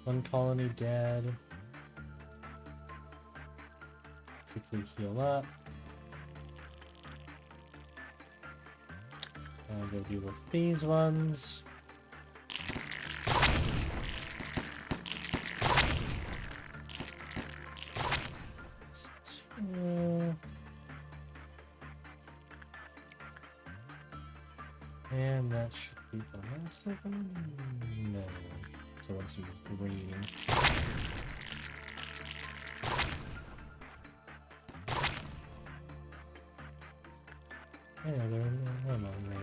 One colony dead. Quickly heal up. I'll go deal with these ones. And that should be the last of them? No. So once you green. Yeah, they're among me.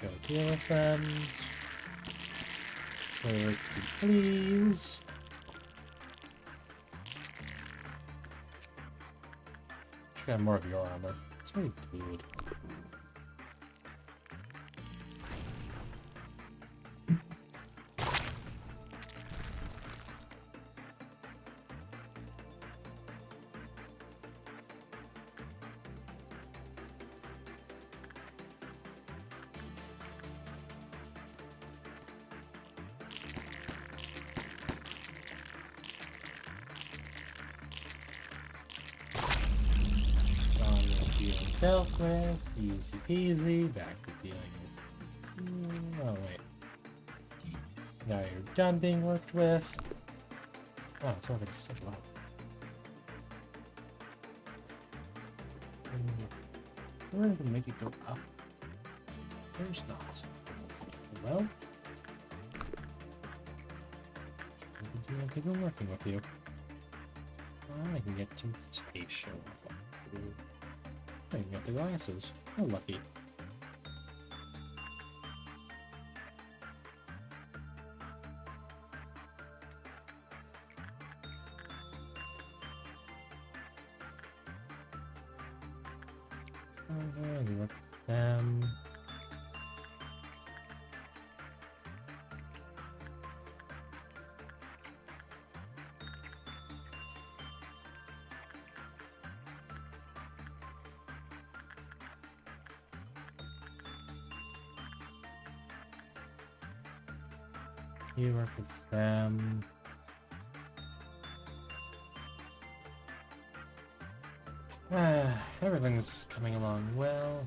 Go deal with them. Pretty please. Should have more of your armor. It's really good. Dealt with, easy peasy, back to dealing with. Oh wait. Now you're done being worked with. Oh, it's all like so low. We're gonna make it go up. There's not. Well, I've been working with you. I can get temptation. I can get the glasses. How lucky. Okay, look at them. You work with them. Everything's coming along well.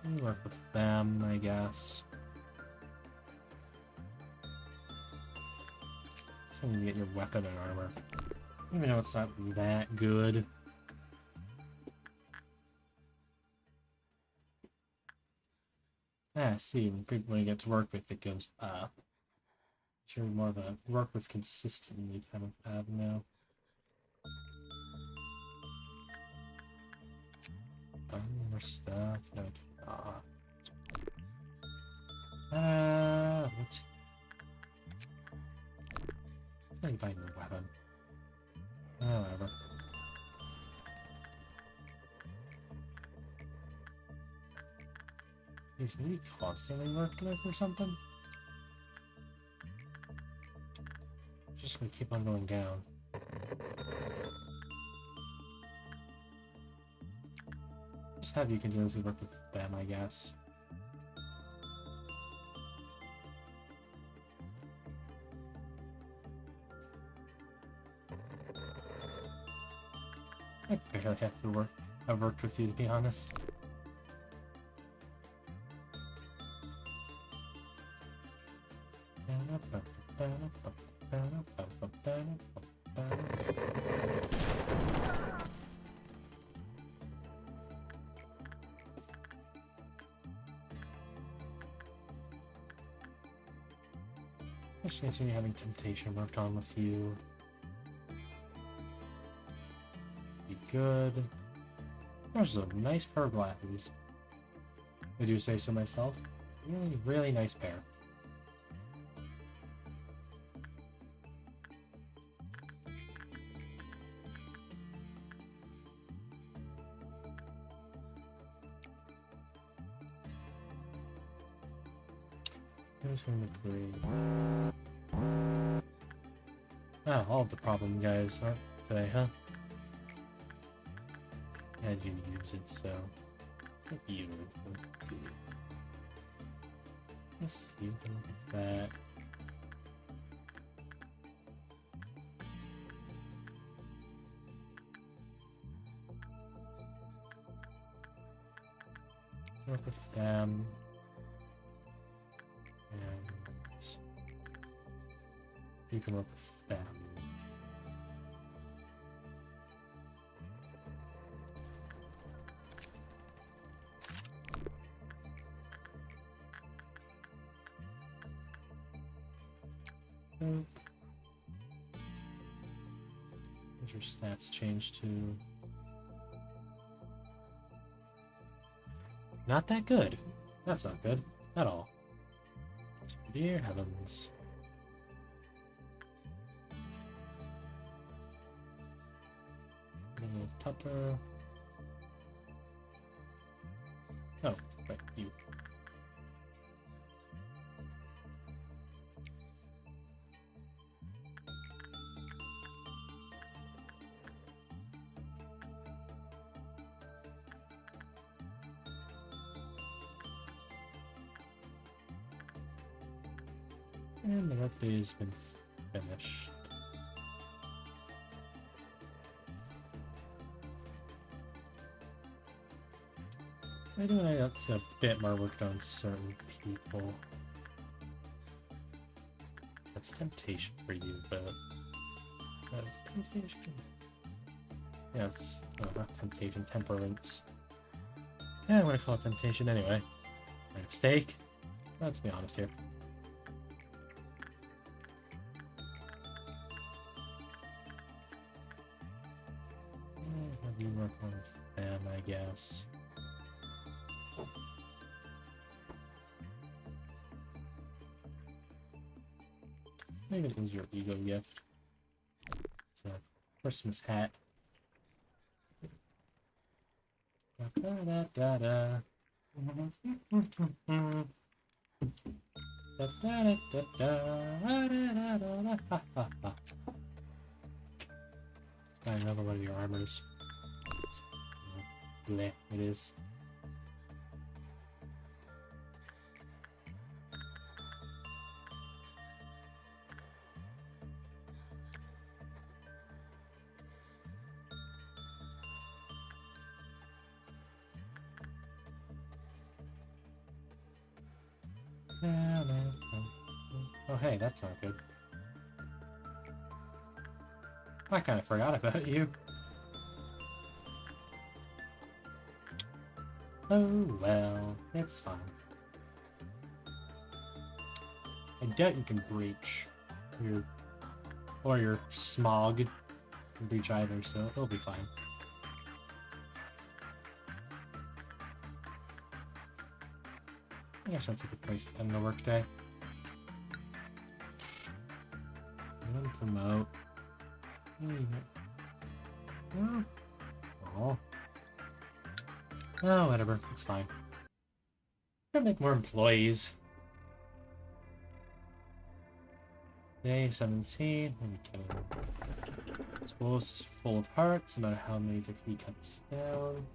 You work with them, I guess. So you get your weapon and armor. Even though it's not that good. Ah, I see. When it gets work with, it goes up. Sure, more of a work with consistently kind of have now. More stuff. Like, what? How do you buy a new weapon? Whatever. Is he constantly working with or something? Just gonna keep on going down. Just have you continuously work with them, I guess. I barely have to work. I've worked with you, to be honest. Especially having temptation worked on with you. Be good. There's a nice pair of glasses. I do say so myself. Really, really nice pair. Who's going to agree? Ah, all of the problem guys aren't today, huh? Had you use it, so you. Yes, you can look at that. Work with them. And you can work with them. As your stats change to not that good. That's not good at all. Dear heavens. Tupper. Oh, right, you. And the birthday has been finished. I do that's a bit more worked on certain people. That's temptation for you, but that's temptation. Yeah, it's not temptation, temperance. Yeah, I'm gonna call it temptation anyway. Like steak. Let's be honest here. Have you work on them, I guess. Maybe it was your ego gift. It's a Christmas hat. Da, da, da, da. Da, da, da, da, da. Find another one of your armors. Bleh, it is. Oh hey, that's not good. I kind of forgot about you. Oh well, it's fine. I doubt you can breach your smog can breach either, so it'll be fine. I guess that's a good place to end the workday. I'm gonna promote. Oh, whatever. It's fine. Gotta make more employees. Day 17. It's full of hearts, no matter how many he cuts down.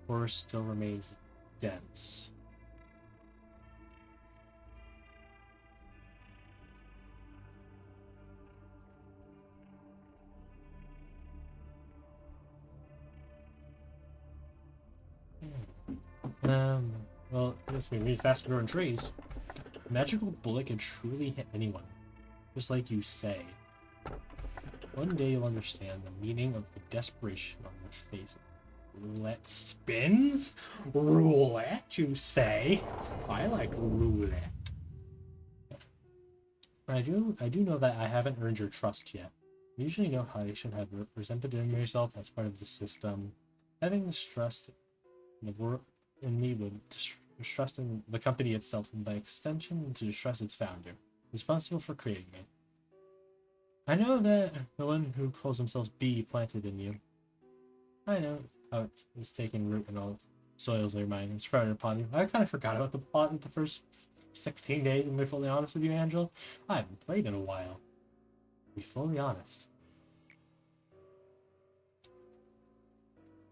Forest still remains dense. Well, I guess we need faster growing trees. A magical bullet can truly hit anyone, just like you say. One day you'll understand the meaning of the desperation on your face. Roulette spins? Roulette, you say? I like roulette. I do know that I haven't earned your trust yet. You usually know how I should have represented myself as part of the system. Having distrust in me would distrust in the company itself, and by extension to distrust its founder, responsible for creating it. I know that the one who calls himself B planted in you. I know how it was taking root in all soils of your mind and sprouted upon you. I kind of forgot about the plot in the first 16 days, and to be fully honest with you, Angel. I haven't played in a while. To be fully honest.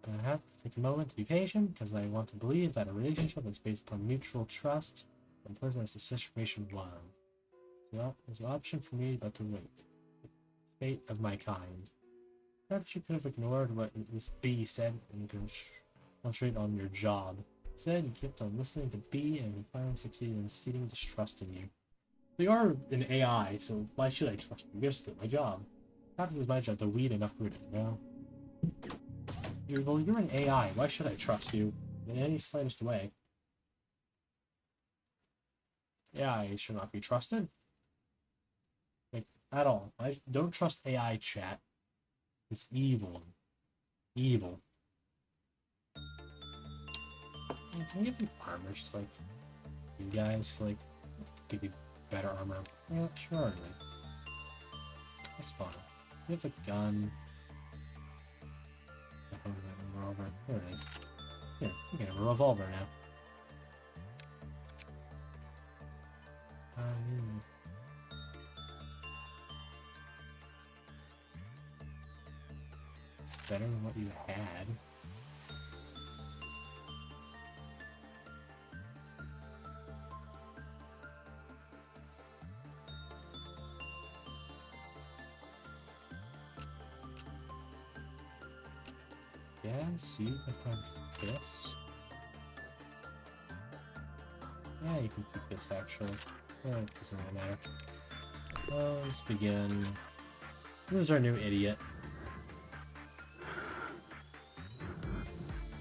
I have to take a moment to be patient, because I want to believe that a relationship is based upon mutual trust and pleasant as the situation love. There's an option for me but to wait. The fate of my kind. Perhaps you could have ignored what this B said and concentrate on your job. Instead, you kept on listening to B and you finally succeeded in seeding distrust in you. You are an AI, so why should I trust you? You're still my job. Perhaps it was my job to weed and uproot it, you know? You're an AI. Why should I trust you in any slightest way? AI should not be trusted. Like, at all. I don't trust AI chat. It's evil. Evil. Can I give you armor? Just like, you guys, like, give you better armor. Yeah, sure. That's fine. You have a gun. Revolver. There it is. Here, you can have a revolver now. It's better than what you had. Yes, you can have this. Yeah, you can keep this actually. Yeah, it doesn't really matter. Well, let's begin. Who's our new idiot?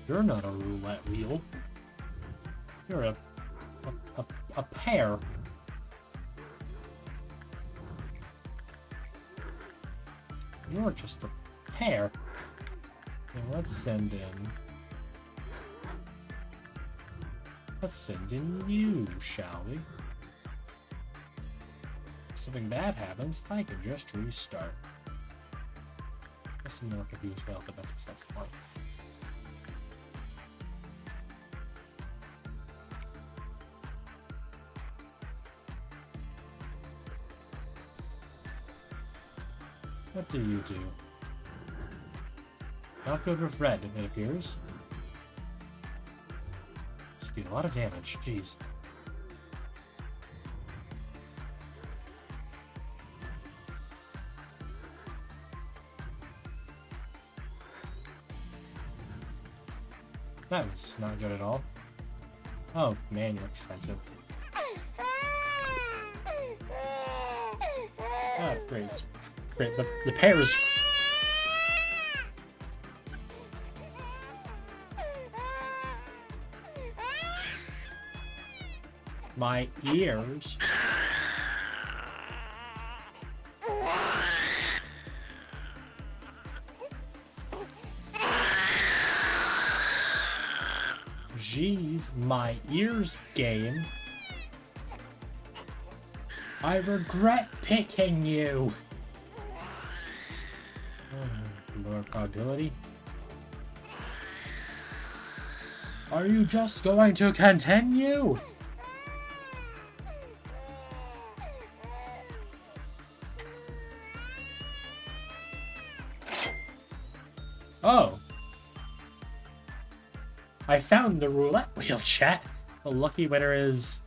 You're not a roulette wheel. You're a pear. You're just a pear. Okay, let's send in you, shall we? If something bad happens, I can just restart. There's some more reviews as well, but that's besides the point. What do you do? Not good with red, it appears. Just do a lot of damage, jeez. That was not good at all. Oh man, you're expensive. Oh, great. It's great. The pear is... My ears. jeez, my ears game. I regret picking you. Lower probability. Are you just going to continue? Oh. I found the roulette wheel, chat. The lucky winner is...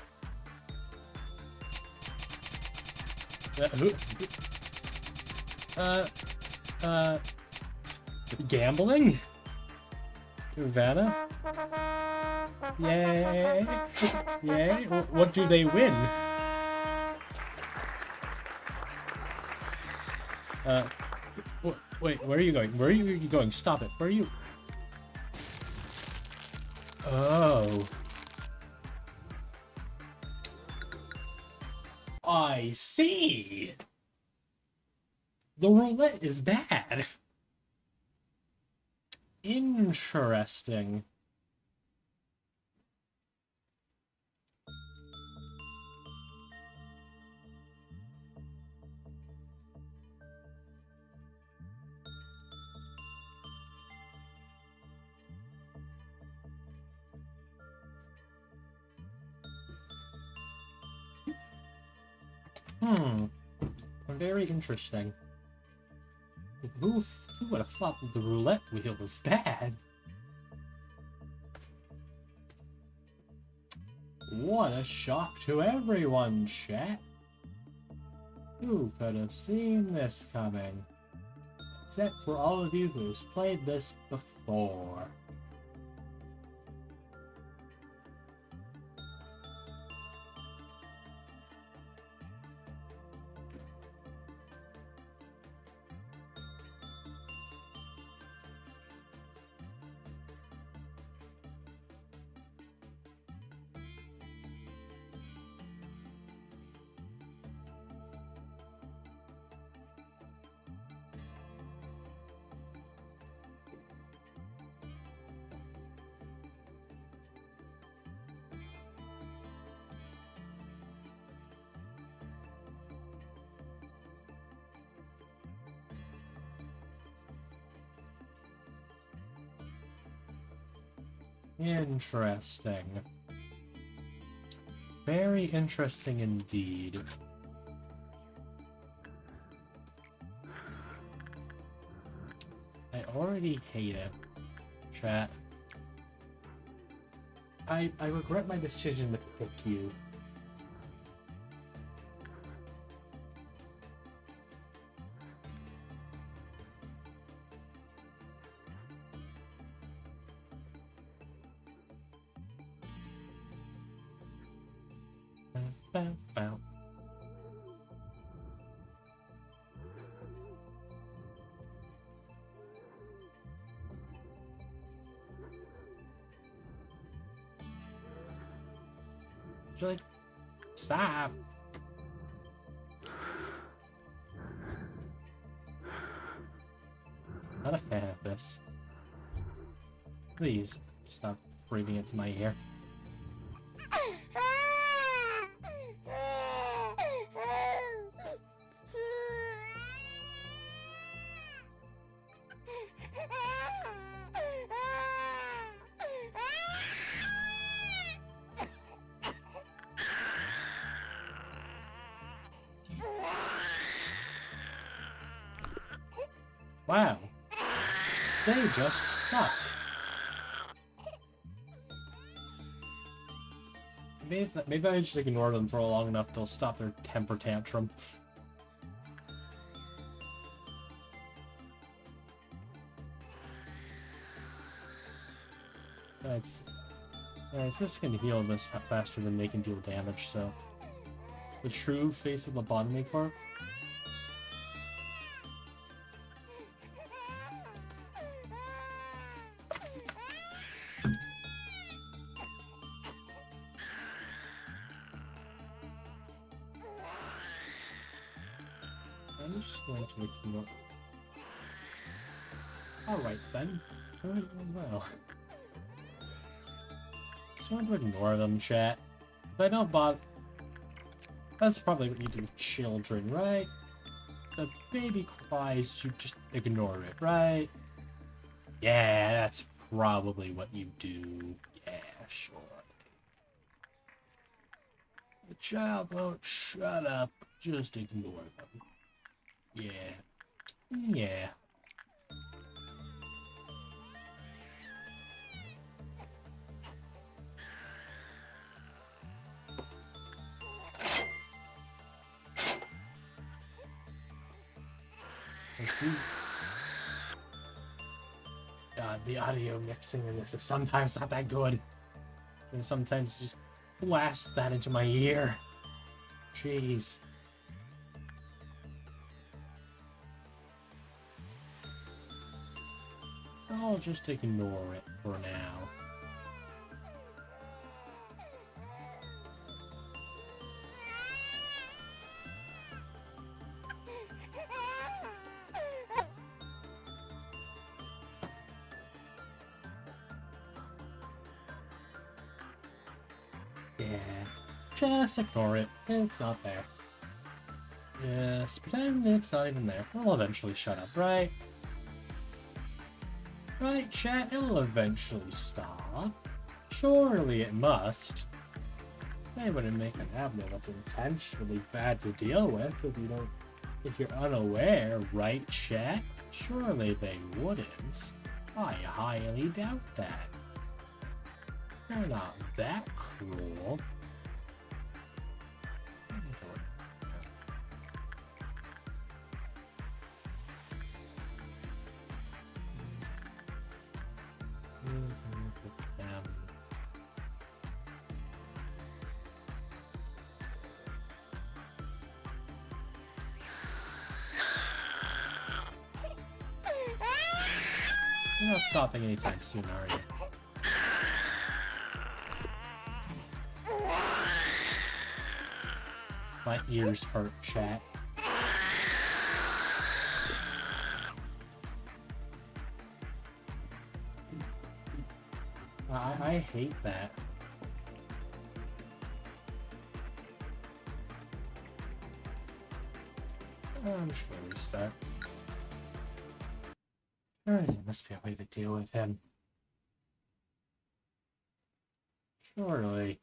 Gambling? Vanna? Yay! Yay! What do they win? Wait, where are you going? Where are you going? Stop it. Where are you? Oh. I see! The roulette is bad. Interesting. Very interesting. Who would have thought that the roulette wheel was bad? What a shock to everyone, chat. Who could have seen this coming? Except for all of you who's played this before. Interesting. Very interesting indeed. I already hate it, chat. I regret my decision to pick you. Like, stop. Not a fan of this. Please stop breathing into my ear. Wow. They just suck. Maybe I just ignore them for long enough they'll stop their temper tantrum. It's just gonna heal this faster than they can deal damage, so. The true face of Lobotomy Corp. I'm just going to ignore. Alright then. Well. just want to ignore them, chat. If I don't bother... That's probably what you do with children, right? The baby cries, you just ignore it, right? Yeah, that's probably what you do. Yeah, sure. The child won't shut up, just ignore them. Yeah. Yeah. God, the audio mixing in this is sometimes not that good. And sometimes just blast that into my ear. Jeez. I'll just ignore it for now. Yeah, just ignore it. It's not there. Just pretend it's not even there. It'll eventually shut up, right? Right, chat? It'll eventually stop. Surely it must. They wouldn't make an abnormal that's intentionally bad to deal with if you're unaware, right, chat? Surely they wouldn't. I highly doubt that. They're not that cruel. You're not stopping anytime soon, are you? My ears hurt, chat. I hate that. I'm just gonna restart. Alright, there must be a way to deal with him. Surely.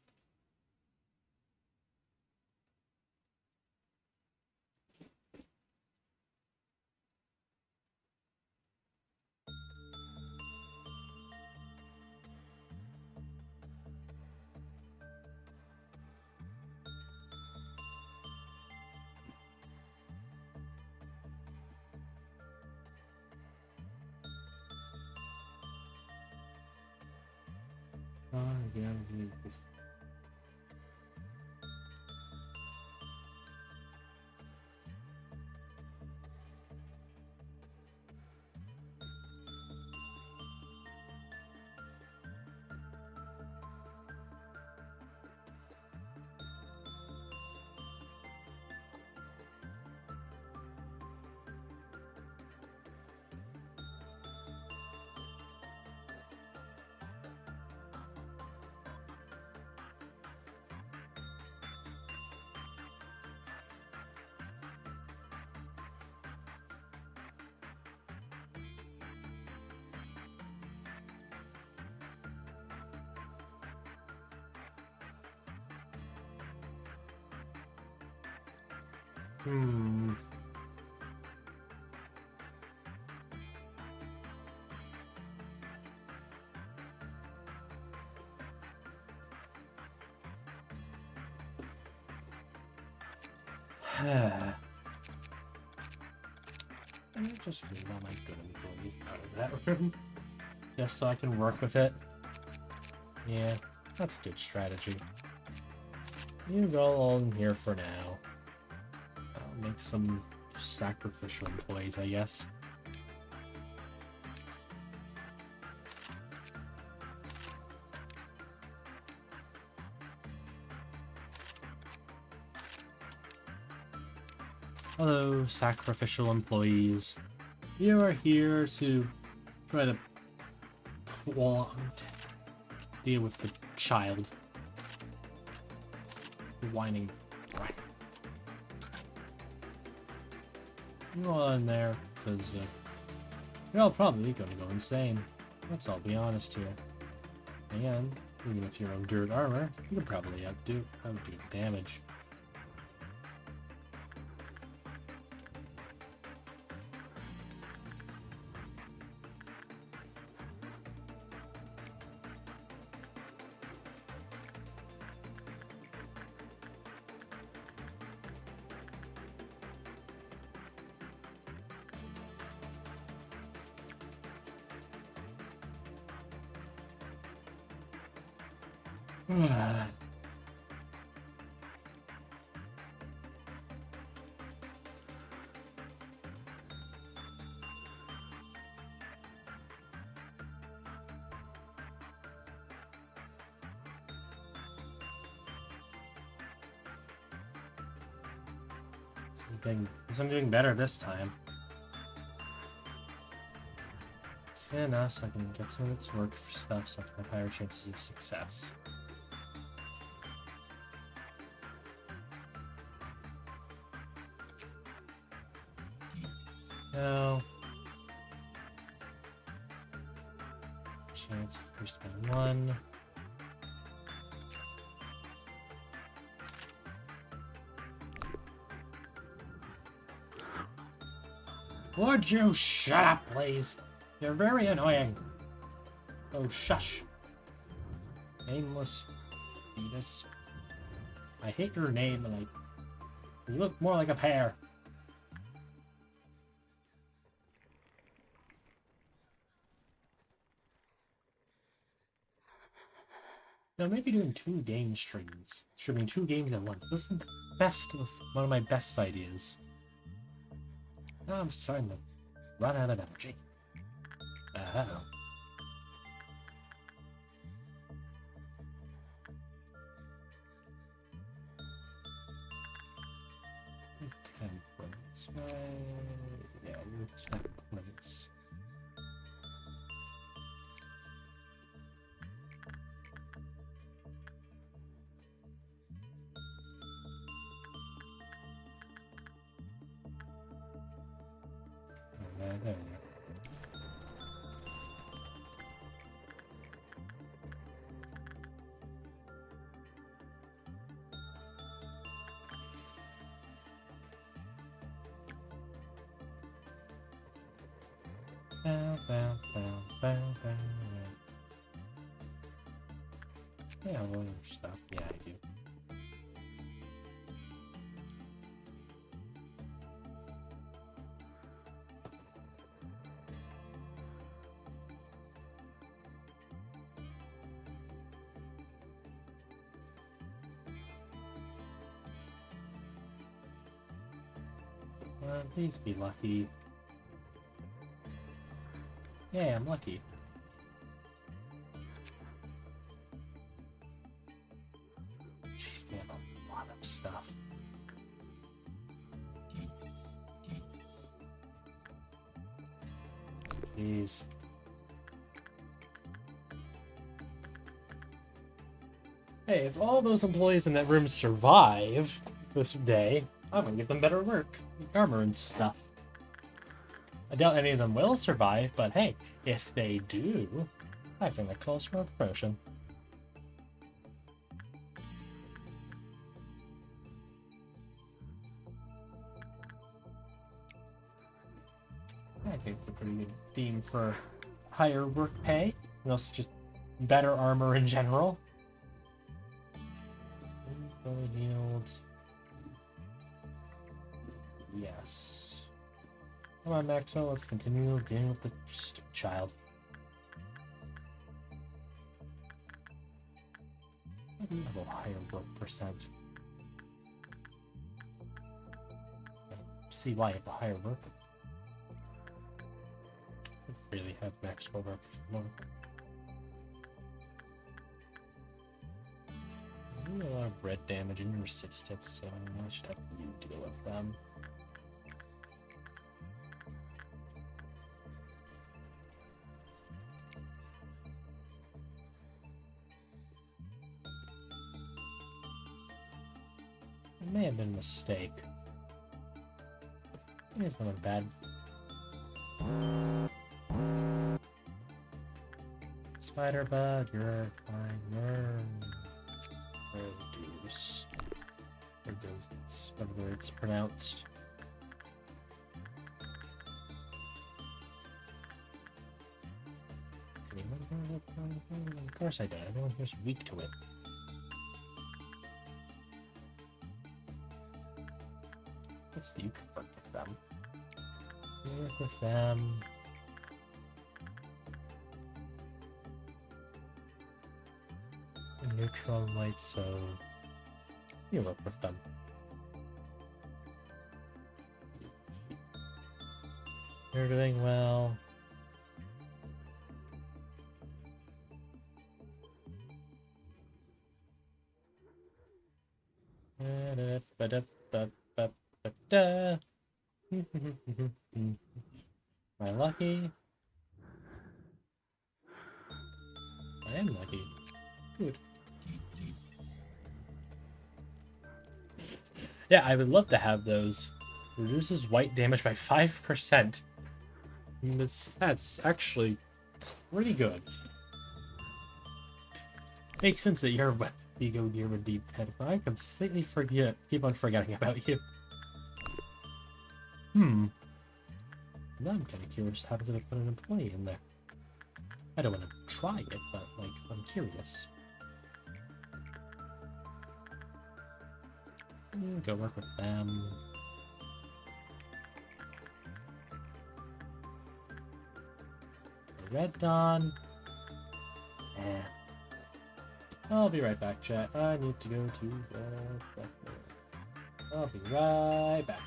Oh, yeah, I just read all my good employees out of that room. Just so I can work with it. Yeah, that's a good strategy. You go on here for now. I'll make some sacrificial employees, I guess. Hello, sacrificial employees. You are here to try to deal with the child. Whining. You all in there, because you're all probably going to go insane. Let's all be honest here. And even if you're on dirt armor, you can probably outdo damage. I'm doing better this time. So now, so I can get some of its work stuff, so I can have higher chances of success. Now, chance increased by 1. Would you shut up, please? You're very annoying. Oh, shush. Nameless fetus. I hate your name, and you look more like a pear. Now, maybe doing 2 game streams. Streaming 2 games at once. This is one of my best ideas. Now I'm starting to run out of energy. Oh. Temperance, right? Yeah, you're temperance. There. Yeah, I'll your stuff. Yeah, I do. Please be lucky. Yeah, I'm lucky. Jeez, they have a lot of stuff. Jeez. Hey, if all those employees in that room survive this day, I'm gonna give them better work, armor and stuff. I doubt any of them will survive, but hey, if they do, I think that calls for a promotion. I think it's a pretty good theme for higher work pay, and also just better armor in general. Fully healed. Yes. Come on, Maxwell, let's continue dealing with the stupid child. I do have a higher work percent. I see why you have a higher work. I really have Maxwell work more. You do a lot of red damage and resistance, so I should have you deal with them. It may have been a mistake. It's not bad. Spider bug, you're fine. Reduce. Whatever it's pronounced. Of course I did. Everyone's just weak to it. Let's see, you can work with them. You work with them. And neutron light, so you work with them. You're doing well. Am I lucky? I am lucky. Good. Yeah, I would love to have those. Reduces white damage by 5%. That's actually pretty good. Makes sense that your ego gear would be better. I completely keep on forgetting about you. Now I'm kind of curious what happens if I put an employee in there. I don't want to try it, but, like, I'm curious. Go work with them. Red Dawn. Eh. I'll be right back, chat. I need to go to the... I'll be right back.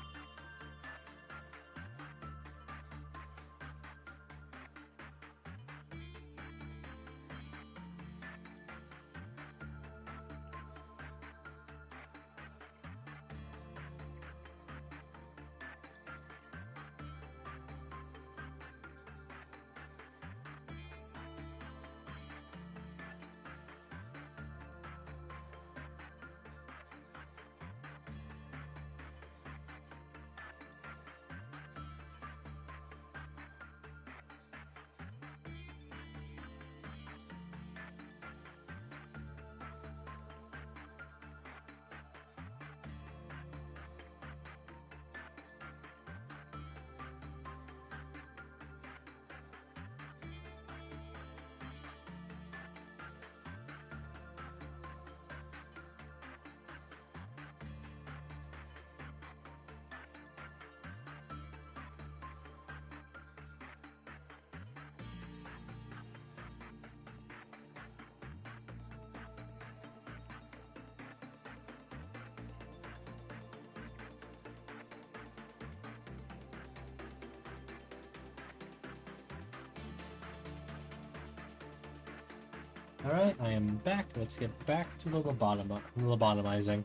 Alright, I am back. Let's get back to the lobotomizing.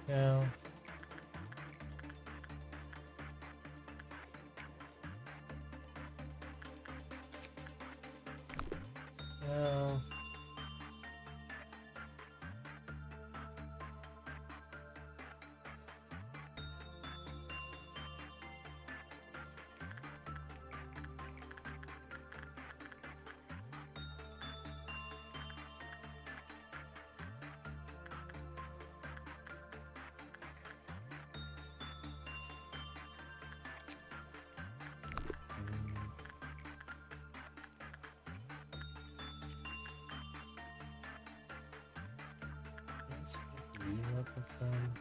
No. No. Rework with them.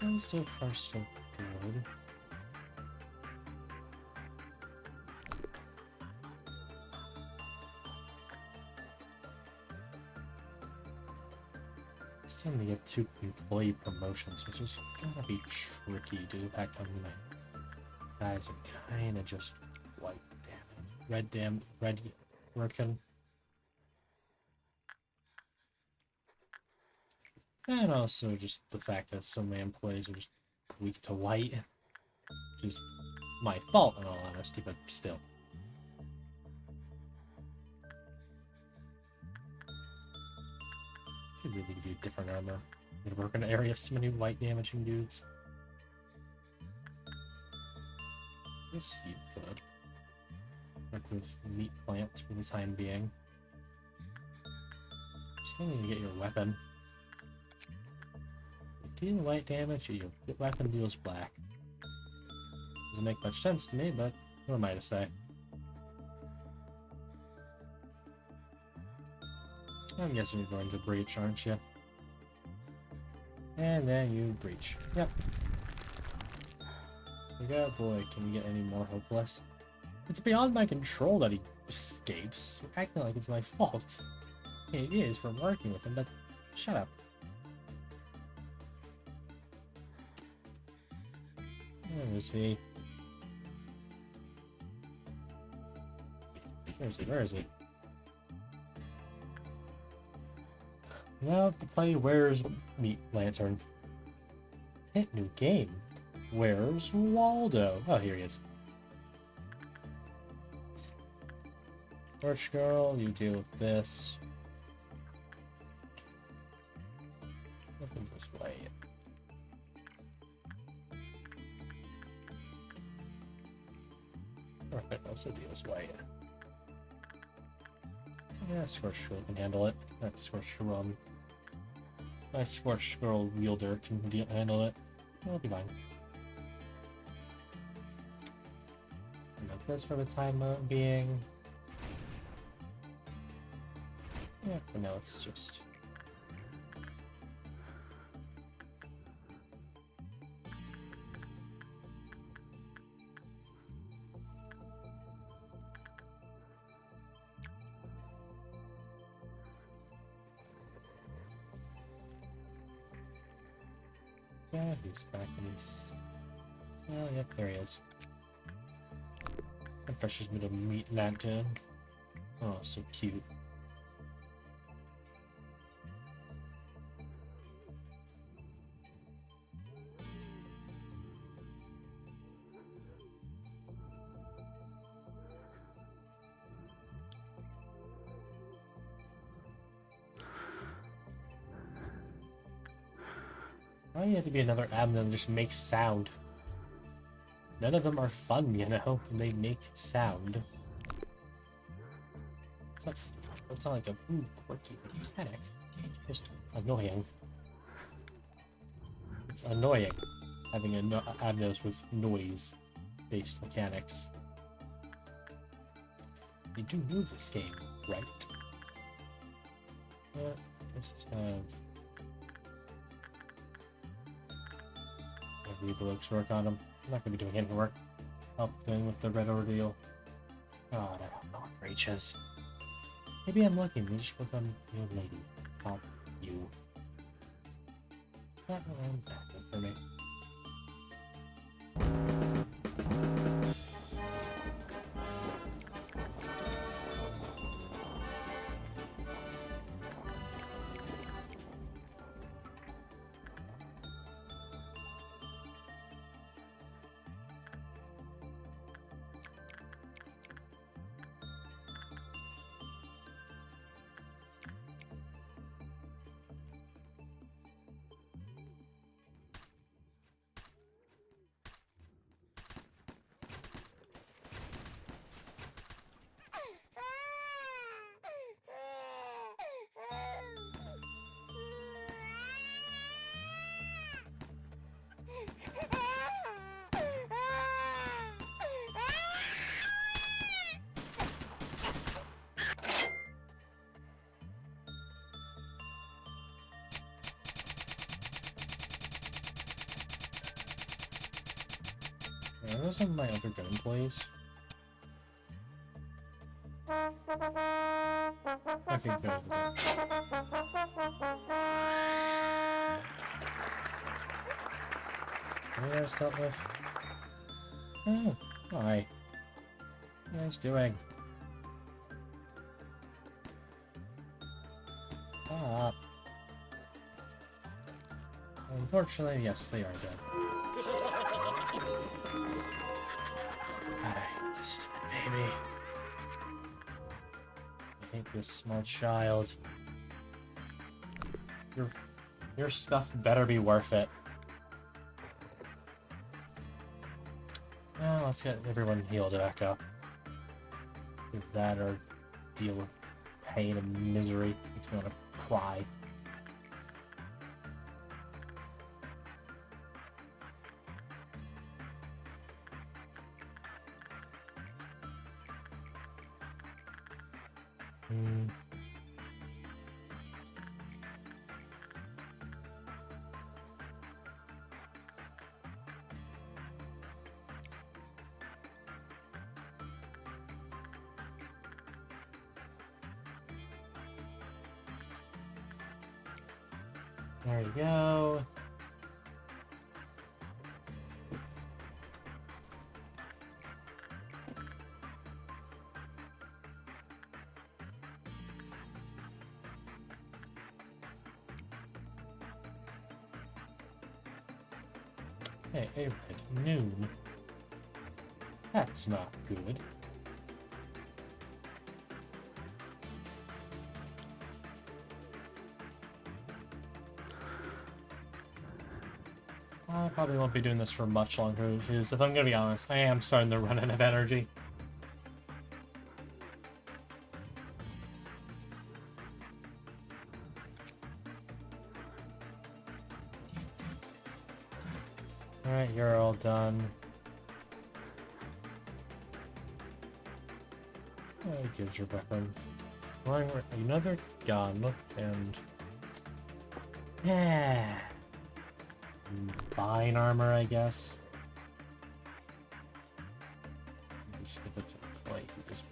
And so far, so good. Time to get 2 employee promotions, which is gonna be tricky due to the fact how my guys are kinda just white damage. Red working. And also just the fact that some of my employees are just weak to white. Which is my fault in all honesty, but still. Could really do different armor. I'm gonna work in an area of so many white damaging dudes. Yes, you could. Work with meat plants for the time being. Still need to get your weapon. You deal white damage, your weapon deals black. Doesn't make much sense to me, but what am I to say? I'm guessing you're going to breach, aren't you? And then you breach. Yep. Like, oh boy, can we get any more hopeless? It's beyond my control that he escapes. You're acting like it's my fault. It is from working with him, but shut up. Where is he? Where is he? Where is he? Now I have to play Where's Meat Lantern. Hit new game. Where's Waldo? Oh, here he is. Torch Girl, you deal with this. Nothing this way. Perfect, also deal this way. Yeah, Scorched Girl can handle it. That's Scorched Girl. My Scorched Girl wielder can handle it. It'll be fine. Enough this for the time being. Yeah, for now it's just... Yeah, he's back in his... Oh, yep, there he is. That pressures me to meet Lantern. Oh, so cute. Why do you have to be another admin that just makes sound? None of them are fun, you know? They make sound. It's not like a quirky mechanic. It's just annoying. It's annoying having admins with noise-based mechanics. You do know this game, right? Just have... Blokes work on them. I'm not gonna be doing any work. Help doing with the red ordeal. God, I don't know what Rach is. Maybe I'm lucky. Maybe just work on the old lady. Not you. That one bad for me. Are those some of my other good employees? Okay, go. What are you guys dealt with? Oh, hi. What are you guys doing? Ah. Unfortunately, yes, they are dead. God, I hate this stupid baby. I hate this small child. Your stuff better be worth it. Now let's get everyone healed back up. Either that or deal with pain and misery. Makes me want to cry. There you go. Hey, Airhead, noon. That's not good. I probably won't be doing this for much longer, because if I'm gonna be honest, I am starting to run out of energy. Alright, you're all done. Gives your weapon. Another gun, and... yeah. Fine armor, I guess. We should get that to play. Does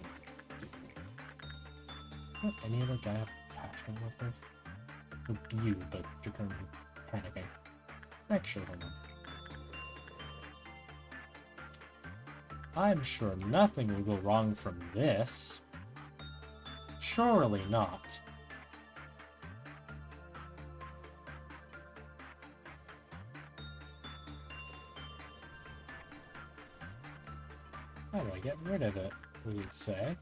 any other guy have attachment with her? You, but you're kind of panicking. Actually, hold on. I'm sure nothing will go wrong from this. Surely not. How do I get rid of it, we would say?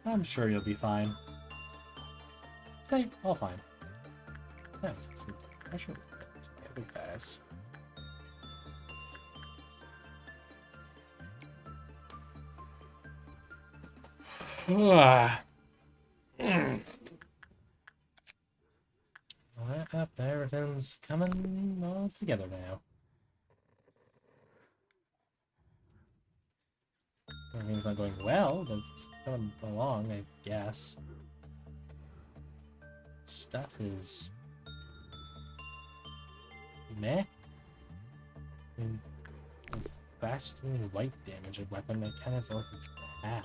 I'm sure you'll be fine. Okay, all fine. That's some pressure with my other guys. Up, everything's coming all together now. Everything's not going well, but it's coming along, I guess. Stuff is... meh? I mean, with fast and light damage, a weapon I kind of already have.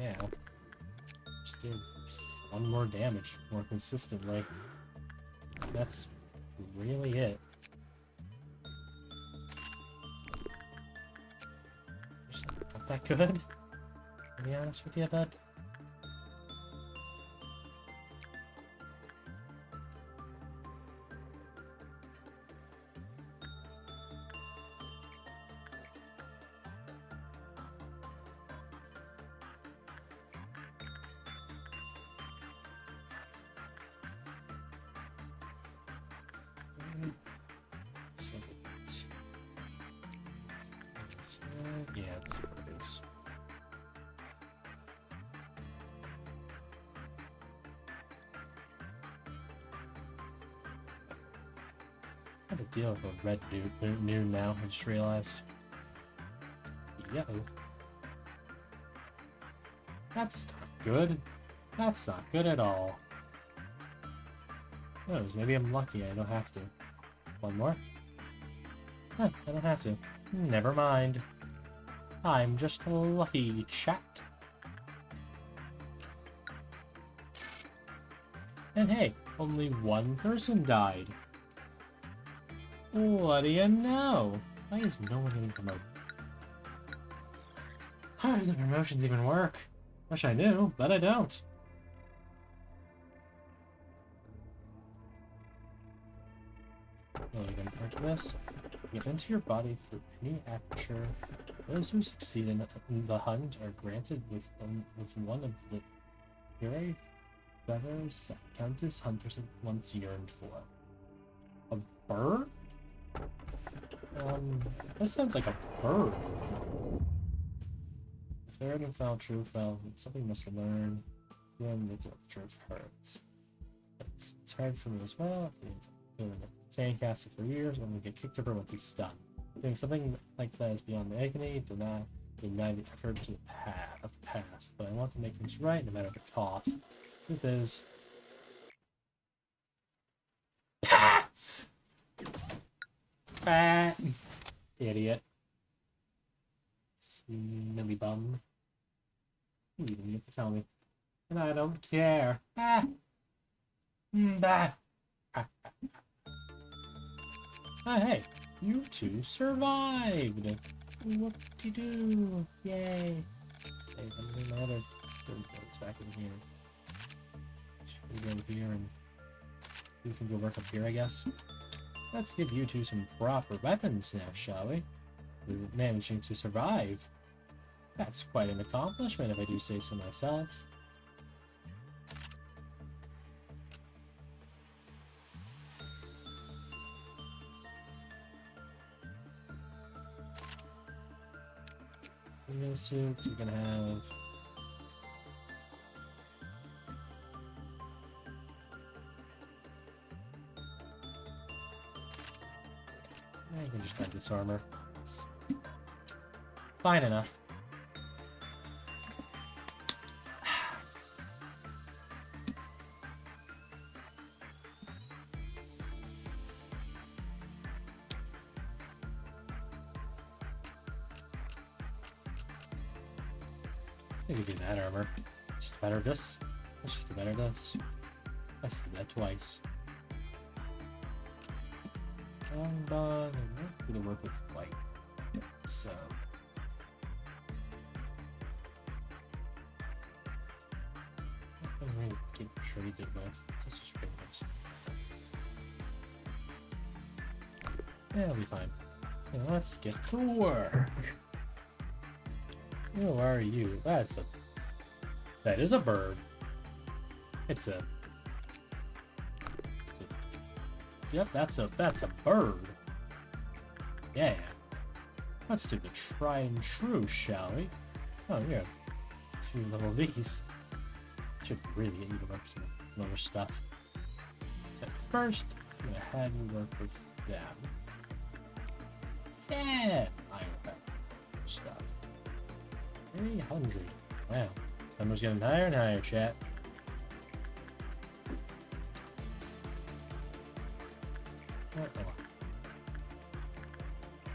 Yeah. Just do one more damage more consistently. That's really it. Just not that good, to be honest with you, bud. Yeah, that's what it is. I have to deal with a red noon now, I just realized. Uh-oh. That's not good. That's not good at all. Oh, maybe I'm lucky. I don't have to. One more? Huh, I don't have to. Never mind. I'm just lucky, chat. And hey, only one person died. What do you know? Why is no one getting promoted? How do the promotions even work? Wish I knew, but I don't. Well, you can touch this. Get into your body through any aperture. Those who succeed in the hunt are granted with one of the very feathers that Countess Hunters had once yearned for. A bird? That sounds like a bird. If they hadn't found true fell, something must have learned. Then the truth hurts. It's hard for me as well. I've been in a sandcastle for years and we get kicked over once he's done. Doing something like that is beyond the agony, deny the effort to the past, but I want to make things right no matter the cost. Truth is, idiot, smelly bum. You didn't have to tell me, and I don't care. Hey, you two survived. Whoop-de-doo. Yay. Hey, I'm in my other boats back in here. Should we go here and we can go work up here, I guess? Let's give you two some proper weapons now, shall we? We're managing to survive. That's quite an accomplishment, if I do say so myself. Suits, you're gonna have I can just have this armor. It's fine enough. I can do that armor. Just better this. Let's just do better this. Let's do that twice. I'm gonna work with white. So I'm going to get traded with. Let's just trade this. Yeah, it'll be fine. And let's get to work. Who are you? That is a bird. Yep, that's a bird. Yeah. Let's do the try and true, shall we? Oh, we have 2 level V's. Should really get you to work some other stuff. But first, I'm gonna have you work with them. Yeah, iron stuff. 300. Wow. This number's getting higher and higher, chat.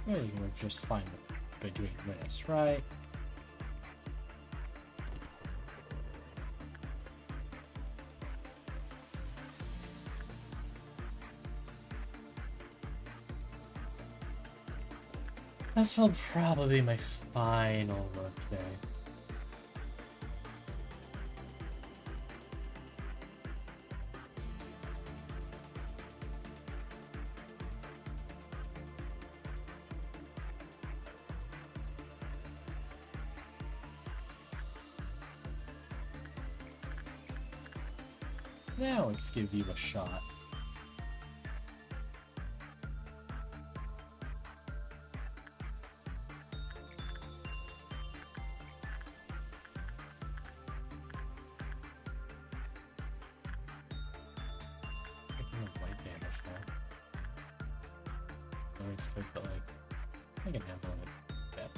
Well, you can work just fine by doing this, right? This will probably be my final work day. Now let's give you a shot. Good, but like I can handle it. Yeah.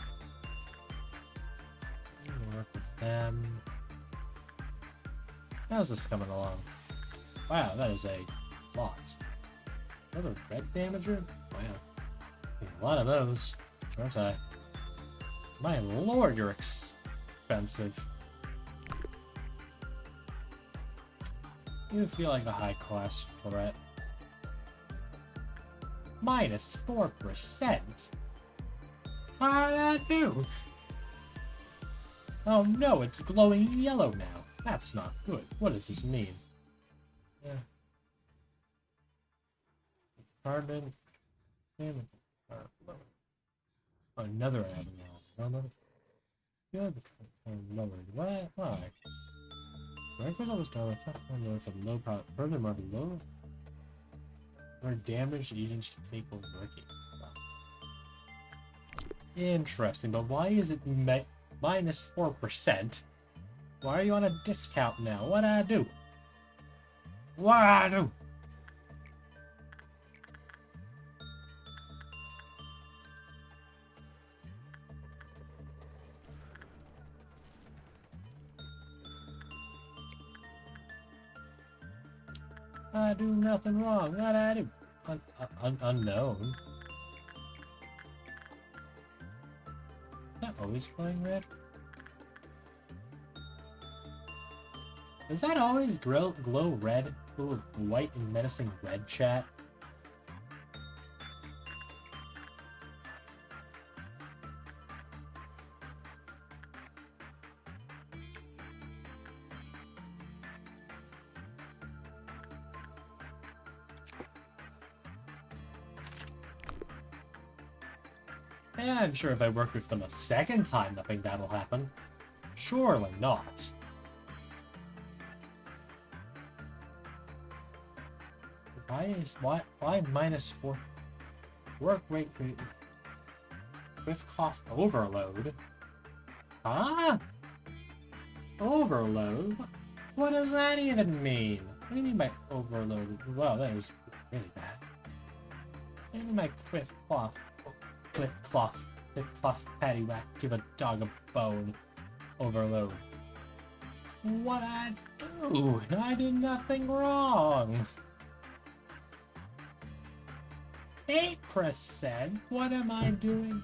How's this coming along? Wow, that is a lot. Another red damager? Wow. A lot of those, aren't I? My lord, you're expensive. You feel like a high-class threat. Minus 4%? How did that do? Oh no, it's glowing yellow now. That's not good. What does this mean? Yeah. Carbon. Another animal. Good. Lowered. What? Why? Breakfast always done with a low power. Furthermore, below. Where damaged agents should take over working. Interesting, but why is it minus 4%? Why are you on a discount now? What'd I do? What'd I do? I do nothing wrong. What'd I do? Unknown. Is that always glowing red? Does that always glow red? Glow white and menacing red, chat? Yeah, I'm sure if I work with them a second time, nothing that'll happen. Surely not. Why minus 4? Work rate with cost overload? Huh? Overload? What does that even mean? What do you mean by overload? Wow, that is really bad. What do you mean by quick cloth paddywhack, give a dog a bone, overload? What I do? I did nothing wrong. 8%? What am I doing?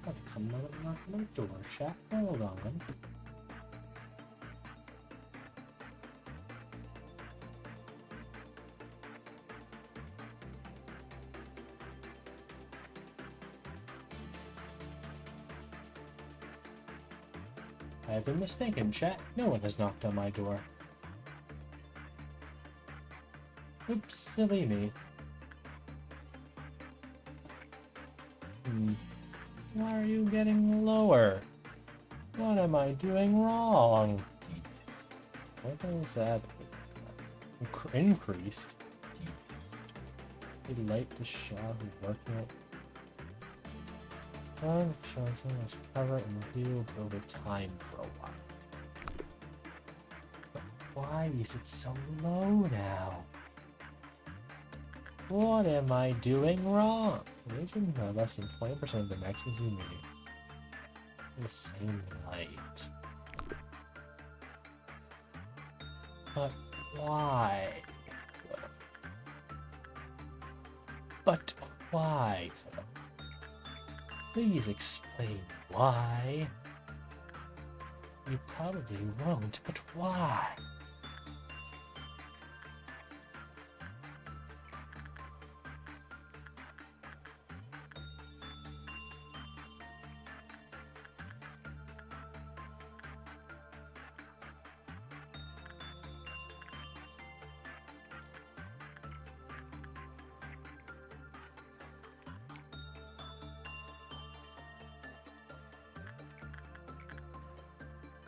I think someone knocked my door shut. Hold on. I have been mistaken, chat. No one has knocked on my door. Oops, silly me. Why are you getting lower? What am I doing wrong? What is that? Increased? You light the shot working it. Johnson was covered and healed over time for a while. But why is it so low now? What am I doing wrong? Region less than 20% of the maximum humidity. The same light. But why? But why? Please explain why. You probably won't, but why?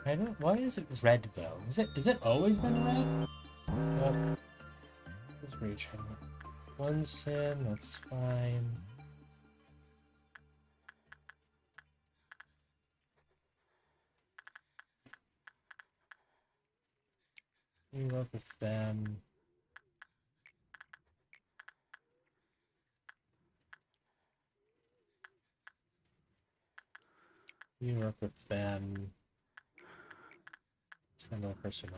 I don't. Why is it red though? Is it always been red? Let's reach him. One sin, that's fine. We work with them. You work with them. It's another person.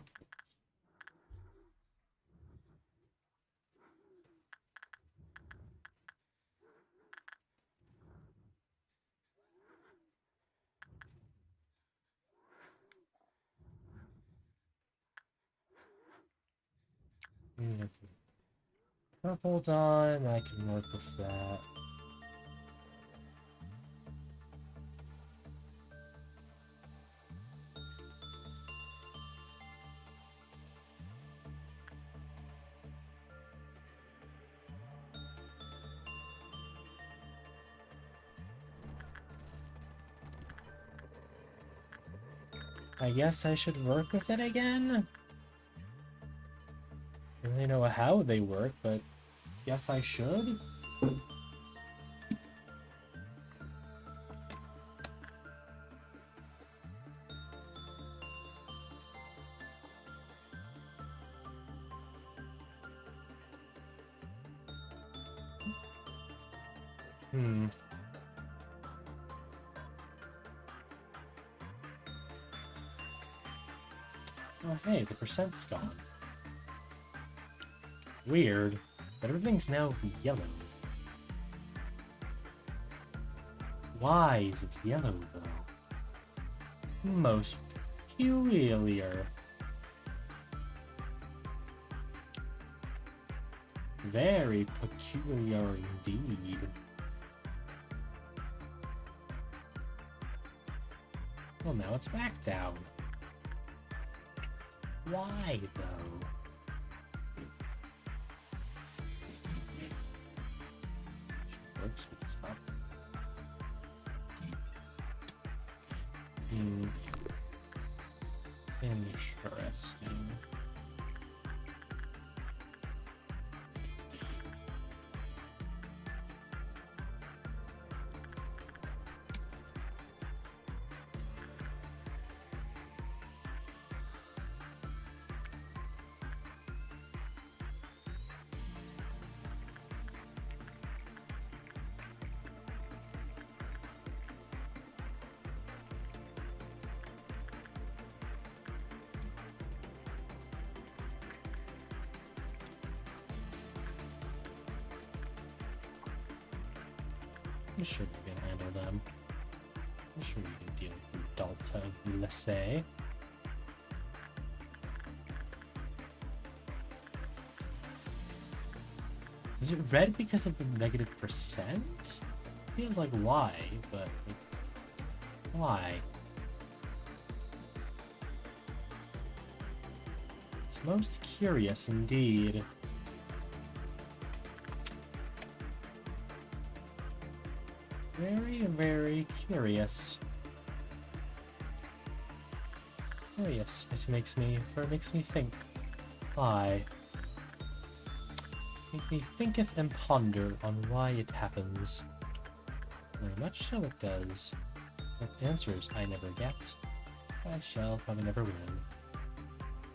Purple dye, I can work with that. I guess I should work with it again? I don't really know how they work, but guess I should? Oh, hey, the percent's gone. Weird, but everything's now yellow. Why is it yellow, though? Most peculiar. Very peculiar indeed. Well, now it's back down. Why, though? Works with this up. Interesting. I'm sure you can handle them. I'm sure you can deal with Delta Laissez. Is it red because of the negative percent? Feels like why, but why? It's most curious indeed. Very, very curious. Oh yes, it makes me think. Why? Make me thinketh and ponder on why it happens. Very much so it does. What answers I never get. I shall probably never win.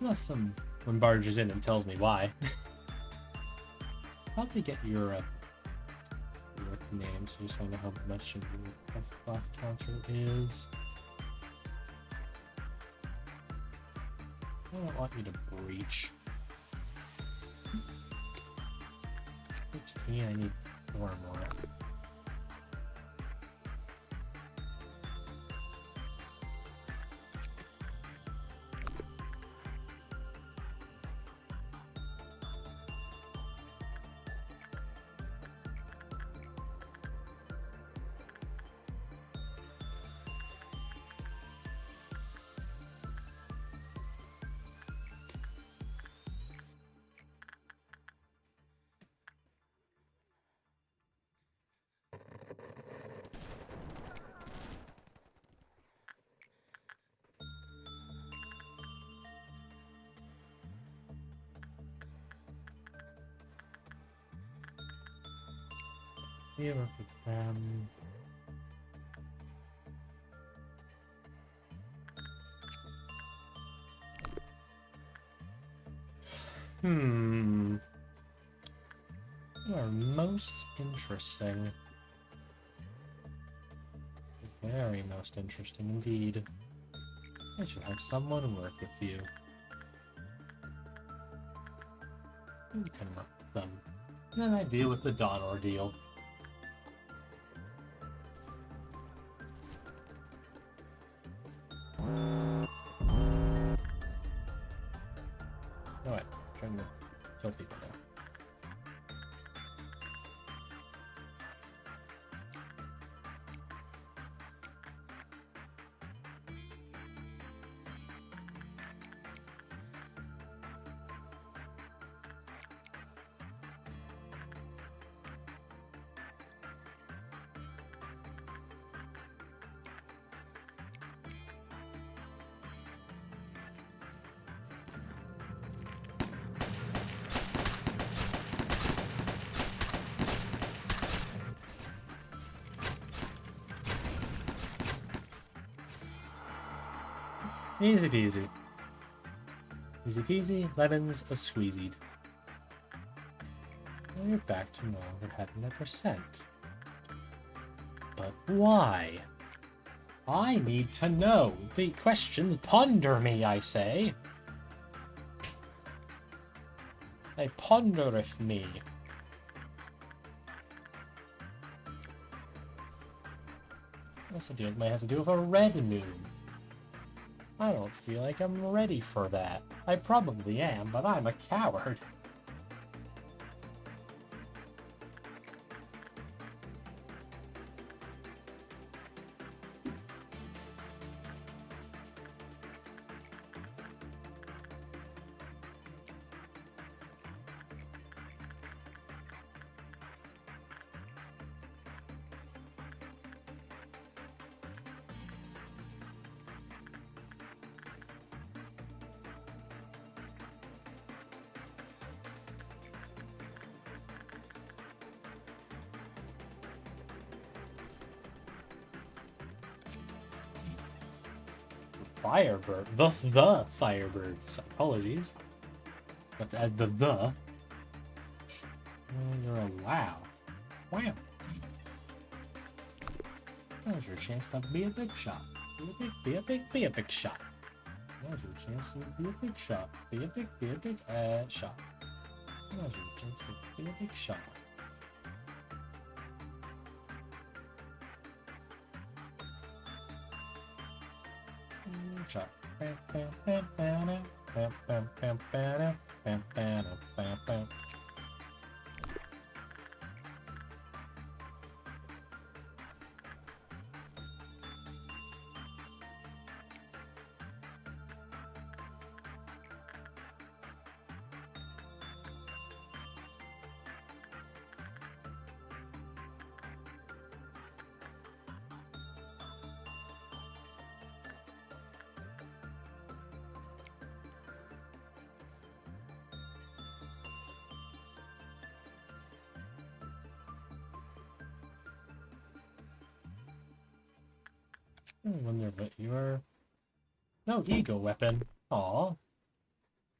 Unless someone barges in and tells me why. Probably get your name, so just want to know how much your cloth counter is. I don't want you to breach. 16, I need 4 more. Yeah, work with them. You are most interesting. Very most interesting indeed. I should have someone work with you. You can work with them. And then I deal with the Dawn ordeal. Alright, trying to kill people now. Easy peasy. Easy peasy, lemons a squeezied. Now you're back to normal with having a percent. But why? I need to know. The questions ponder me, I say. They pondereth me. Also might have to do with a red moon. I don't feel like I'm ready for that. I probably am, but I'm a coward. Firebird. The Firebirds. Apologies. But to add the. You're a wow. Wow. Now's your chance to be a big shot. Be a big shot. Now's your chance to be a big shot. Be a big shot. Now's your chance to be a big shot. Shot. I wonder what your... No ego weapon. Aw.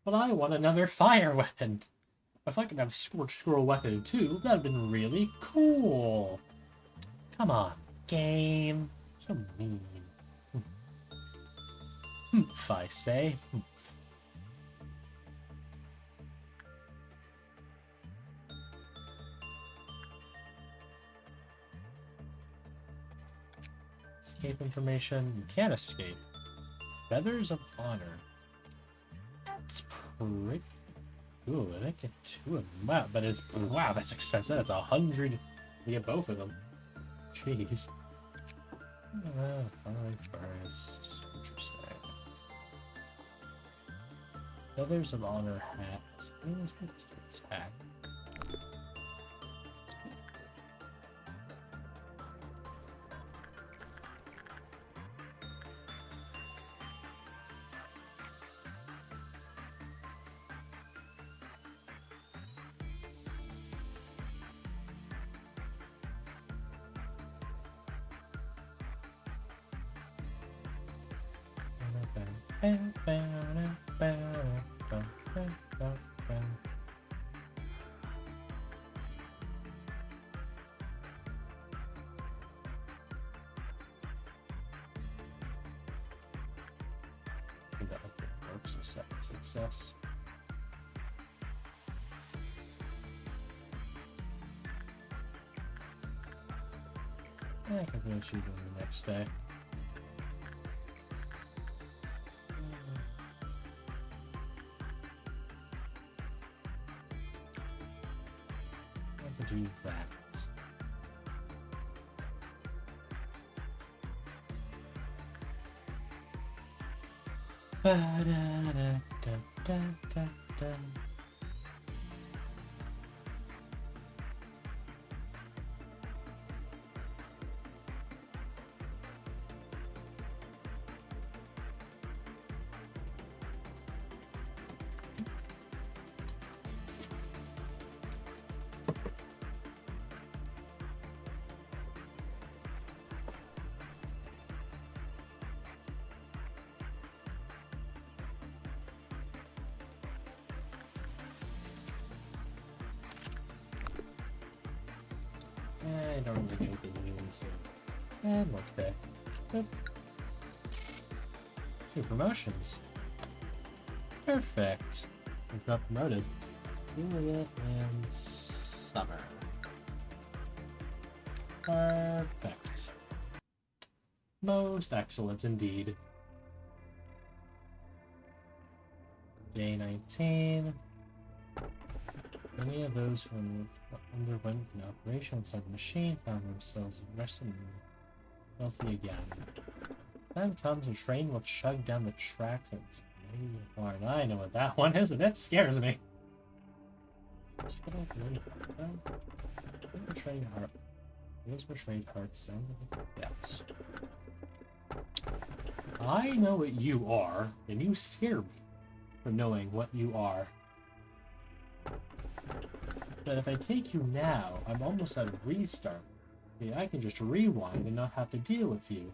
But I want another fire weapon. If I could have Scorched Squirrel weapon too, that'd been really cool. Come on, game. So mean. Humph, I say. Humph. Escape information. You can't escape. Feathers of Honor. That's pretty cool. I didn't get two of them. Wow, but it's... Wow, that's expensive. That's 100 to get both of them. Jeez. Fine first. Interesting. Feathers of Honor hat. What's hat? Success. I think we'll achieve it the next day. I have to do that. Ba-da-da-da-da-da-da. I don't really do anything new, so. And work day. Good. 2 promotions. Perfect. We got promoted. Juliet and Summer. Perfect. Most excellent indeed. Day 19. Many of those who underwent an operation inside the machine found themselves rested and healthy again. Time comes, a train will chug down the track that's made hard. I know what that one is, and that scares me. Betrayed heart. Those betrayed hearts sound like depths. I know what you are, and you scare me for knowing what you are. But if I take you now, I'm almost at a restart. Okay, I can just rewind and not have to deal with you.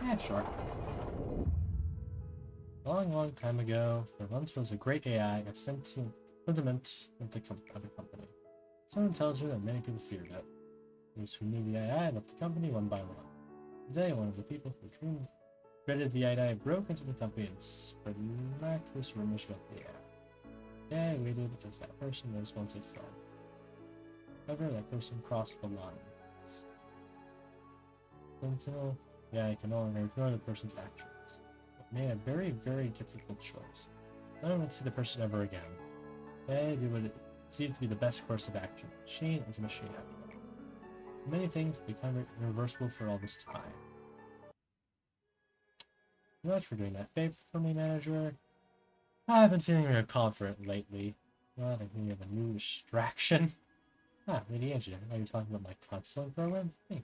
Yeah, sure. A long time ago, there once was a great AI, a sentient sentiment of the other company. So intelligent that many people feared it. Those who knew the AI left the company one by one. Today, one of the people who dreaded the AI broke into the company and spread miraculous rumors about the AI. Yeah, I waited because that person was once a friend. However, that person crossed the line. Until, yeah, I can no longer ignore the person's actions. It made a very, very difficult choice. I don't want to see the person ever again. It would seem to be the best course of action. Machine is a machine after all. Many things become irreversible for all this time. Thank you much for doing that favor for me, manager. I've been feeling very confident lately. Well, I think you have a new distraction. Ah, Lady Angie, are you talking about my counseling program? Hey,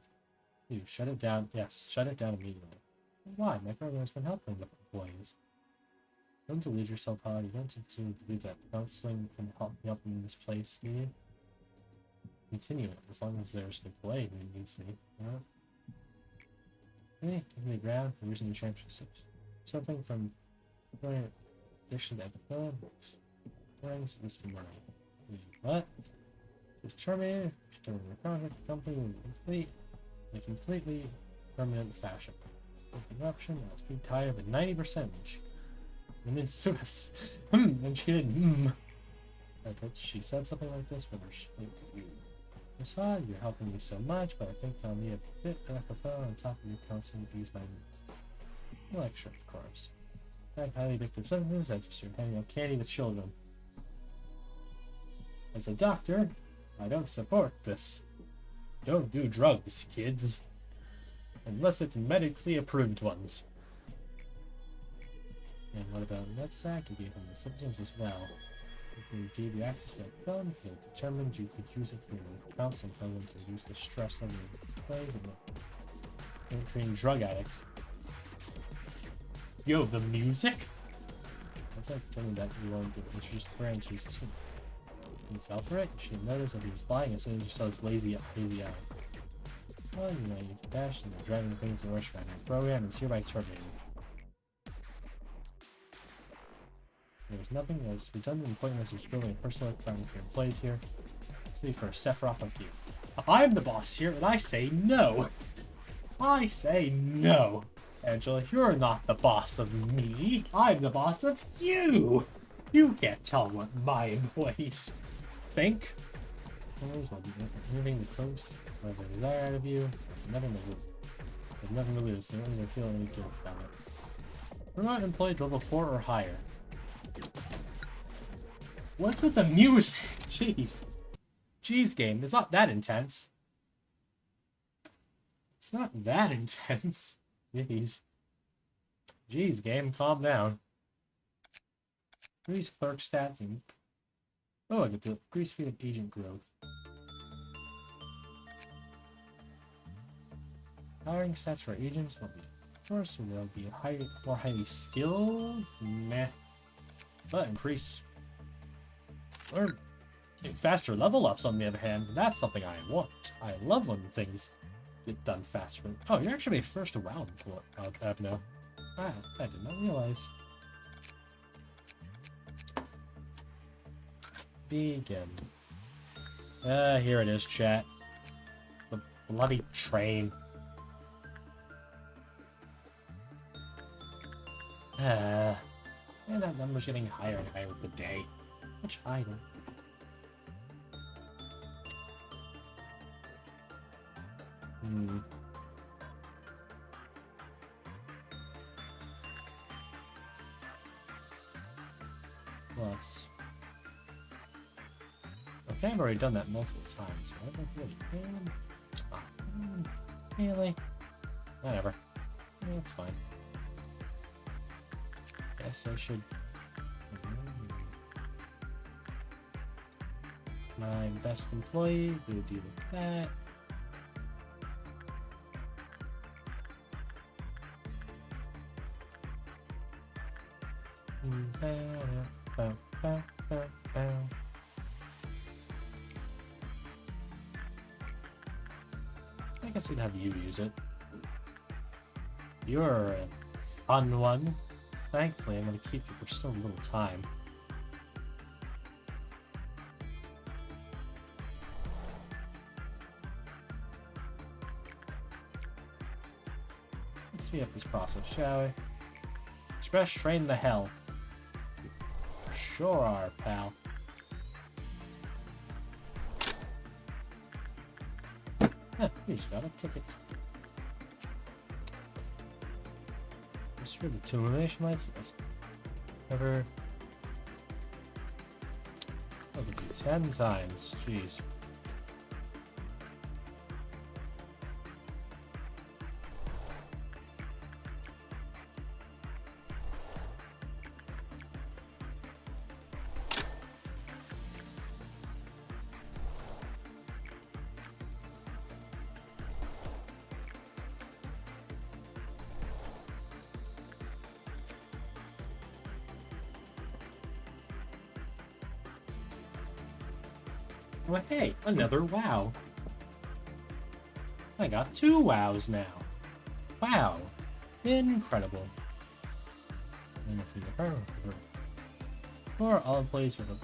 you shut it down. Yes, shut it down immediately. Why? My program has been helping the employees. Don't delude yourself, Todd. You don't seem to believe that counseling can help me up in this place, do you? Continue it, as long as there's an employee who needs me. Hey, give me the ground. I'm using the transfer system. Something from addiction to epiphone. Warnings this morning. What? Just terminated. Terminating the contract. The company will complete in a completely permanent fashion. Interruption. I was being tired of 90%. And then sue us. And she did. I bet she said something like this when she came to you. Miss Hod, you're helping me so much, but I think I'll need a bit of epiphone on top of your counseling to ease my lecture, of course. Highly addictive substances after you're handing out candy to children. As a doctor, I don't support this. Don't do drugs, kids. Unless it's medically approved ones. And what about NetSack? You gave him the substance as well. If you gave you access to a phone, he determined you could use it for your counseling program to reduce the stress of your play and treating drug addicts. Yo, the music? That's like telling that you wanted to introduce the brand to his team. You fell for it? You should have noticed that he was lying as soon as you saw his lazy eye. Well, you know, you've dashed and driving things to the rush factor. Program is hereby terminated. There's nothing as redundant and pointless as building a personal environment for your employees here. Especially for a Sephiroth like you. I'm the boss here, and I say no! I say no! Angela, you're not the boss of me. I'm the boss of you. You can't tell what my employees think. Moving the close. Whatever the desire out of you. Never know. There's nothing to lose. They don't even feel any guilt about it. Promote employee to level 4 or higher. What's with the music? Jeez. Jeez, game. It's not that intense. It's not that intense. Jeez. Jeez, game. Calm down. Increase clerk stats and... Oh, I get the increase speed of agent growth. Hiring stats for agents will be first, so they'll be more highly skilled. Meh. But increase or faster level ups on the other hand, that's something I want. I love when things get done faster. Oh, you're actually a first round Abno. Ah, I did not realize. Begin. Here it is, chat. The bloody train. And that number's getting higher and higher with the day. Which I don't. Plus. Okay, I've already done that multiple times. Why don't I really can? Really? Whatever. Yeah, that's fine. Guess I should. My best employee, we'll deal with that. I guess we'd have you use it. You're a fun one. Thankfully, I'm going to keep you for so little time. Let's speed up this process, shall we? Express train the hell. Sure are, pal. He's got a ticket. Just for the two elimination lights. Never. That would be 10 times. Jeez. Well, hey, another WoW. I got 2 WoWs now. Wow. Incredible. For all employees with a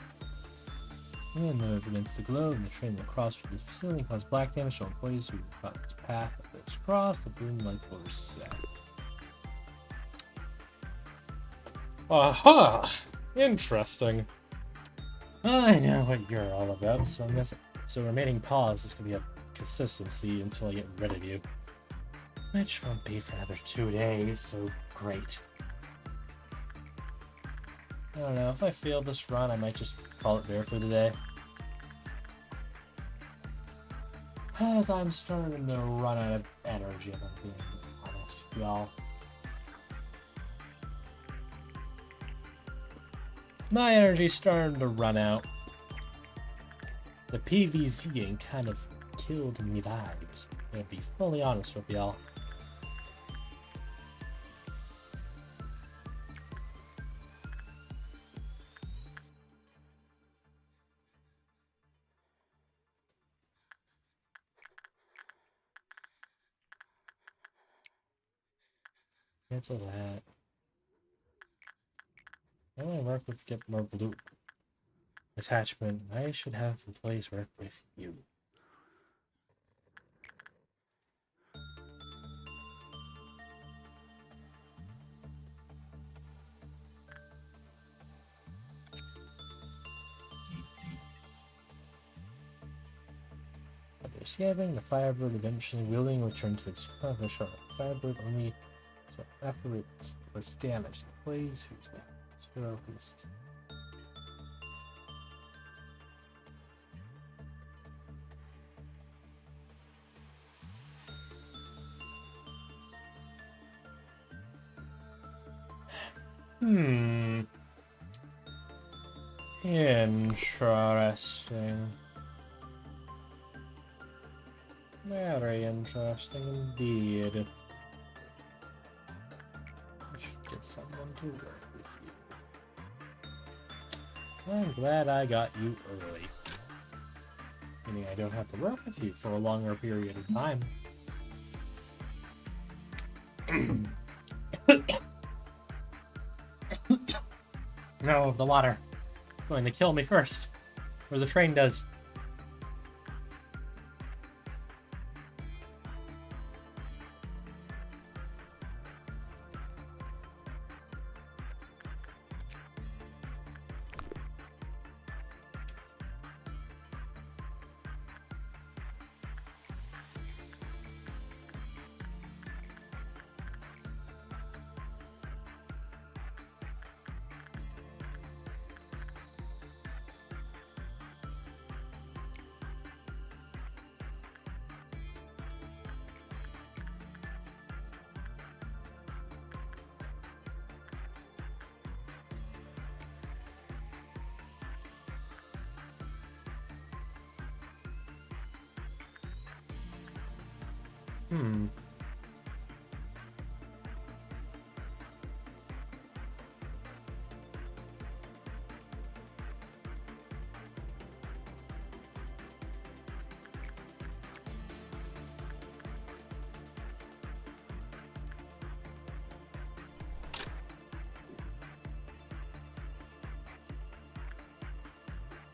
move against the globe and the train will cross through the facility and cause black damage to employees who cut its path if it's crossed, the green light will reset. Aha! Interesting. I know what you're all about, so remaining pause is going to be a consistency until I get rid of you. Which won't be for another 2 days, so great. I don't know, if I fail this run, I might just call it there for the day. As I'm starting to run out of energy, if I'm being honest, y'all. My energy's starting to run out. The PVZ kind of killed me vibes. I'm gonna be fully honest with y'all. Cancel that. I want to work with get more blue attachment. I should have employees work with you. scabbing, the Firebird eventually willing returned to its official. Firebird only so after it was damaged. The blaze whose name was Interesting. Very interesting indeed. I should get someone to work with you. I'm glad I got you early. Meaning I don't have to work with you for a longer period of time. No, the water. It's going to kill me first. Or the train does.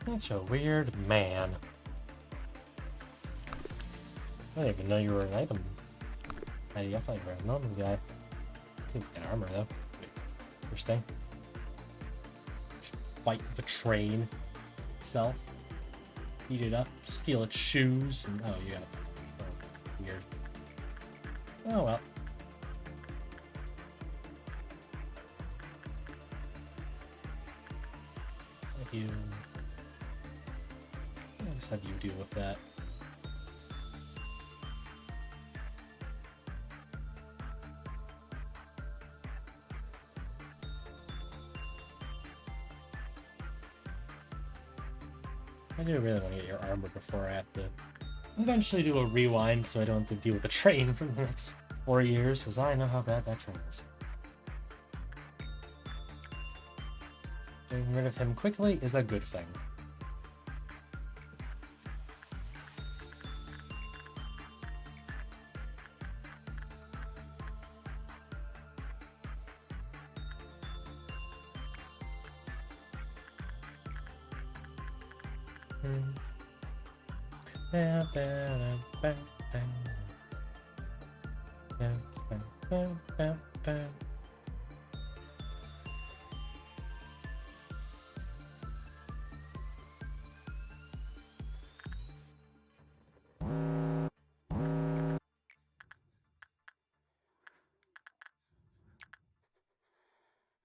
Such a weird man. I didn't even know you were an item. I thought you were a normal guy. Didn't get armor though. Interesting. Fight the train itself. Beat it up, steal its shoes, and oh, you got it. Oh, weird. Oh well. Thank you. I'll just have you deal with that. I do really want to get your armor before I have to eventually do a rewind so I don't have to deal with the train for the next 4 years, because I know how bad that train is. Getting rid of him quickly is a good thing.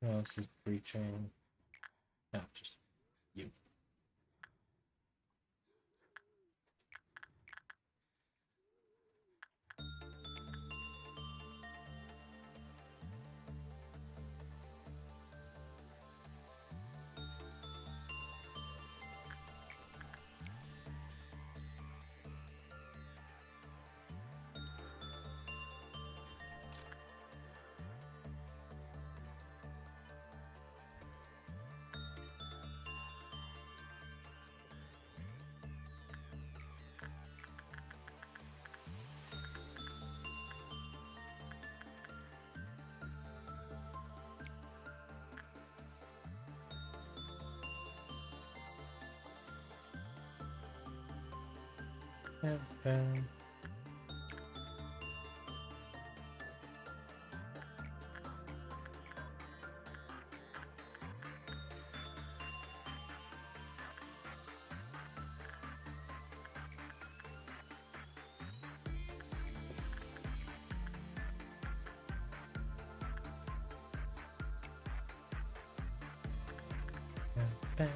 No, this is breaching. No, just you. Come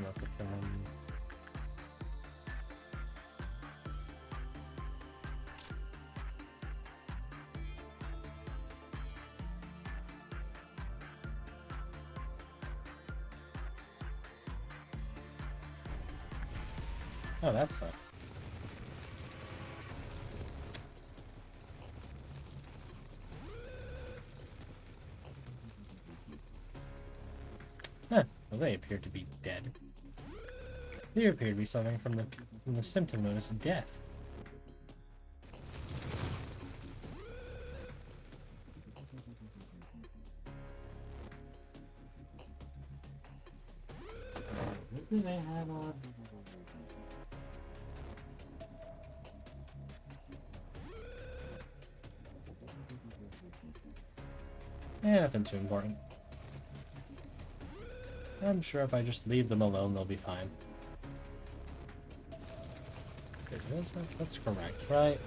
up with them. Oh, that's not. Huh. Well, they appear to be dead. They appear to be suffering from the symptom known as death. What do they have on? Nothing too important. I'm sure if I just leave them alone, they'll be fine. Okay, that's correct, right?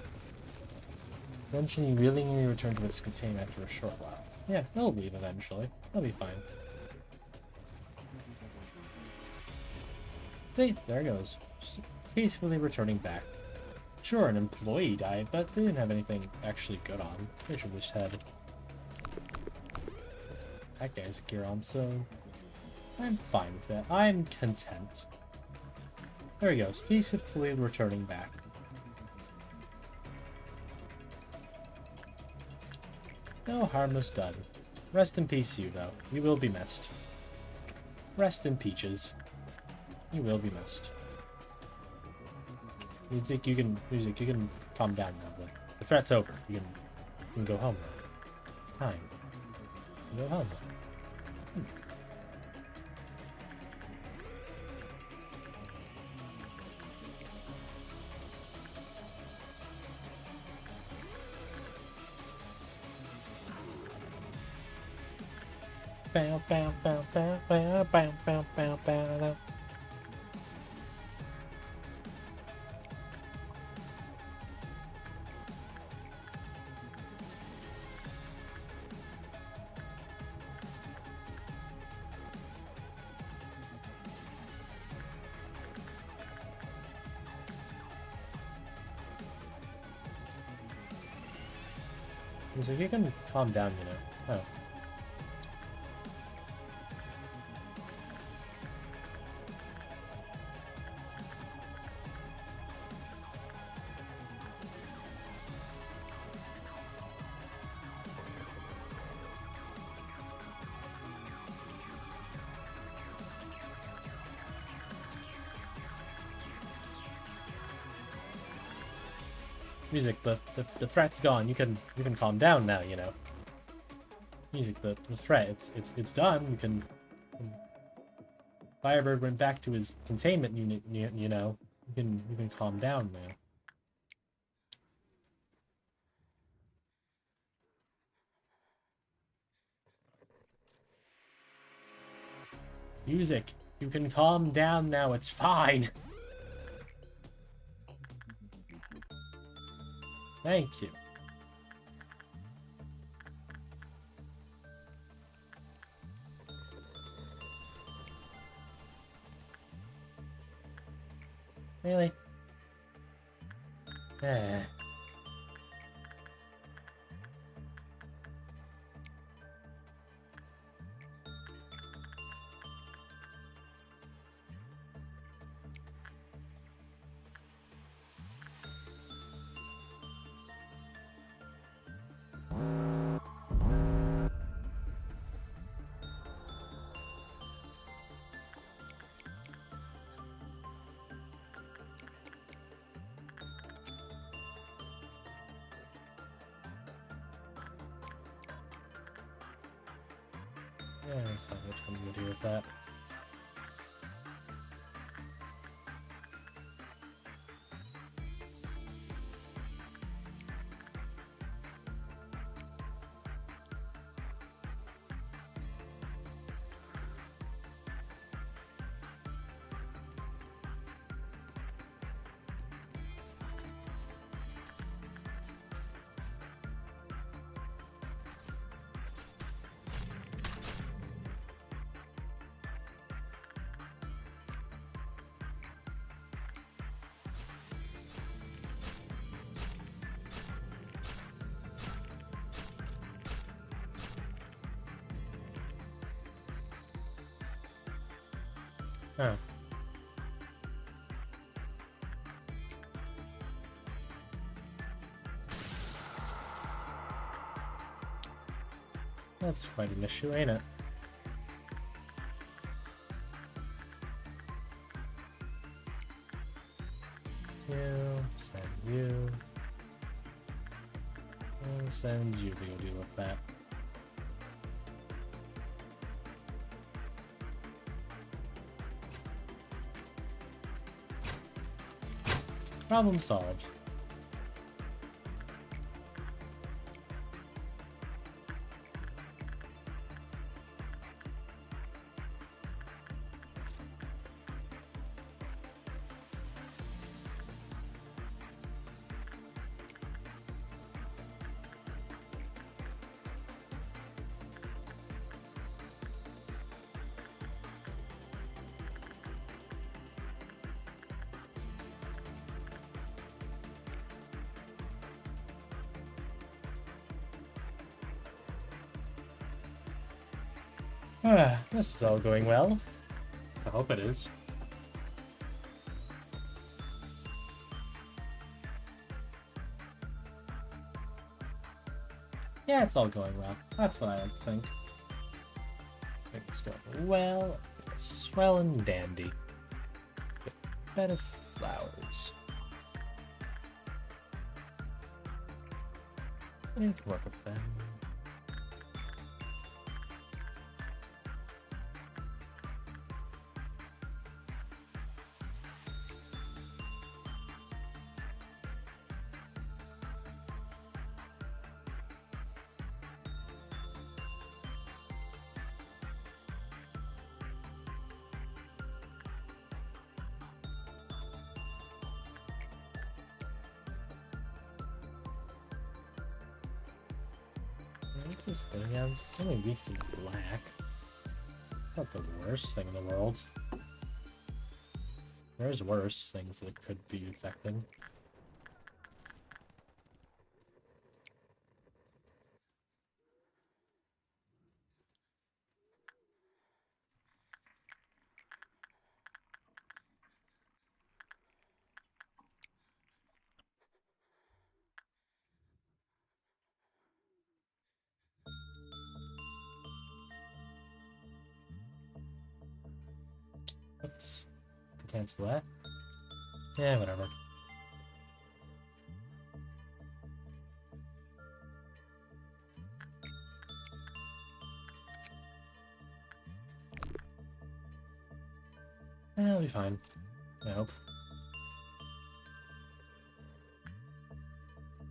Eventually, willingly return to its container after a short while. Yeah, they'll leave eventually. They'll be fine. See, there it goes. Just peacefully returning back. Sure, an employee died, but they didn't have anything actually good on. They should have just had that guy's gear on, so I'm fine with that. I'm content. There he goes, peacefully returning back. No harm was done. Rest in peace, you though. You will be missed. Rest in peaches. You will be missed. Music, you can calm down now. The threat's over. You can go home now. It's time. You can go home now. Bow, bow, bow, bow, bow, bow, bow, bow, bow. So you can calm down, you know. Oh. Music, the threat's gone. You can calm down now, you know. Music, the threat, it's done. You can. Firebird went back to his containment unit, you know. You can calm down now. Music, you can calm down now. It's fine. Thank you. Really? Eh. Yeah, there's not much I'm gonna do with that. Oh. That's quite an issue, ain't it? Send you. I'll send you to go deal with that. Problem solved. This is all going well. I hope it is. Yeah, it's all going well. That's what I like to think. It's going well. It's well and dandy. Bed of flowers. I need to work with them. Yeah, it's only weak to black. It's not the worst thing in the world. There's worse things that could be affected. Oops. Cancel that. Yeah, whatever. I'll be fine. I hope.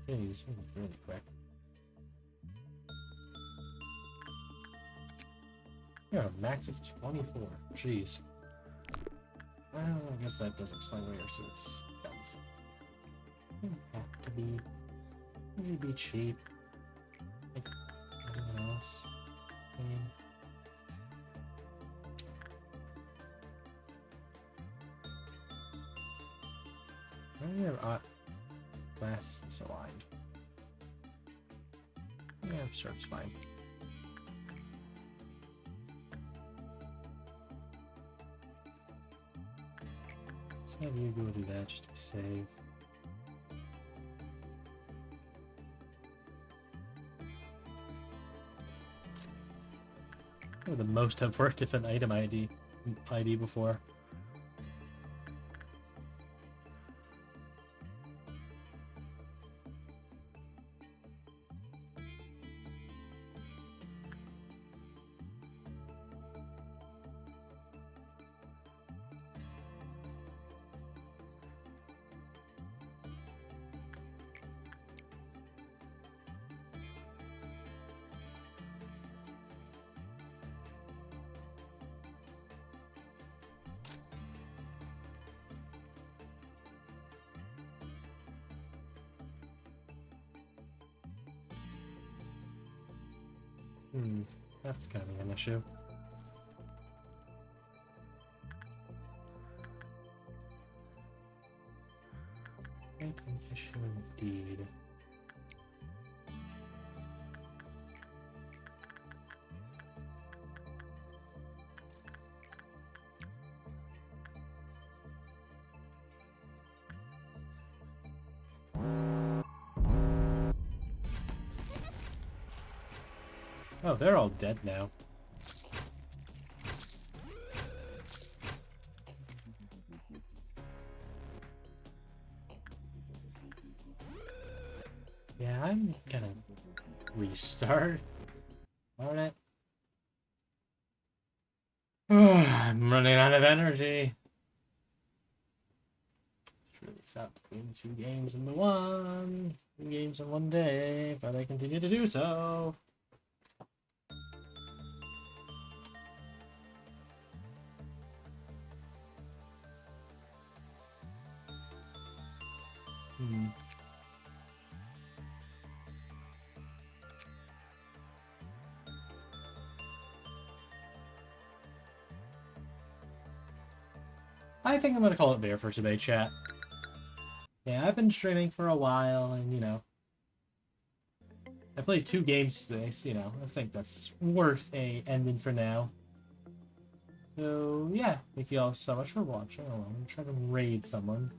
Jeez, really quick. You're a max of 24. Jeez. Well, I guess that does explain why you're so expensive. You have to be. Maybe be cheap. Like anyone else. I mean. Maybe your glasses misaligned. Yeah, I'm sure it's fine. So maybe you go do that just to be safe. That would the most have worked if an item ID before. That's kind of an issue. An issue indeed. Oh, they're all dead now. Yeah, I'm gonna restart. Darn it. I'm running out of energy. Should really stop playing 2 games in the one. 2 games in one day, but I continue to do so. I think I'm gonna call it there for today, chat. Yeah, I've been streaming for a while, and you know, I played 2 games today, so you know, I think that's worth a ending for now. So yeah, thank you all so much for watching. Oh, I'm gonna try to raid someone.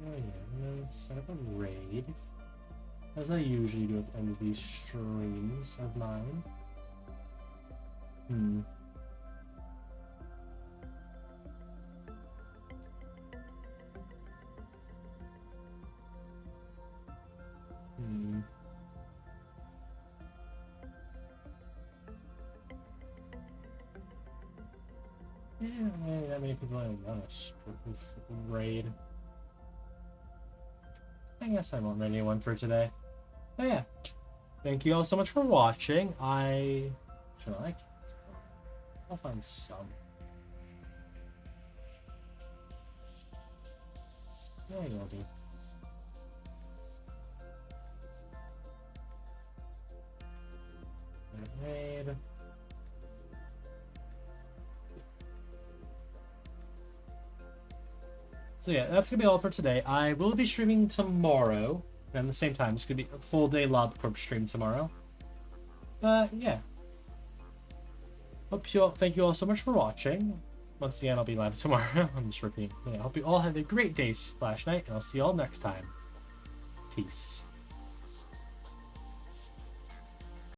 Oh yeah, I'm gonna set up a raid, as I usually do at the end of these streams of mine. Yeah, maybe that many people on a strip raid. I guess I won't raid anyone for today. But yeah, thank you all so much for watching. I'll find some. Yeah, you will do. Raid. So yeah, that's gonna be all for today. I will be streaming tomorrow at the same time. It's gonna be a full day Lob Corp stream tomorrow. But yeah. Thank you all so much for watching. Once again, I'll be live tomorrow. I'm just repeating. Yeah, I hope you all have a great day / night, and I'll see you all next time. Peace.